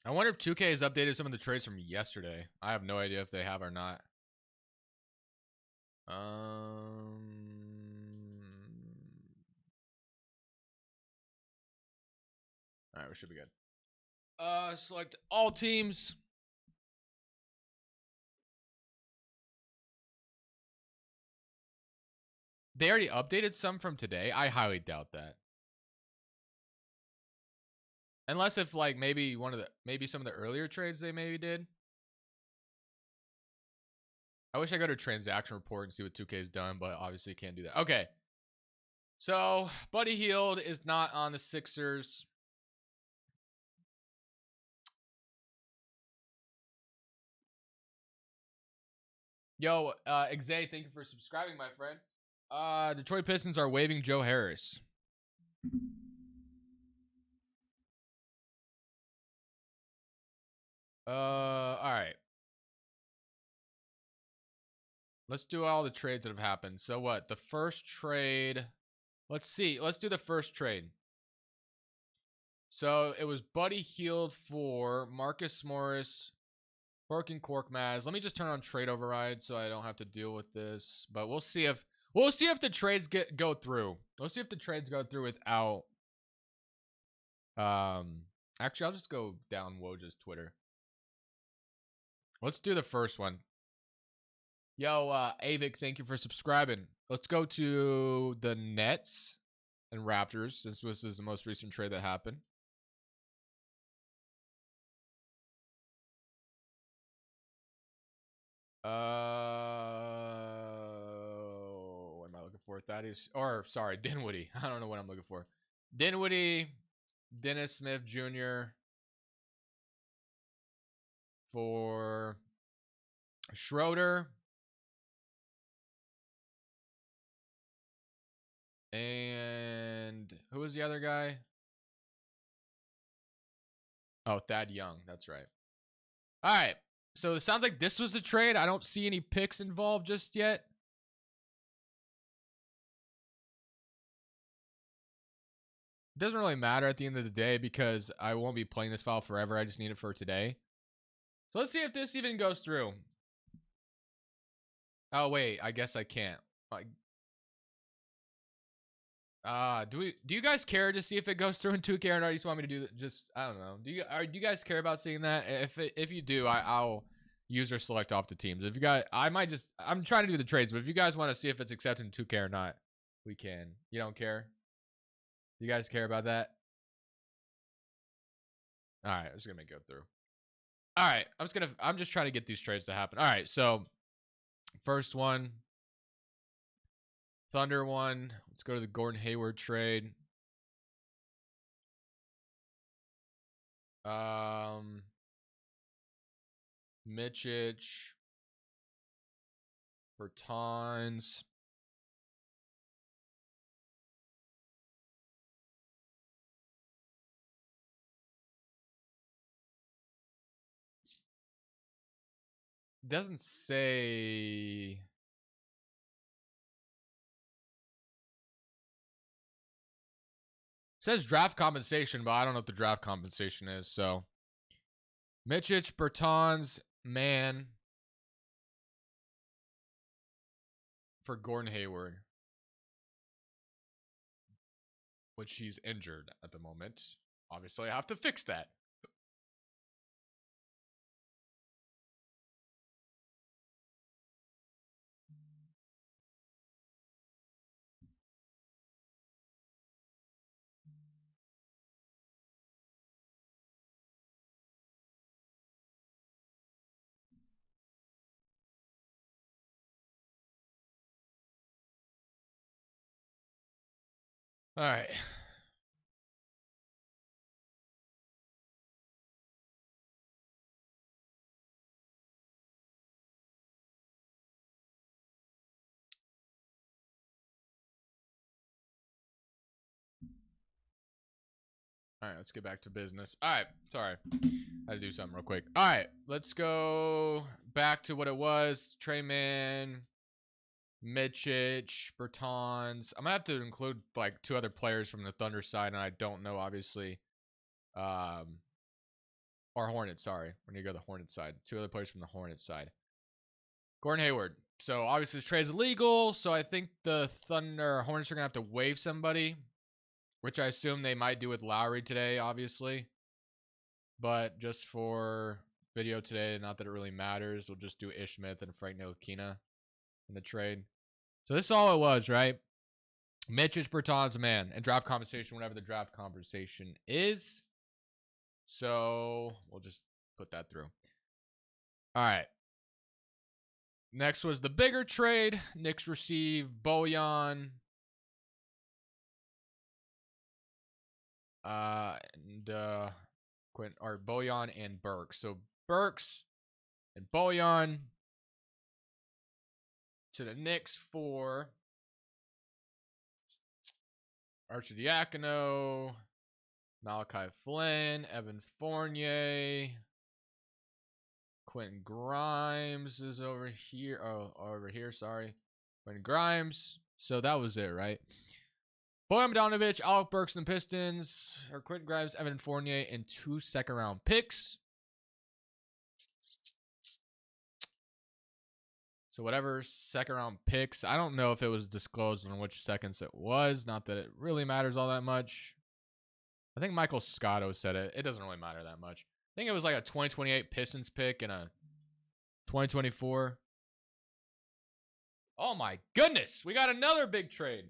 I wonder if 2K has updated some of the trades from yesterday. I have no idea if they have or not. All right, we should be good. Select all teams. They already updated some from today. I highly doubt that. Unless if like maybe some of the earlier trades they maybe did. I wish I go to transaction report and see what 2K has done, but obviously can't do that. Okay. So Buddy Hield is not on the Sixers. Yo, Xay, thank you for subscribing, my friend. Detroit Pistons are waiving Joe Harris. All right. Let's do all the trades that have happened. So what? The first trade. Let's see. Let's do the first trade. So it was Buddy Hield for Marcus Morris, Burke and Korkmaz. Let me just turn on trade override so I don't have to deal with this. But we'll see if the trades go through. We'll see if the trades go through without. Actually, I'll just go down Woj's Twitter. Let's do the first one. Yo, Avik, thank you for subscribing. Let's go to the Nets and Raptors, since this is the most recent trade that happened. What am I looking for? Dinwiddie. I don't know what I'm looking for. Dinwiddie, Dennis Smith Jr. for Schroeder. And who was the other guy? Oh, Thad Young. That's right. All right. So it sounds like this was a trade. I don't see any picks involved just yet. It doesn't really matter at the end of the day because I won't be playing this file forever. I just need it for today. So let's see if this even goes through. Oh, wait. I guess I can't. Do you guys care to see if it goes through in 2K or not? You just want me to do just I don't know. Do you guys care about seeing that? If you do, I'll user select off the teams. If you guys, I'm trying to do the trades, but if you guys want to see if it's accepted in 2K or not, we can. You don't care? You guys care about that? All right, I'm just gonna go through. All right, I'm just trying to get these trades to happen. All right, so first one, Thunder one. Let's go to the Gordon Hayward trade. Mitchich, Bertans. doesn't say. It says draft compensation, but I don't know what the draft compensation is. So, Mitchich, Bertans, man, for Gordon Hayward, which he's injured at the moment. Obviously, I have to fix that. All right. All right, let's get back to business. All right, sorry. I had to do something real quick. All right, let's go back to what it was. Treyman, Mitchich, Bertans. I'm going to have to include like 2 other players from the Thunder side, and I don't know, obviously. Or Hornets, sorry. When you go to the Hornets side. 2 other players from the Hornets side. Gordon Hayward. So, obviously, this trade is illegal, so I think the Thunder Hornets are going to have to waive somebody, which I assume they might do with Lowry today, obviously. But just for video today, not that it really matters, we'll just do Ish Smith and Frank Ntilikina in the trade. So this is all it was, right? Mitchich, Bertans, man, and draft compensation, whatever the draft compensation is. So we'll just put that through. All right. Next was the bigger trade. Knicks received Bojan. Bojan and Burks. So Burks and Bojan to the Knicks for Arcidiacono, Malachi Flynn, Evan Fournier, Quentin Grimes is over here. Oh, over here, sorry. Quentin Grimes. So that was it, right? Bojan Bogdanovic, Alec Burks and the Pistons, or Quentin Grimes, Evan Fournier, and 2 second-round picks. So whatever second-round picks, I don't know if it was disclosed on which seconds it was. Not that it really matters all that much. I think Michael Scotto said it. It doesn't really matter that much. I think it was like a 2028 Pistons pick and a 2024. Oh my goodness. We got another big trade.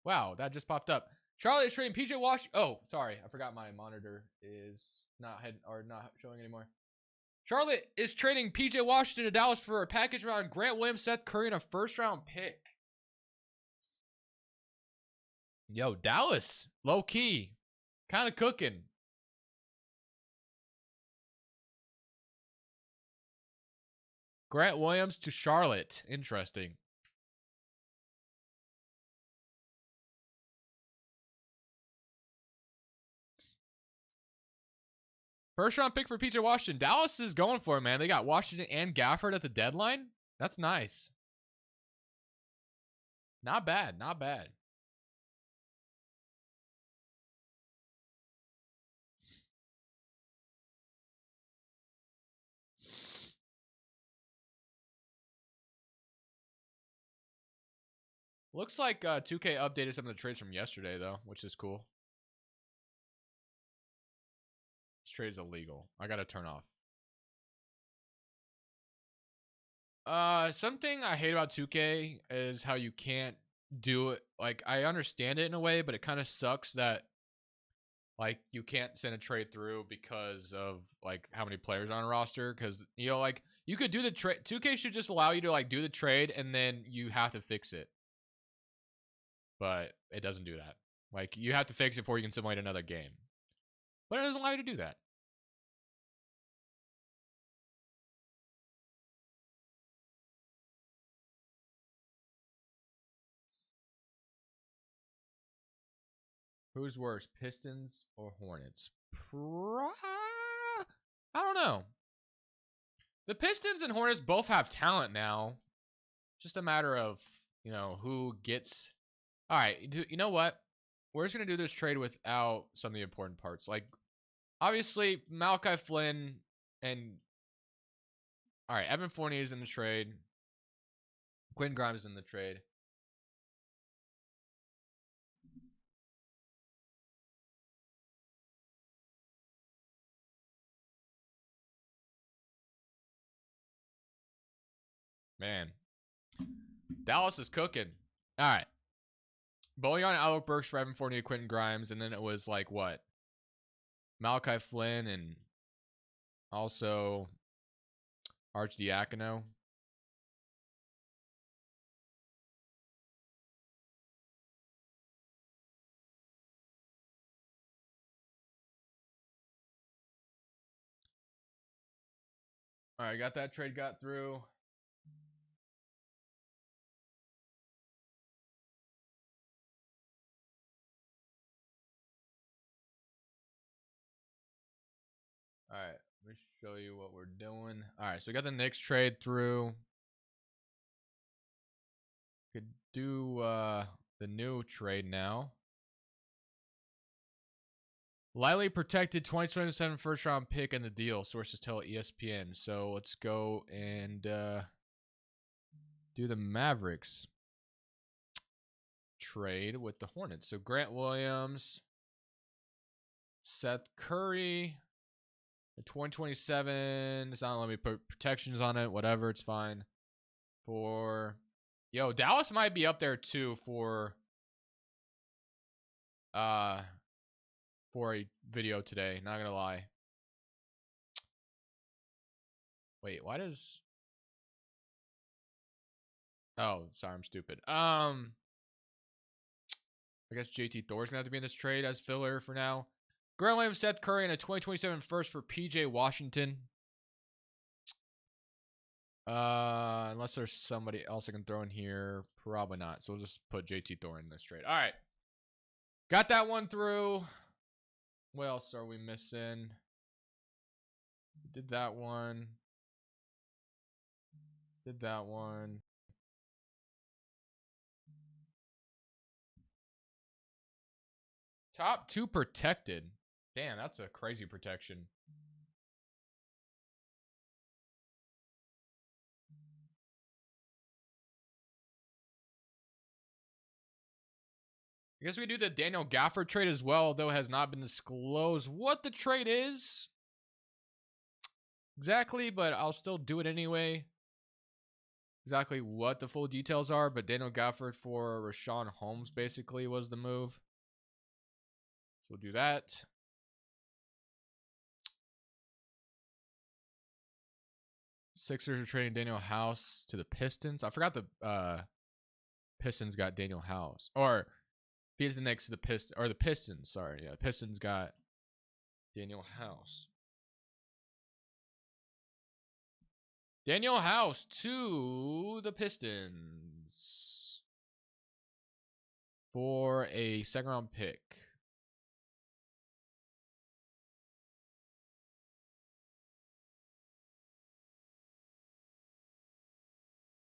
Wow, that just popped up. Charlotte is trading PJ Washington. Oh, sorry. I forgot my monitor is not showing anymore. Charlotte is trading PJ Washington to Dallas for a package around Grant Williams, Seth Curry, and a first-round pick. Yo, Dallas, low-key, kind of cooking. Grant Williams to Charlotte. Interesting. First round pick for PJ Washington. Dallas is going for it, man. They got Washington and Gafford at the deadline. That's nice. Not bad. Not bad. Looks like 2K updated some of the trades from yesterday, though, which is cool. This trade is illegal. I got to turn off. Something I hate about 2K is how you can't do it. Like, I understand it in a way, but it kind of sucks that, like, you can't send a trade through because of, like, how many players are on a roster. Because, you know, like, you could do the trade. 2K should just allow you to, like, do the trade, and then you have to fix it. But it doesn't do that. Like, you have to fix it before you can simulate another game. But it doesn't allow you to do that. Who's worse, Pistons or Hornets? I don't know. The Pistons and Hornets both have talent now. Just a matter of, you know, who gets. All right, you know what? We're just going to do this trade without some of the important parts. Like, obviously, Malachi Flynn and... All right, Evan Fournier is in the trade. Quinn Grimes is in the trade. Man. Dallas is cooking. All right. Bojan and Alec Burks for Evan Fournier, Quentin Grimes, and then it was like what? Malachi Flynn and also Archdiakono. All right, got that trade got through. All right, let me show you what we're doing. All right, so we got the Knicks trade through. Could do the new trade now. Lightly protected 2027 first round pick in the deal, sources tell ESPN. So let's go and do the Mavericks trade with the Hornets. So Grant Williams, Seth Curry, the 2027. It's not letting me put protections on it. Whatever, it's fine. Yo, Dallas might be up there too for a video today. Not gonna lie. Wait, why does? Oh, sorry, I'm stupid. I guess JT Thor's gonna have to be in this trade as filler for now. Grant Williams, Seth Curry, and a 2027 first for PJ Washington. Unless there's somebody else I can throw in here. Probably not. So we'll just put JT Thor in this trade. All right. Got that one through. What else are we missing? Did that one. Did that one. Top 2 protected. Damn, that's a crazy protection. I guess we do the Daniel Gafford trade as well, although it has not been disclosed what the trade is exactly, but I'll still do it anyway. Exactly what the full details are, but Daniel Gafford for Rashawn Holmes basically was the move. So we'll do that. Sixers are trading Daniel House to the Pistons. I forgot the Pistons got Daniel House. Or he's the next to the Pistons. Or the Pistons, sorry. Yeah, Pistons got Daniel House. Daniel House to the Pistons for a second round pick.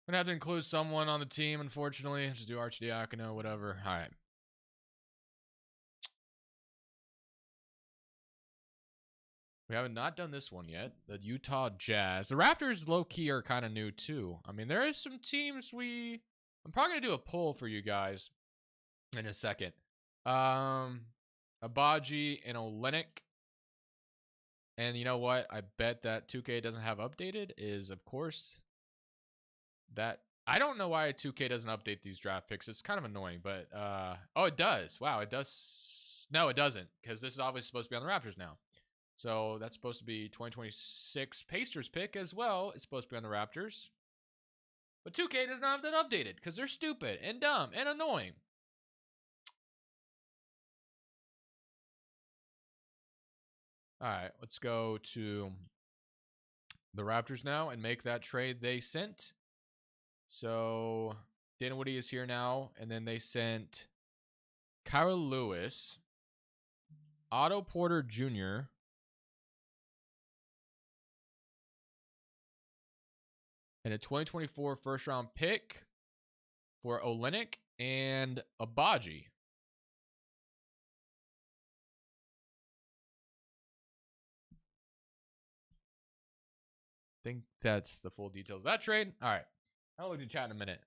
Gonna have to include someone on the team, unfortunately. Just do Archdiakono, whatever. All right. We haven't not done this one yet. The Utah Jazz. The Raptors low-key are kind of new too. I mean, there is some teams I'm probably gonna do a poll for you guys in a second. Abaji and Olenek. And you know what? I bet that 2K doesn't have updated is, of course, that I don't know why 2K doesn't update these draft picks. It's kind of annoying, but oh, it does. Wow, it does. No, it doesn't, because this is obviously supposed to be on the Raptors now. So that's supposed to be 2026 Pacers pick as well. It's supposed to be on the Raptors. But 2K does not have that updated because they're stupid and dumb and annoying. All right, let's go to the Raptors now and make that trade they sent. So Dinwiddie is here now, and then they sent Kyle Lewis, Otto Porter Jr., and a 2024 first round pick for Olenek and Abaji. I think that's the full details of that trade. All right. I'll look at chat in a minute.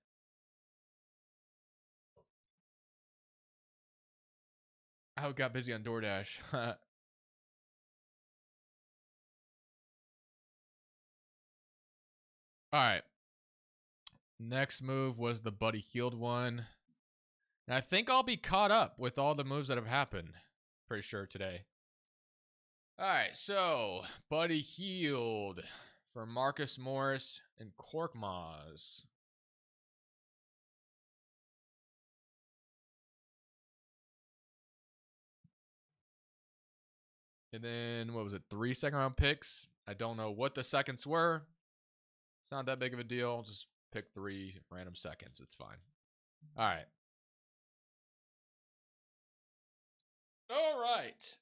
I got busy on DoorDash. All right. Next move was the Buddy Healed one. And I think I'll be caught up with all the moves that have happened. Pretty sure today. All right. So, Buddy Healed for Marcus Morris and Korkmaz. And then, what was it? 3 second round picks. I don't know what the seconds were. It's not that big of a deal. Just pick 3 random seconds. It's fine. All right. All right.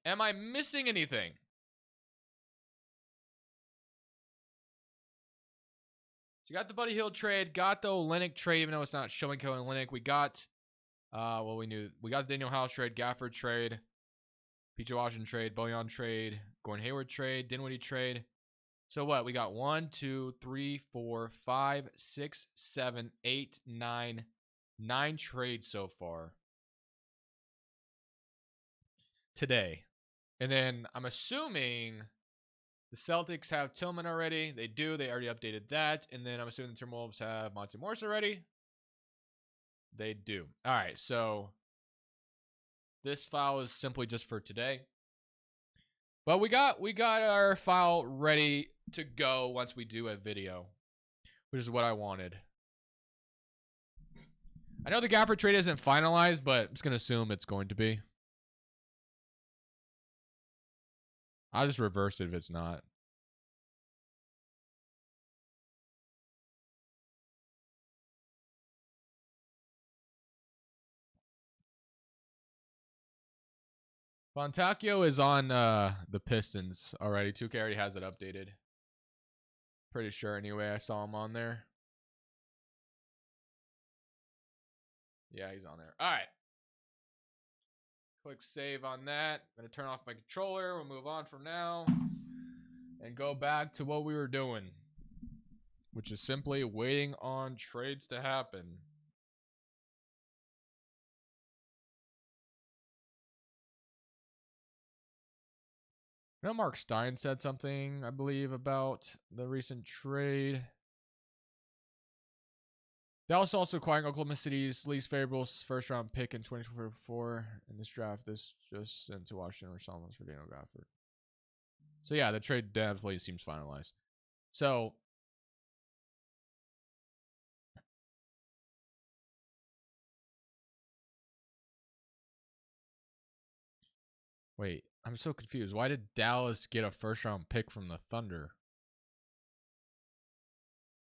Am I missing anything? So you got the Buddy Hill trade, got the Olenek trade, even though it's not showing Cohen Olenek. We got, well, we got the Daniel House trade, Gafford trade, PJ Washington trade, Bojan trade, Gordon Hayward trade, Dinwiddie trade. So what? We got 1, 2, 3, 4, 5, 6, 7, 8, 9 trades so far today. And then I'm assuming the Celtics have Tillman already. They do. They already updated that. And then I'm assuming the Timberwolves have Monte Morris already. They do. All right. So this file is simply just for today. But we got our file ready to go once we do a video, which is what I wanted. I know the Gafford trade isn't finalized, but I'm just going to assume it's going to be. I'll just reverse it if it's not. Fontacchio is on the Pistons already. 2K already has it updated. Pretty sure anyway. I saw him on there. Yeah, he's on there. All right. Click save on that. I'm going to turn off my controller. We'll move on from now and go back to what we were doing, which is simply waiting on trades to happen. I know Mark Stein said something, I believe, about the recent trade. Dallas also acquiring Oklahoma City's least favorable first round pick in 2024 in this draft. This just sent to Washington Solomon's for Daniel Gafford. So yeah, the trade definitely seems finalized. So wait, I'm so confused. Why did Dallas get a first round pick from the Thunder?